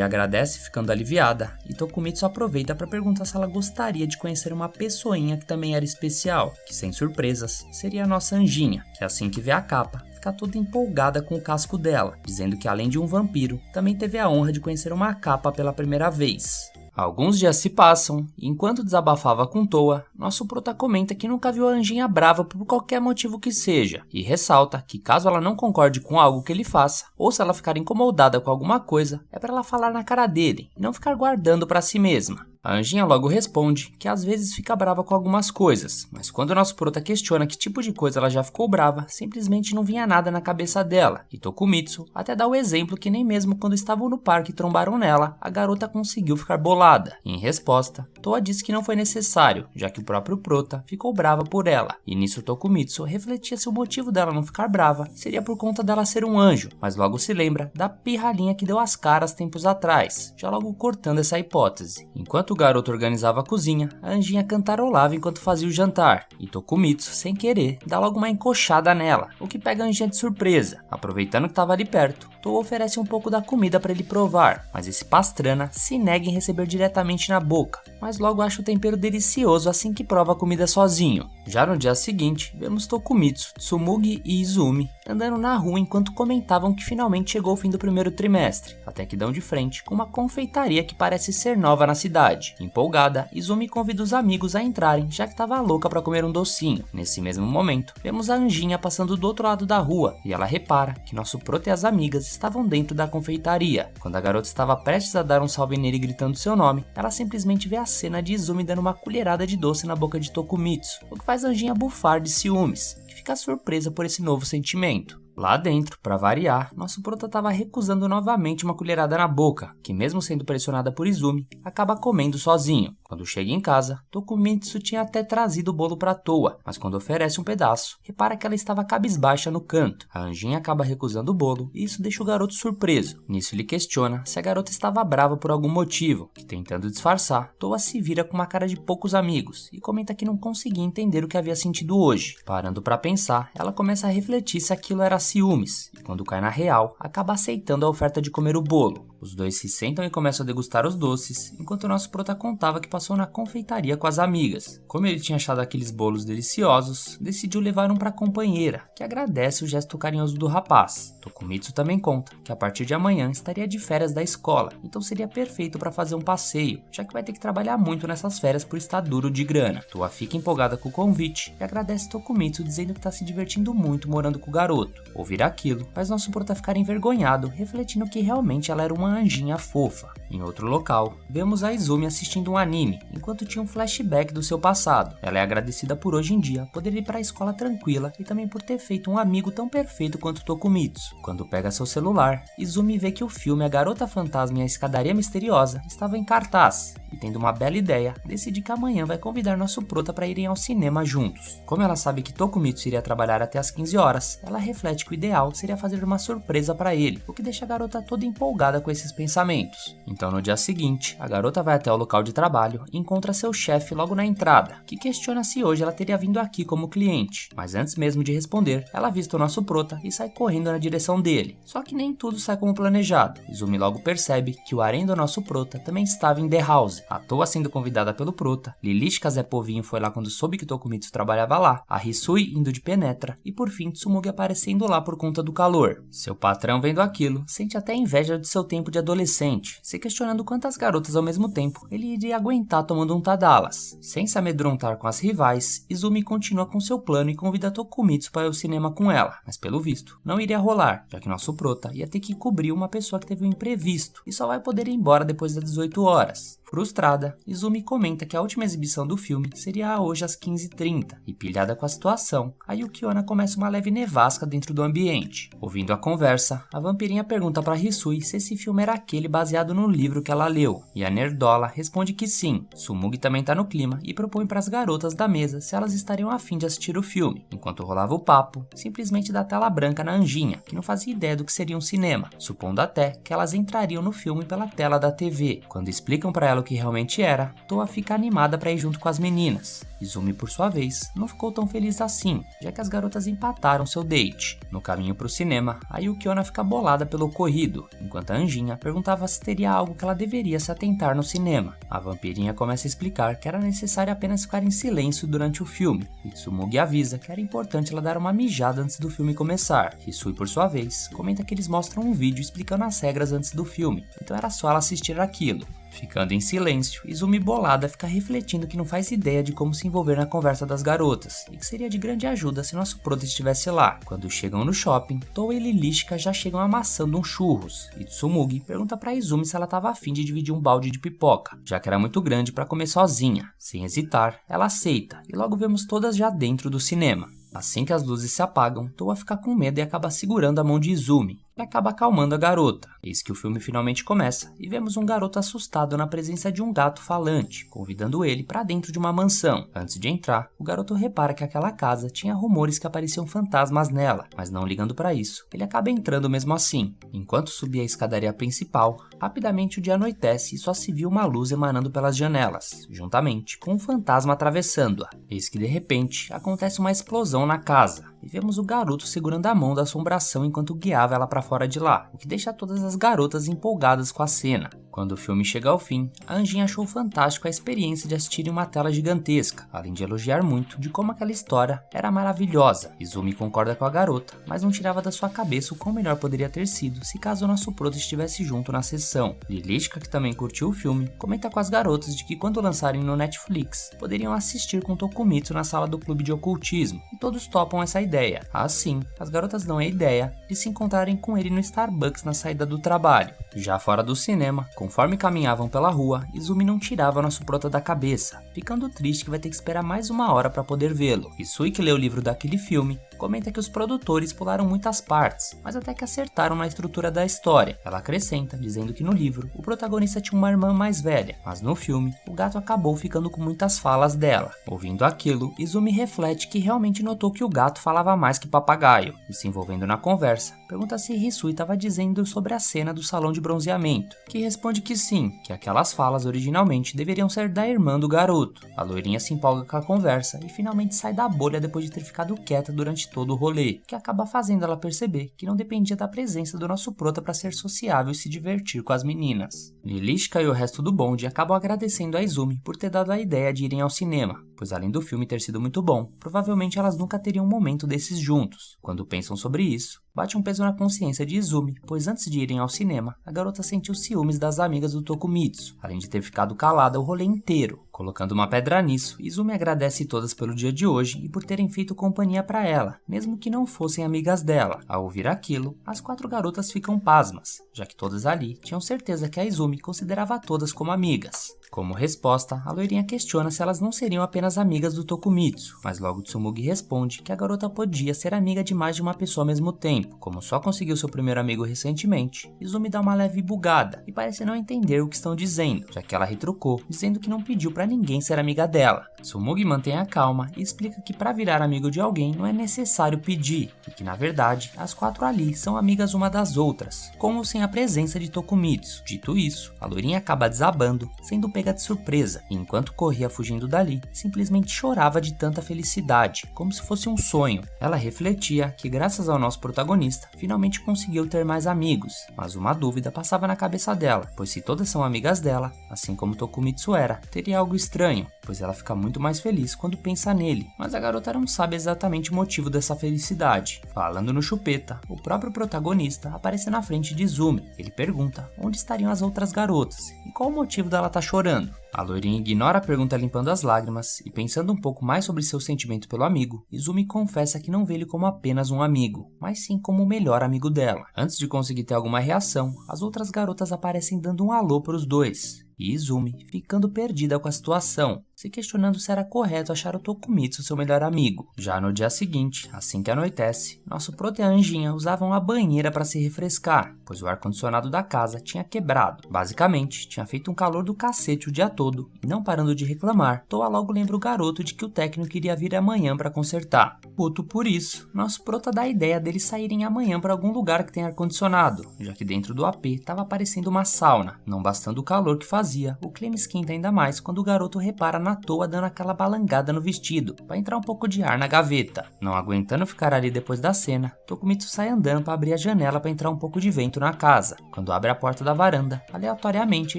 agradece, ficando aliviada, e Tokumitsu aproveita para perguntar se ela gostaria de conhecer uma pessoinha que também era especial, que sem surpresas seria a nossa Anjinha, que assim que vê a Kappa, fica toda empolgada com o casco dela, dizendo que além de um vampiro, também teve a honra de conhecer uma Kappa pela primeira vez. Alguns dias se passam, e enquanto desabafava com Toa, nosso prota comenta que nunca viu a Anjinha brava por qualquer motivo que seja, e ressalta que caso ela não concorde com algo que ele faça, ou se ela ficar incomodada com alguma coisa, é para ela falar na cara dele, e não ficar guardando para si mesma. A Anjinha logo responde que às vezes fica brava com algumas coisas, mas quando o nosso prota questiona que tipo de coisa ela já ficou brava, simplesmente não vinha nada na cabeça dela, e Tokumitsu até dá o exemplo que nem mesmo quando estavam no parque e trombaram nela, a garota conseguiu ficar bolada. Em resposta, Toa disse que não foi necessário, já que o próprio prota ficou brava por ela, e nisso Tokumitsu refletia se o motivo dela não ficar brava seria por conta dela ser um anjo, mas logo se lembra da pirralhinha que deu as caras tempos atrás, já logo cortando essa hipótese. Enquanto o garoto organizava a cozinha, a Anjinha cantarolava enquanto fazia o jantar, e Tokumitsu, sem querer, dá logo uma encoxada nela, o que pega a Anjinha de surpresa. Aproveitando que estava ali perto, Toa oferece um pouco da comida para ele provar, mas esse pastrana se nega em receber diretamente na boca, mas logo acha o tempero delicioso assim que prova a comida sozinho. Já no dia seguinte, vemos Tokumitsu, Tsumugi e Izumi andando na rua enquanto comentavam que finalmente chegou o fim do primeiro trimestre, até que dão de frente com uma confeitaria que parece ser nova na cidade. Empolgada, Izumi convida os amigos a entrarem, já que estava louca para comer um docinho. Nesse mesmo momento, vemos a Anjinha passando do outro lado da rua e ela repara que nosso prota e as amigas estavam dentro da confeitaria. Quando a garota estava prestes a dar um salve nele gritando seu nome, ela simplesmente vê a cena de Izumi dando uma colherada de doce na boca de Tokumitsu, o que faz a Anjinha bufar de ciúmes, que fica surpresa por esse novo sentimento. Lá dentro, para variar, nosso prota estava recusando novamente uma colherada na boca, que mesmo sendo pressionada por Izumi, acaba comendo sozinho. Quando chega em casa, Tokumitsu tinha até trazido o bolo para Toa, mas quando oferece um pedaço, repara que ela estava cabisbaixa no canto. A Anjinha acaba recusando o bolo e isso deixa o garoto surpreso. Nisso ele questiona se a garota estava brava por algum motivo, que tentando disfarçar, Toa se vira com uma cara de poucos amigos e comenta que não conseguia entender o que havia sentido hoje. Parando para pensar, ela começa a refletir se aquilo era ciúmes, e quando cai na real, acaba aceitando a oferta de comer o bolo. Os dois se sentam e começam a degustar os doces, enquanto o nosso prota contava que passou na confeitaria com as amigas. Como ele tinha achado aqueles bolos deliciosos, decidiu levar um para a companheira, que agradece o gesto carinhoso do rapaz. Tokumitsu também conta que a partir de amanhã estaria de férias da escola, então seria perfeito para fazer um passeio, já que vai ter que trabalhar muito nessas férias por estar duro de grana. Toa fica empolgada com o convite e agradece Tokumitsu dizendo que está se divertindo muito morando com o garoto. Ouvir aquilo faz nosso prota ficar envergonhado, refletindo que realmente ela era uma anjinha fofa. Em outro local, vemos a Izumi assistindo um anime, enquanto tinha um flashback do seu passado. Ela é agradecida por hoje em dia poder ir para a escola tranquila e também por ter feito um amigo tão perfeito quanto Tokumitsu. Quando pega seu celular, Izumi vê que o filme A Garota Fantasma e a Escadaria Misteriosa estava em cartaz, e tendo uma bela ideia, decide que amanhã vai convidar nosso prota para irem ao cinema juntos. Como ela sabe que Tokumitsu iria trabalhar até as 15 horas, ela reflete que o ideal seria fazer uma surpresa para ele, o que deixa a garota toda empolgada com esses pensamentos. Então no dia seguinte, a garota vai até o local de trabalho e encontra seu chefe logo na entrada, que questiona se hoje ela teria vindo aqui como cliente. Mas antes mesmo de responder, ela avista o nosso prota e sai correndo na direção dele. Só que nem tudo sai como planejado. Izumi logo percebe que o harém do nosso prota também estava em The House. À toa sendo convidada pelo prota, Lilithka Zé Povinho foi lá quando soube que Tokumitsu trabalhava lá, a Hisui indo de penetra e por fim Tsumugi aparecendo lá por conta do calor. Seu patrão vendo aquilo, sente até inveja de seu tempo de adolescente, se questionando quantas garotas ao mesmo tempo ele iria aguentar tomando um Tadalas. Sem se amedrontar com as rivais, Izumi continua com seu plano e convida Tokumitsu para ir ao cinema com ela, mas pelo visto, não iria rolar, já que nosso prota ia ter que cobrir uma pessoa que teve um imprevisto e só vai poder ir embora depois das 18 horas. Frustrada, Izumi comenta que a última exibição do filme seria hoje às 15h30, e pilhada com a situação, a Yukiona começa uma leve nevasca dentro do ambiente. Ouvindo a conversa, a vampirinha pergunta para Hisui se esse filme era aquele baseado no livro que ela leu, e a nerdola responde que sim. Tsumugi também tá no clima e propõe para as garotas da mesa se elas estariam a fim de assistir o filme. Enquanto rolava o papo, simplesmente dá tela branca na Anjinha, que não fazia ideia do que seria um cinema, supondo até que elas entrariam no filme pela tela da TV. Quando explicam para ela o que realmente era, Toa fica animada para ir junto com as meninas. Izumi, por sua vez, não ficou tão feliz assim, já que as garotas empataram seu date. No caminho pro cinema, a Yukiona fica bolada pelo ocorrido, enquanto a Anjinha perguntava se teria algo que ela deveria se atentar no cinema. A vampirinha começa a explicar que era necessário apenas ficar em silêncio durante o filme, e Tsumugi avisa que era importante ela dar uma mijada antes do filme começar. Hisui, por sua vez, comenta que eles mostram um vídeo explicando as regras antes do filme, então era só ela assistir aquilo. Ficando em silêncio, Izumi bolada fica refletindo que não faz ideia de como se envolver na conversa das garotas, e que seria de grande ajuda se nosso prota estivesse lá. Quando chegam no shopping, Toa e Lilishika já chegam amassando uns churros, e Tsumugi pergunta pra Izumi se ela estava afim de dividir um balde de pipoca, já que era muito grande para comer sozinha. Sem hesitar, ela aceita, e logo vemos todas já dentro do cinema. Assim que as luzes se apagam, Toa fica com medo e acaba segurando a mão de Izumi, que acaba acalmando a garota. Eis que o filme finalmente começa e vemos um garoto assustado na presença de um gato falante, convidando ele para dentro de uma mansão. Antes de entrar, o garoto repara que aquela casa tinha rumores que apareciam fantasmas nela, mas não ligando para isso, ele acaba entrando mesmo assim. Enquanto subia a escadaria principal, rapidamente o dia anoitece e só se viu uma luz emanando pelas janelas, juntamente com um fantasma atravessando-a. Eis que de repente acontece uma explosão na casa, e vemos o garoto segurando a mão da assombração enquanto guiava ela para fora de lá, o que deixa todas as garotas empolgadas com a cena. Quando o filme chega ao fim, a Anjinha achou fantástico a experiência de assistir em uma tela gigantesca, além de elogiar muito de como aquela história era maravilhosa. Izumi concorda com a garota, mas não tirava da sua cabeça o quão melhor poderia ter sido se caso o nosso prota estivesse junto na sessão. Lilishika, que também curtiu o filme, comenta com as garotas de que quando lançarem no Netflix, poderiam assistir com Tokumitsu na sala do clube de ocultismo, e todos topam essa ideia. Assim, as garotas dão a ideia de se encontrarem com ele no Starbucks na saída do trabalho. Já fora do cinema, conforme caminhavam pela rua, Izumi não tirava nosso prota da cabeça, ficando triste que vai ter que esperar mais uma hora para poder vê-lo. Hisui, que leu o livro daquele filme, comenta que os produtores pularam muitas partes, mas até que acertaram na estrutura da história. Ela acrescenta, dizendo que no livro, o protagonista tinha uma irmã mais velha, mas no filme, o gato acabou ficando com muitas falas dela. Ouvindo aquilo, Izumi reflete que realmente notou que o gato falava mais que papagaio, e se envolvendo na conversa, pergunta se Hisui estava dizendo sobre a cena do salão de bronzeamento, que responde que sim, que aquelas falas originalmente deveriam ser da irmã do garoto. A loirinha se empolga com a conversa e finalmente sai da bolha depois de ter ficado quieta durante todo o rolê, que acaba fazendo ela perceber que não dependia da presença do nosso prota para ser sociável e se divertir com as meninas. Lilishika e o resto do bonde acabam agradecendo a Izumi por ter dado a ideia de irem ao cinema, pois além do filme ter sido muito bom, provavelmente elas nunca teriam um momento desses juntos. Quando pensam sobre isso, bate um peso na consciência de Izumi, pois antes de irem ao cinema, a garota sentiu ciúmes das amigas do Tokumitsu, além de ter ficado calada o rolê inteiro. Colocando uma pedra nisso, Izumi agradece todas pelo dia de hoje e por terem feito companhia para ela, mesmo que não fossem amigas dela. Ao ouvir aquilo, as 4 garotas ficam pasmas, já que todas ali tinham certeza que a Izumi considerava todas como amigas. Como resposta, a loirinha questiona se elas não seriam apenas amigas do Tokumitsu, mas logo Tsumugi responde que a garota podia ser amiga de mais de uma pessoa ao mesmo tempo. Como só conseguiu seu primeiro amigo recentemente, Izumi dá uma leve bugada e parece não entender o que estão dizendo, já que ela retrucou, dizendo que não pediu pra ninguém ser amiga dela. Tsumugi mantém a calma e explica que para virar amigo de alguém não é necessário pedir, e que na verdade as 4 ali são amigas uma das outras, com ou sem a presença de Tokumitsu. Dito isso, a loirinha acaba desabando, sendo pega de surpresa, e enquanto corria fugindo dali, simplesmente chorava de tanta felicidade, como se fosse um sonho. Ela refletia que graças ao nosso protagonista, finalmente conseguiu ter mais amigos, mas uma dúvida passava na cabeça dela, pois se todas são amigas dela, assim como Tokumitsu era, teria algo estranho, pois ela fica muito mais feliz quando pensa nele, mas a garota não sabe exatamente o motivo dessa felicidade. Falando no Chupeta, o próprio protagonista aparece na frente de Izumi. Ele pergunta onde estariam as outras garotas e qual o motivo dela estar chorando. A loirinha ignora a pergunta limpando as lágrimas e pensando um pouco mais sobre seu sentimento pelo amigo, Izumi confessa que não vê ele como apenas um amigo, mas sim como o melhor amigo dela. Antes de conseguir ter alguma reação, as outras garotas aparecem dando um alô para os dois. E Izumi, ficando perdida com a situação, se questionando se era correto achar o Tokumitsu seu melhor amigo. Já no dia seguinte, assim que anoitece, nosso prota e a Anjinha usavam a banheira para se refrescar, pois o ar-condicionado da casa tinha quebrado. Basicamente, tinha feito um calor do cacete o dia todo, e não parando de reclamar, Toa logo lembra o garoto de que o técnico iria vir amanhã para consertar. Puto por isso, nosso prota dá a ideia deles saírem amanhã para algum lugar que tem ar-condicionado, já que dentro do AP estava aparecendo uma sauna. Não bastando o calor que fazia, o clima esquenta ainda mais quando o garoto repara na Toa dando aquela balangada no vestido, para entrar um pouco de ar na gaveta. Não aguentando ficar ali depois da cena, Tokumitsu sai andando para abrir a janela para entrar um pouco de vento na casa. Quando abre a porta da varanda, aleatoriamente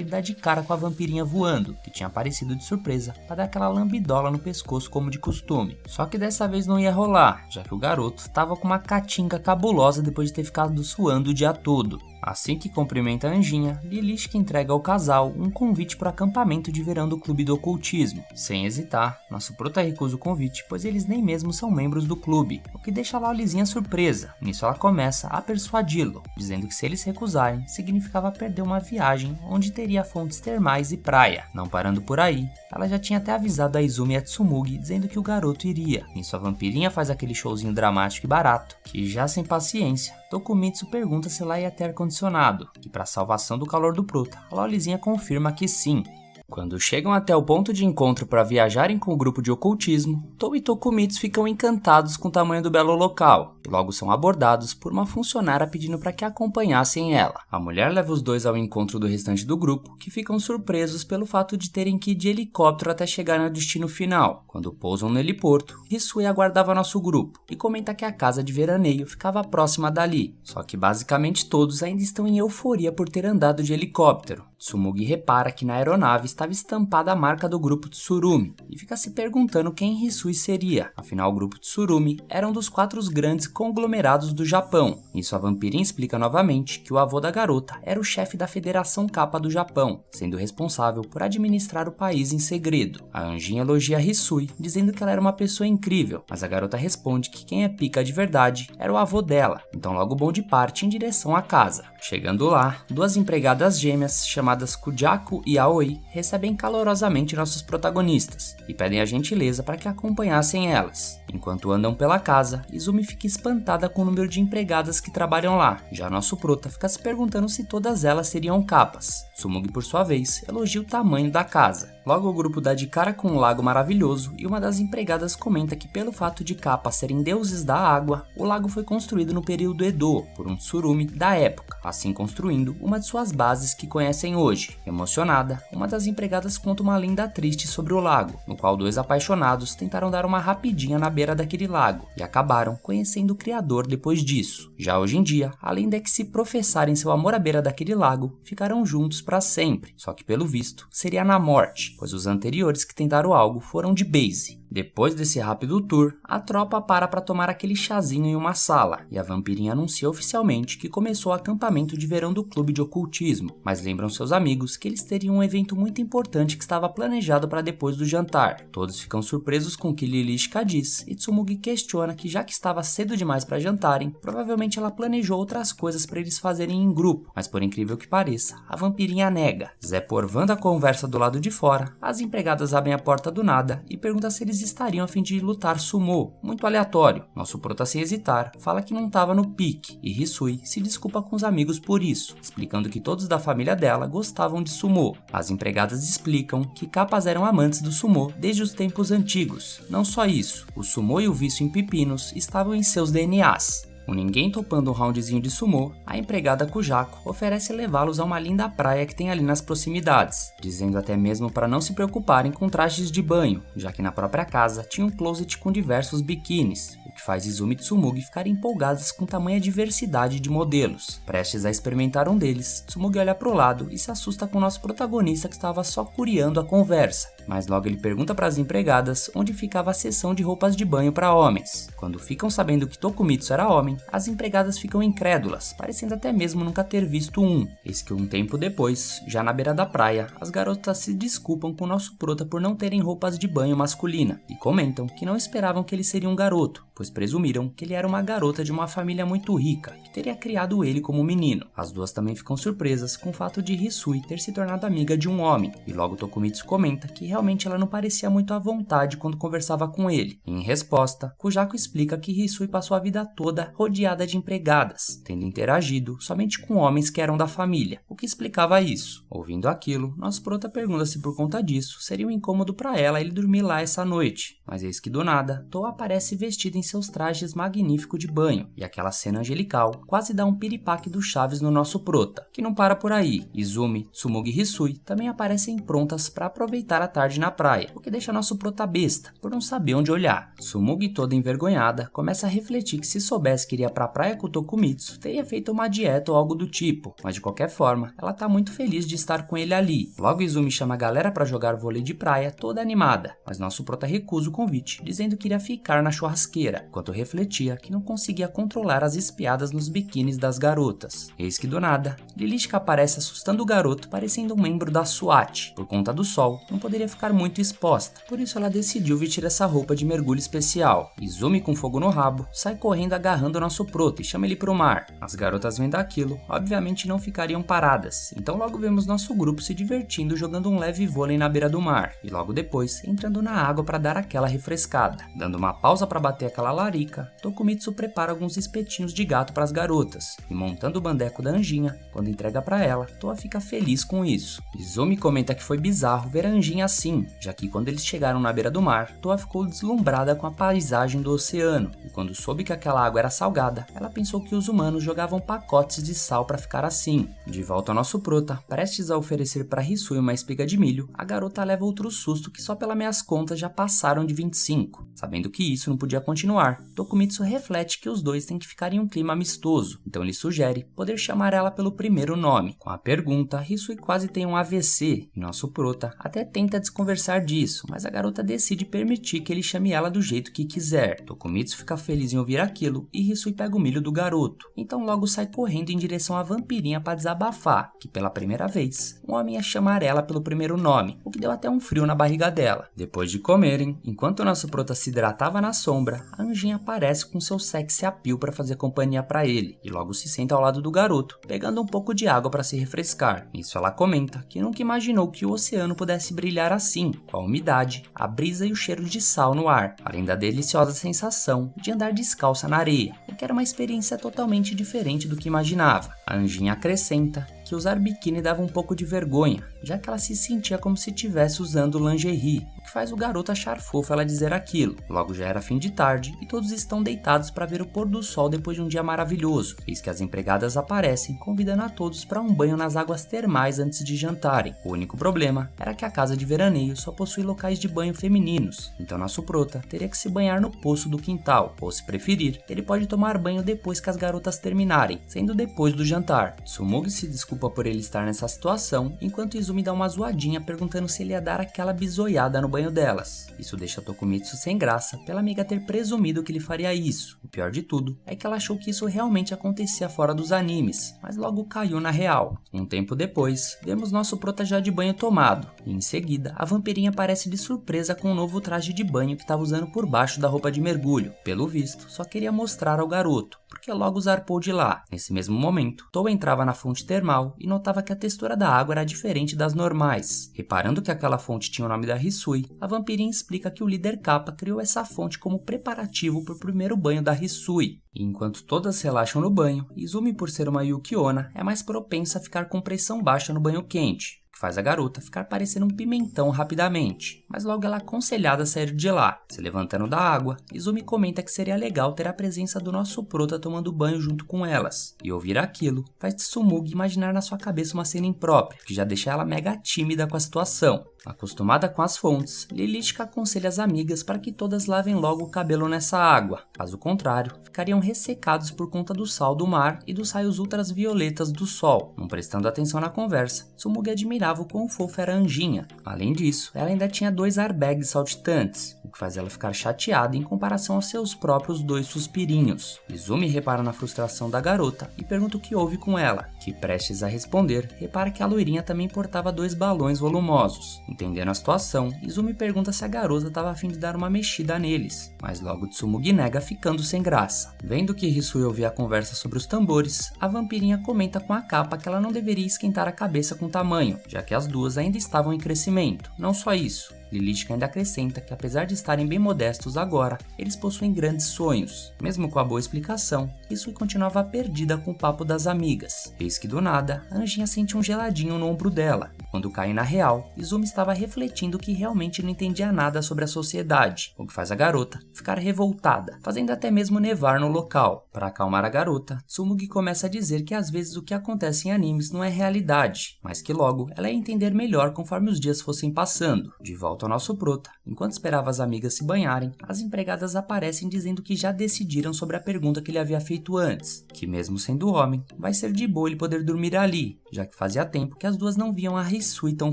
ele dá de cara com a vampirinha voando, que tinha aparecido de surpresa para dar aquela lambidola no pescoço como de costume. Só que dessa vez não ia rolar, já que o garoto tava com uma catinga cabulosa depois de ter ficado suando o dia todo. Assim que cumprimenta a Anjinha, Lilith entrega ao casal um convite para o acampamento de verão do Clube do Ocultismo. Sem hesitar, nosso prota recusa o convite, pois eles nem mesmo são membros do clube, o que deixa a Lolizinha surpresa. Nisso ela começa a persuadi-lo, dizendo que se eles recusarem, significava perder uma viagem onde teria fontes termais e praia. Não parando por aí, ela já tinha até avisado a Izumi e a Tsumugi, dizendo que o garoto iria. Nisso a vampirinha faz aquele showzinho dramático e barato, que já sem paciência, Tokumitsu pergunta se lá ia ter ar-condicionado, e para salvação do calor do prota, a Lolizinha confirma que sim. Quando chegam até o ponto de encontro para viajarem com o grupo de ocultismo, Tou e Tokumitsu ficam encantados com o tamanho do belo local, e logo são abordados por uma funcionária pedindo para que acompanhassem ela. A mulher leva os dois ao encontro do restante do grupo, que ficam surpresos pelo fato de terem que ir de helicóptero até chegar no destino final. Quando pousam no heliporto, Hisui aguardava nosso grupo, e comenta que a casa de veraneio ficava próxima dali, só que basicamente todos ainda estão em euforia por ter andado de helicóptero. Tsumugi repara que na aeronave estava estampada a marca do grupo Tsurumi e fica se perguntando quem Hisui seria. Afinal, o grupo Tsurumi era um dos 4 grandes conglomerados do Japão. Nisso a vampirinha explica novamente que o avô da garota era o chefe da Federação Kappa do Japão, sendo responsável por administrar o país em segredo. A Anjinha elogia Hisui, dizendo que ela era uma pessoa incrível, mas a garota responde que quem é pica de verdade era o avô dela, então logo o bonde parte em direção à casa. Chegando lá, 2 empregadas gêmeas chamadas Kujaku e Aoi recebem calorosamente nossos protagonistas e pedem a gentileza para que acompanhassem elas. Enquanto andam pela casa, Izumi fica espantada com o número de empregadas que trabalham lá. Já nosso prota fica se perguntando se todas elas seriam capas. Tsumugi, por sua vez, elogia o tamanho da casa. Logo o grupo dá de cara com um lago maravilhoso e uma das empregadas comenta que pelo fato de capas serem deuses da água, o lago foi construído no período Edo por um tsurumi da época, assim construindo uma de suas bases que conhecem hoje. Emocionada, uma das empregadas conta uma lenda triste sobre o lago, no qual 2 apaixonados tentaram dar uma rapidinha na beira daquele lago e acabaram conhecendo o criador depois disso. Já hoje em dia, a lenda é que se professarem seu amor à beira daquele lago, ficarão juntos para sempre, só que pelo visto seria na morte, pois os anteriores que tentaram algo foram de base. Depois desse rápido tour, a tropa para tomar aquele chazinho em uma sala, e a vampirinha anuncia oficialmente que começou o acampamento de verão do clube de ocultismo, mas lembram seus amigos que eles teriam um evento muito importante que estava planejado para depois do jantar. Todos ficam surpresos com o que Lilith diz, e Tsumugi questiona que já que estava cedo demais para jantarem, provavelmente ela planejou outras coisas para eles fazerem em grupo, mas por incrível que pareça, a vampirinha nega. Zé porvando a conversa do lado de fora, as empregadas abrem a porta do nada e perguntam se eles estariam a fim de lutar sumô, muito aleatório. Nosso prota, sem hesitar, fala que não estava no pique, e Hisui se desculpa com os amigos por isso, explicando que todos da família dela gostavam de sumô. As empregadas explicam que capas eram amantes do sumô desde os tempos antigos. Não só isso, o sumô e o vício em pepinos estavam em seus DNAs. O ninguém topando um roundzinho de sumô, a empregada Kujako oferece levá-los a uma linda praia que tem ali nas proximidades, dizendo até mesmo para não se preocuparem com trajes de banho, já que na própria casa tinha um closet com diversos biquínis, o que faz Izumi e Tsumugi ficarem empolgadas com tamanha diversidade de modelos. Prestes a experimentar um deles, Tsumugi olha pro lado e se assusta com o nosso protagonista que estava só curiando a conversa, mas logo ele pergunta para as empregadas onde ficava a seção de roupas de banho para homens. Quando ficam sabendo que Tokumitsu era homem, as empregadas ficam incrédulas, parecendo até mesmo nunca ter visto um. Eis que um tempo depois, já na beira da praia, as garotas se desculpam com o nosso prota por não terem roupas de banho masculina e comentam que não esperavam que ele seria um garoto, pois presumiram que ele era uma garota de uma família muito rica, que teria criado ele como menino. As duas também ficam surpresas com o fato de Hisui ter se tornado amiga de um homem, e logo Tokumitsu comenta que realmente ela não parecia muito à vontade quando conversava com ele. Em resposta, Kujako explica que Hisui passou a vida toda rodeada de empregadas, tendo interagido somente com homens que eram da família, o que explicava isso. Ouvindo aquilo, nosso prota pergunta se por conta disso seria um incômodo para ela ele dormir lá essa noite, mas eis que do nada, Toa aparece vestida em seus trajes magníficos de banho, e aquela cena angelical quase dá um piripaque do Chaves no nosso prota, que não para por aí. Izumi, Tsumugi e Hisui também aparecem prontas para aproveitar a tarde na praia, o que deixa nosso prota besta, por não saber onde olhar. Tsumugi, toda envergonhada, começa a refletir que se soubesse que iria pra praia com o Tokumitsu, teria feito uma dieta ou algo do tipo, mas de qualquer forma, ela tá muito feliz de estar com ele ali. Logo Izumi chama a galera para jogar vôlei de praia toda animada, mas nosso prota recusa o convite, dizendo que iria ficar na churrasqueira, enquanto refletia que não conseguia controlar as espiadas nos biquínis das garotas. Eis que do nada, Lilithka aparece assustando o garoto, parecendo um membro da SWAT. Por conta do sol, não poderia ficar muito exposta, por isso ela decidiu vestir essa roupa de mergulho especial. Izumi, com fogo no rabo, sai correndo agarrando o nosso prota e chama ele pro mar. As garotas vendo aquilo, obviamente não ficariam paradas, então logo vemos nosso grupo se divertindo jogando um leve vôlei na beira do mar, e logo depois entrando na água para dar aquela refrescada. Dando uma pausa para bater aquela larica, Tokumitsu prepara alguns espetinhos de gato para as garotas, e montando o bandeco da anjinha, quando entrega para ela, Toa fica feliz com isso. Izumi comenta que foi bizarro ver a anjinha assim, já que quando eles chegaram na beira do mar, Toa ficou deslumbrada com a paisagem do oceano, e quando soube que aquela água era salgada, ela pensou que os humanos jogavam pacotes de sal para ficar assim. De volta ao nosso prota, prestes a oferecer para Hisui uma espiga de milho, a garota leva outro susto que só pelas minhas contas já passaram de 25. Sabendo que isso não podia continuar, Tokumitsu reflete que os dois têm que ficar em um clima amistoso, então ele sugere poder chamar ela pelo primeiro nome. Com a pergunta, Hisui quase tem um AVC, e nosso prota até tenta desconversar disso, mas a garota decide permitir que ele chame ela do jeito que quiser. Tokumitsu fica feliz em ouvir aquilo e Hisui pega o milho do garoto, então logo sai correndo em direção à vampirinha para desabafar, que pela primeira vez, um homem ia chamar ela pelo primeiro nome, o que deu até um frio na barriga dela. Depois de comerem, enquanto o nosso prota se hidratava na sombra, a anjinha aparece com seu sexy appeal para fazer companhia para ele, e logo se senta ao lado do garoto, pegando um pouco de água para se refrescar. Nisso ela comenta que nunca imaginou que o oceano pudesse brilhar assim, com a umidade, a brisa e o cheiro de sal no ar, além da deliciosa sensação de andar descalça na areia, o que era uma experiência totalmente diferente do que imaginava. A anjinha acrescenta que usar biquíni dava um pouco de vergonha, já que ela se sentia como se estivesse usando lingerie, o que faz o garoto achar fofo ela dizer aquilo. Logo já era fim de tarde e todos estão deitados para ver o pôr do sol depois de um dia maravilhoso, eis que as empregadas aparecem convidando a todos para um banho nas águas termais antes de jantarem. O único problema era que a casa de veraneio só possui locais de banho femininos, então nosso prota teria que se banhar no poço do quintal, ou se preferir, ele pode tomar banho depois que as garotas terminarem, sendo depois do jantar. Tsumugi se desculpa por ele estar nessa situação, enquanto Izumi dá uma zoadinha perguntando se ele ia dar aquela bisoiada no banho delas. Isso deixa Tokumitsu sem graça pela amiga ter presumido que ele faria isso. O pior de tudo é que ela achou que isso realmente acontecia fora dos animes, mas logo caiu na real. Um tempo depois, vemos nosso prota já de banho tomado, e em seguida a vampirinha aparece de surpresa com um novo traje de banho que estava usando por baixo da roupa de mergulho. Pelo visto, só queria mostrar ao garoto, porque logo zarpou de lá. Nesse mesmo momento, Toa entrava na fonte termal e notava que a textura da água era diferente das normais. Reparando que aquela fonte tinha o nome da Hisui, a vampirinha explica que o líder Kappa criou essa fonte como preparativo para o primeiro banho da Hisui. E enquanto todas relaxam no banho, Izumi, por ser uma Yukiona, é mais propensa a ficar com pressão baixa no banho quente, que faz a garota ficar parecendo um pimentão rapidamente, mas logo ela é aconselhada a sair de lá. Se levantando da água, Izumi comenta que seria legal ter a presença do nosso prota tomando banho junto com elas, e ouvir aquilo faz Tsumugi imaginar na sua cabeça uma cena imprópria, que já deixa ela mega tímida com a situação. Acostumada com as fontes, Lilith aconselha as amigas para que todas lavem logo o cabelo nessa água, caso contrário, ficariam ressecados por conta do sal do mar e dos raios ultravioletas do sol. Não prestando atenção na conversa, Tsumugi admirava o quão fofa era a anjinha. Além disso, ela ainda tinha 2 airbags saltitantes, o que faz ela ficar chateada em comparação aos seus próprios 2 suspirinhos. Izumi repara na frustração da garota e pergunta o que houve com ela, que prestes a responder, repara que a loirinha também portava 2 balões volumosos. Entendendo a situação, Izumi pergunta se a garota estava a fim de dar uma mexida neles, mas logo Tsumugi nega, ficando sem graça. Vendo que Hisui ouvia a conversa sobre os tambores, a vampirinha comenta com a capa que ela não deveria esquentar a cabeça com tamanho, já que as duas ainda estavam em crescimento. Não só isso, Lilith ainda acrescenta que apesar de estarem bem modestos agora, eles possuem grandes sonhos. Mesmo com a boa explicação, Hisui continuava perdida com o papo das amigas. Eis que do nada, a anjinha sente um geladinho no ombro dela. Quando cai na real, Izumi estava refletindo que realmente não entendia nada sobre a sociedade, o que faz a garota ficar revoltada, fazendo até mesmo nevar no local. Para acalmar a garota, Tsumugi começa a dizer que às vezes o que acontece em animes não é realidade, mas que logo ela ia entender melhor conforme os dias fossem passando. De volta ao nosso prota, enquanto esperava as amigas se banharem, as empregadas aparecem dizendo que já decidiram sobre a pergunta que ele havia feito antes, que mesmo sendo homem, vai ser de boa ele poder dormir ali, já que fazia tempo que as duas não viam a Hisui tão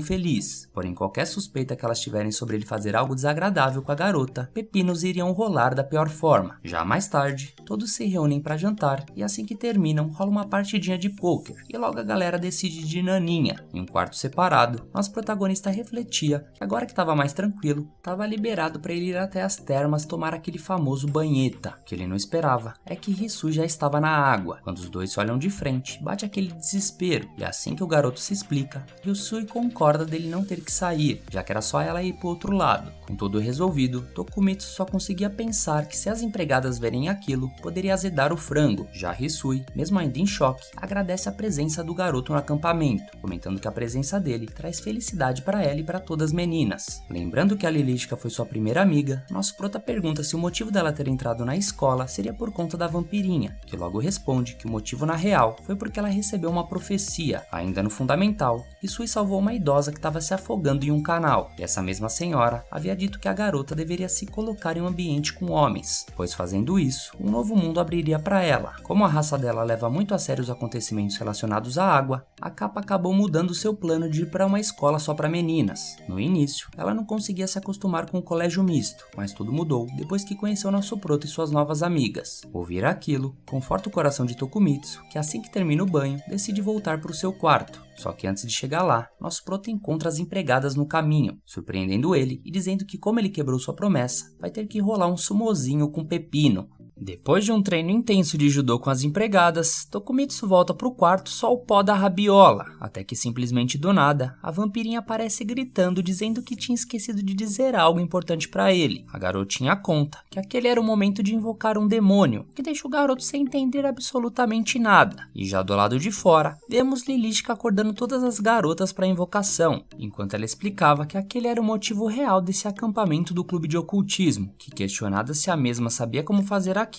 feliz. Porém, qualquer suspeita que elas tiverem sobre ele fazer algo desagradável com a garota, pepinos iriam rolar da pior forma. Já mais tarde, todos se reúnem para jantar e assim que terminam, rola uma partidinha de pôquer e logo a galera decide de naninha. Em um quarto separado, nosso protagonista refletia que agora que estava mais tranquilo, estava liberado para ele ir até as termas tomar aquele famoso banheta. O que ele não esperava é que Hisui já estava na água. Quando os dois se olham de frente, bate aquele desespero e assim que o garoto se explica, Hisui concorda dele não ter que sair, já que era só ela ir pro outro lado. Com tudo resolvido, Tokumitsu só conseguia pensar que se as empregadas verem aquilo, poderia azedar o frango. Já Hisui, mesmo ainda em choque, agradece a presença do garoto no acampamento, comentando que a presença dele traz felicidade para ela e para todas as meninas. Lembrando que a Lilith foi sua primeira amiga, nosso prota pergunta se o motivo dela ter entrado na escola seria por conta da vampirinha, que logo responde que o motivo na real foi porque ela recebeu uma profecia. Ainda no fundamental, Hisui salvou uma idosa que estava se afogando em um canal, e essa mesma senhora havia dito que a garota deveria se colocar em um ambiente com homens, pois fazendo isso, um novo mundo abriria para ela. Como a raça dela leva muito a sério os acontecimentos relacionados à água, a capa acabou mudando seu plano de ir para uma escola só para meninas. No início, ela não conseguia se acostumar com o colégio misto, mas tudo mudou depois que conheceu nosso prota e suas novas amigas. Ouvir aquilo conforta o coração de Tokumitsu, que assim que termina o banho, decide voltar para o seu quarto. Só que antes de chegar lá, nosso prota encontra as empregadas no caminho, surpreendendo ele e dizendo que como ele quebrou sua promessa, vai ter que rolar um sumozinho com pepino. Depois de um treino intenso de judô com as empregadas, Tokumitsu volta pro quarto só o pó da rabiola, até que simplesmente do nada, a vampirinha aparece gritando dizendo que tinha esquecido de dizer algo importante pra ele. A garotinha conta que aquele era o momento de invocar um demônio, que deixa o garoto sem entender absolutamente nada. E já do lado de fora, vemos Lilith acordando todas as garotas pra invocação, enquanto ela explicava que aquele era o motivo real desse acampamento do clube de ocultismo, que questionada se a mesma sabia como fazer aquilo,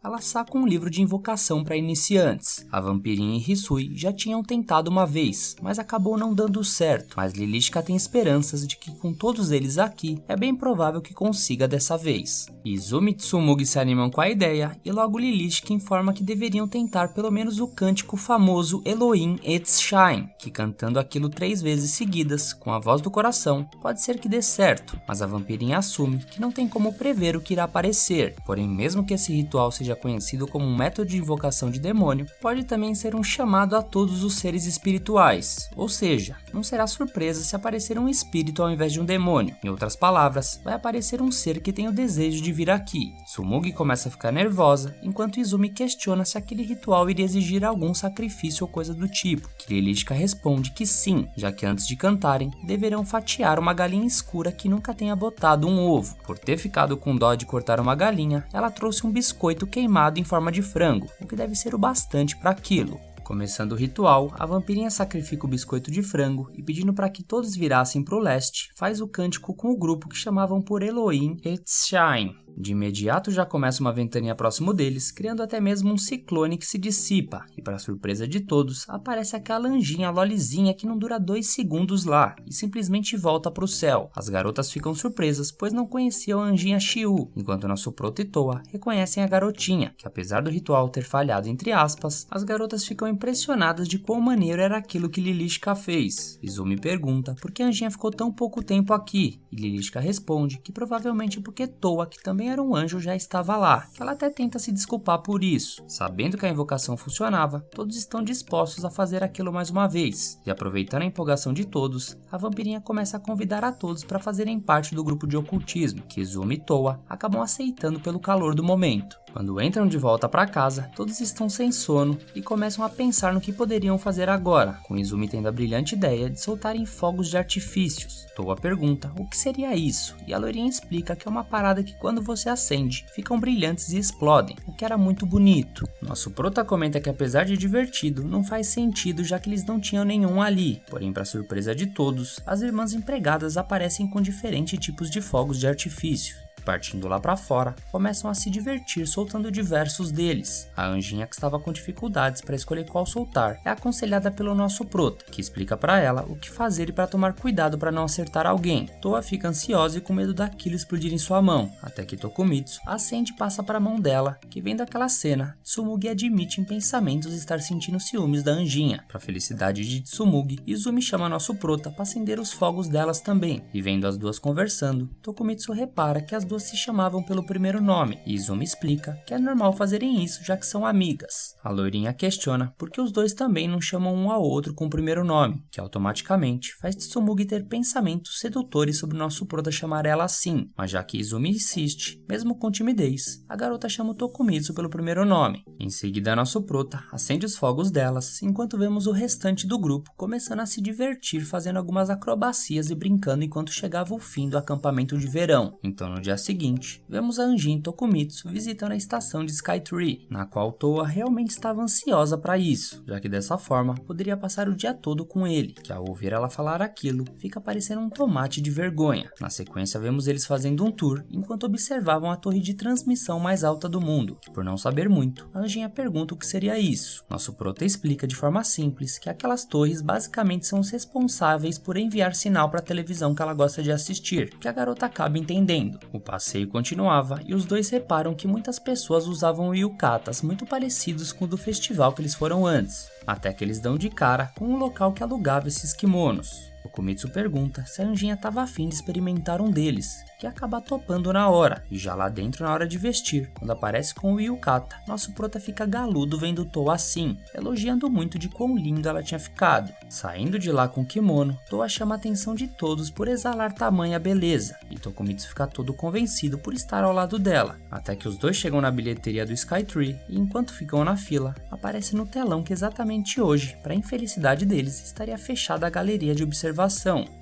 ela saca um livro de invocação para iniciantes. A vampirinha e Hisui já tinham tentado uma vez, mas acabou não dando certo. Mas Lilith tem esperanças de que com todos eles aqui, é bem provável que consiga dessa vez. Izumi e Tsumugi se animam com a ideia e logo Lilith informa que deveriam tentar pelo menos o cântico famoso Elohim Etz Shine, que cantando aquilo 3 vezes seguidas, com a voz do coração, pode ser que dê certo, mas a vampirinha assume que não tem como prever o que irá aparecer. Porém, mesmo que esse ritual seja conhecido como um método de invocação de demônio, pode também ser um chamado a todos os seres espirituais, ou seja, não será surpresa se aparecer um espírito ao invés de um demônio. Em outras palavras, vai aparecer um ser que tem o desejo de vir aqui. Tsumugi começa a ficar nervosa, enquanto Izumi questiona se aquele ritual iria exigir algum sacrifício ou coisa do tipo. Lilith responde que sim, já que antes de cantarem, deverão fatiar uma galinha escura que nunca tenha botado um ovo. Por ter ficado com dó de cortar uma galinha, ela trouxe um biscoito queimado em forma de frango, o que deve ser o bastante para aquilo. Começando o ritual, a vampirinha sacrifica o biscoito de frango e, pedindo para que todos virassem para o leste, faz o cântico com o grupo que chamavam por Elohim Etzchaim. De imediato já começa uma ventania próximo deles, criando até mesmo um ciclone que se dissipa, e para surpresa de todos, aparece aquela anjinha lolizinha que não dura 2 segundos lá, e simplesmente volta para o céu. As garotas ficam surpresas, pois não conheciam a anjinha Shiu, enquanto nosso Prota e Toa reconhecem a garotinha, que apesar do ritual ter falhado entre aspas, as garotas ficam impressionadas de quão maneiro era aquilo que Lilishka fez. Izumi pergunta por que a anjinha ficou tão pouco tempo aqui, e Lilishka responde que provavelmente porque Toa, que também era um anjo, já estava lá, que ela até tenta se desculpar por isso. Sabendo que a invocação funcionava, todos estão dispostos a fazer aquilo mais uma vez, e aproveitando a empolgação de todos, a vampirinha começa a convidar a todos para fazerem parte do grupo de ocultismo, que Izumi e Toa acabam aceitando pelo calor do momento. Quando entram de volta para casa, todos estão sem sono e começam a pensar no que poderiam fazer agora, com Izumi tendo a brilhante ideia de soltarem fogos de artifícios. Toa pergunta o que seria isso, e a loirinha explica que é uma parada que quando você acende, ficam brilhantes e explodem, o que era muito bonito. Nosso prota comenta que apesar de divertido, não faz sentido já que eles não tinham nenhum ali, porém para surpresa de todos, as irmãs empregadas aparecem com diferentes tipos de fogos de artifício. Partindo lá pra fora, começam a se divertir soltando diversos deles. A anjinha, que estava com dificuldades para escolher qual soltar, é aconselhada pelo nosso prota, que explica para ela o que fazer e para tomar cuidado para não acertar alguém. Toa fica ansiosa e com medo daquilo explodir em sua mão, até que Tokumitsu acende e passa para a mão dela, que vendo aquela cena, Tsumugi admite em pensamentos estar sentindo ciúmes da anjinha. Para felicidade de Tsumugi, Izumi chama nosso prota para acender os fogos delas também, e vendo as duas conversando, Tokumitsu repara que as duas se chamavam pelo primeiro nome, e Izumi explica que é normal fazerem isso já que são amigas. A loirinha questiona por que os dois também não chamam um ao outro com o primeiro nome, que automaticamente faz Tsumugi ter pensamentos sedutores sobre o nosso prota chamar ela assim, mas já que Izumi insiste, mesmo com timidez, a garota chama o Tokumitsu pelo primeiro nome. Em seguida, nosso prota acende os fogos delas, enquanto vemos o restante do grupo começando a se divertir fazendo algumas acrobacias e brincando enquanto chegava o fim do acampamento de verão. Então no dia seguinte, vemos a anjinha e Tokumitsu visitando a estação de Skytree, na qual Toa realmente estava ansiosa para isso, já que dessa forma poderia passar o dia todo com ele, que ao ouvir ela falar aquilo, fica parecendo um tomate de vergonha. Na sequência vemos eles fazendo um tour, enquanto observavam a torre de transmissão mais alta do mundo, que por não saber muito, a anjinha pergunta o que seria isso. Nosso prota explica de forma simples que aquelas torres basicamente são os responsáveis por enviar sinal para a televisão que ela gosta de assistir, que a garota acaba entendendo. O passeio continuava e os dois reparam que muitas pessoas usavam yukatas muito parecidos com o do festival que eles foram antes, até que eles dão de cara com um local que alugava esses kimonos. Tokumitsu pergunta se a anjinha estava afim de experimentar um deles, que acaba topando na hora, e já lá dentro na hora de vestir, quando aparece com o yukata, nosso prota fica galudo vendo Toa assim, elogiando muito de quão lindo ela tinha ficado. Saindo de lá com o kimono, Toa chama a atenção de todos por exalar tamanha beleza, e Tokumitsu fica todo convencido por estar ao lado dela, até que os dois chegam na bilheteria do Skytree, e enquanto ficam na fila, aparece no telão que exatamente hoje, para infelicidade deles, estaria fechada a galeria de observação,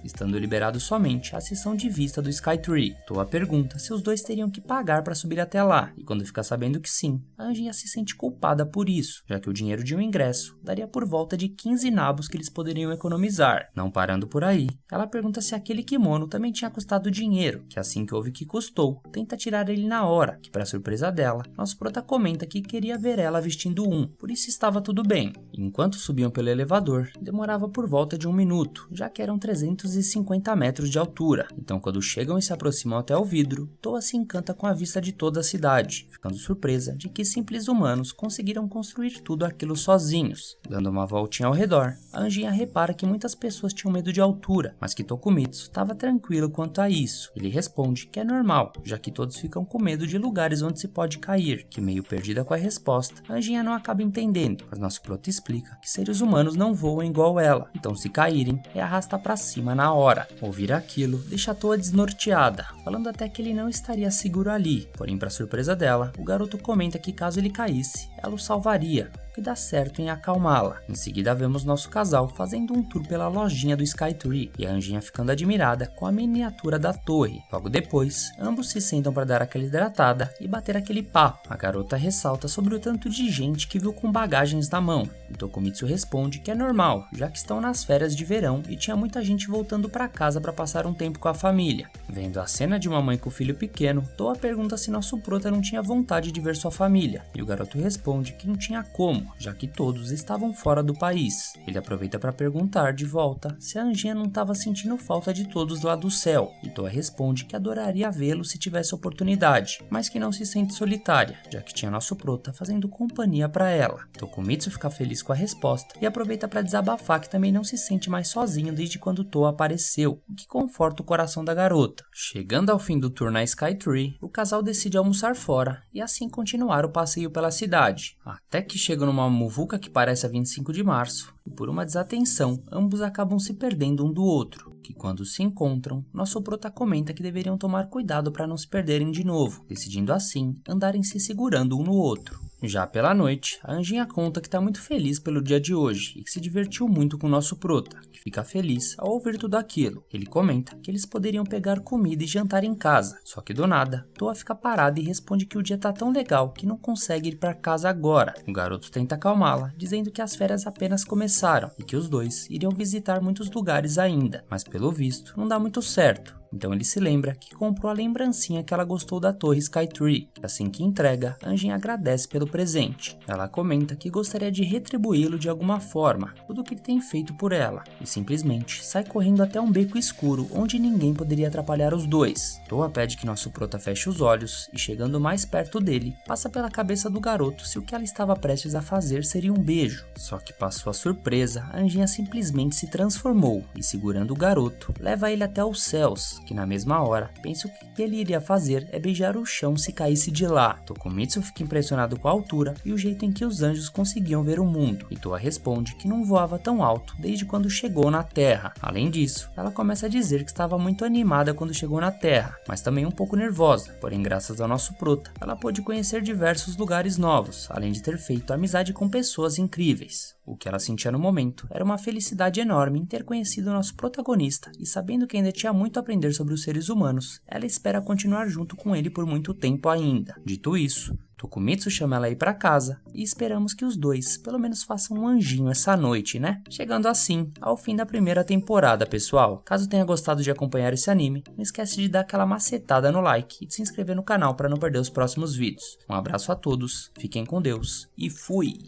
estando liberado somente a seção de vista do Skytree. Toa pergunta se os dois teriam que pagar para subir até lá, e quando fica sabendo que sim, a anjinha se sente culpada por isso, já que o dinheiro de um ingresso daria por volta de 15 nabos que eles poderiam economizar. Não parando por aí, ela pergunta se aquele kimono também tinha custado dinheiro, que assim que ouve que custou, tenta tirar ele na hora, que para surpresa dela, nosso prota comenta que queria ver ela vestindo um, por isso estava tudo bem. Enquanto subiam pelo elevador, demorava por volta de 1 minuto, já que eram 350 metros de altura, então quando chegam e se aproximam até o vidro, Toa se encanta com a vista de toda a cidade, ficando surpresa de que simples humanos conseguiram construir tudo aquilo sozinhos. Dando uma voltinha ao redor, a anjinha repara que muitas pessoas tinham medo de altura, mas que Tokumitsu estava tranquilo quanto a isso. Ele responde que é normal, já que todos ficam com medo de lugares onde se pode cair, que meio perdida com a resposta, a anjinha não acaba entendendo, mas nosso prota explica que seres humanos não voam igual ela, então se caírem, é arrastar pra cima na hora. Ouvir aquilo deixa Toa desnorteada, falando até que ele não estaria seguro ali, porém para surpresa dela, o garoto comenta que caso ele caísse, ela o salvaria. o que dá certo em acalmá-la. Em seguida vemos nosso casal fazendo um tour pela lojinha do Skytree e a anjinha ficando admirada com a miniatura da torre. Logo depois, ambos se sentam para dar aquela hidratada e bater aquele papo. A garota ressalta sobre o tanto de gente que viu com bagagens na mão, e Tokumitsu responde que é normal, já que estão nas férias de verão e tinha muita gente voltando para casa para passar um tempo com a família. Vendo a cena de uma mãe com o filho pequeno, Toa pergunta se nosso prota não tinha vontade de ver sua família, e o garoto responde que não tinha como, já que todos estavam fora do país. Ele aproveita para perguntar de volta se a anjinha não estava sentindo falta de todos lá do céu, e Toa responde que adoraria vê-lo se tivesse oportunidade, mas que não se sente solitária, já que tinha nosso prota fazendo companhia para ela. Tokumitsu fica feliz com a resposta e aproveita para desabafar que também não se sente mais sozinho desde quando Toa apareceu, o que conforta o coração da garota. Chegando ao fim do tour na Skytree, o casal decide almoçar fora e assim continuar o passeio pela cidade, até que chegam numa muvuca que parece a 25 de março, e por uma desatenção, ambos acabam se perdendo um do outro, que quando se encontram, nosso prota comenta que deveriam tomar cuidado para não se perderem de novo, decidindo assim andarem se segurando um no outro. Já pela noite, a anjinha conta que está muito feliz pelo dia de hoje e que se divertiu muito com o nosso prota, que fica feliz ao ouvir tudo aquilo. Ele comenta que eles poderiam pegar comida e jantar em casa, só que do nada, Toa fica parada e responde que o dia tá tão legal que não consegue ir para casa agora. O garoto tenta acalmá-la, dizendo que as férias apenas começaram e que os dois iriam visitar muitos lugares ainda, mas pelo visto não dá muito certo. Então ele se lembra que comprou a lembrancinha que ela gostou da torre Skytree. Assim que entrega, a anjinha agradece pelo presente. Ela comenta que gostaria de retribuí-lo de alguma forma, tudo o que ele tem feito por ela, e simplesmente sai correndo até um beco escuro onde ninguém poderia atrapalhar os dois. Toa pede que nosso prota feche os olhos e, chegando mais perto dele, passa pela cabeça do garoto se o que ela estava prestes a fazer seria um beijo. Só que, para sua surpresa, a anjinha simplesmente se transformou e, segurando o garoto, leva ele até os céus, que na mesma hora pensa que o que ele iria fazer é beijar o chão se caísse de lá. Tokumitsu fica impressionado com a altura e o jeito em que os anjos conseguiam ver o mundo, e Toa responde que não voava tão alto desde quando chegou na Terra. Além disso, ela começa a dizer que estava muito animada quando chegou na Terra, mas também um pouco nervosa, porém graças ao nosso prota, ela pôde conhecer diversos lugares novos, além de ter feito amizade com pessoas incríveis. O que ela sentia no momento era uma felicidade enorme em ter conhecido nosso protagonista, e sabendo que ainda tinha muito a aprender sobre os seres humanos, ela espera continuar junto com ele por muito tempo ainda. Dito isso, Tokumitsu chama ela aí pra casa e esperamos que os dois pelo menos façam um anjinho essa noite, né? Chegando assim ao fim da primeira temporada, pessoal. Caso tenha gostado de acompanhar esse anime, não esquece de dar aquela macetada no like e de se inscrever no canal para não perder os próximos vídeos. Um abraço a todos, fiquem com Deus e fui!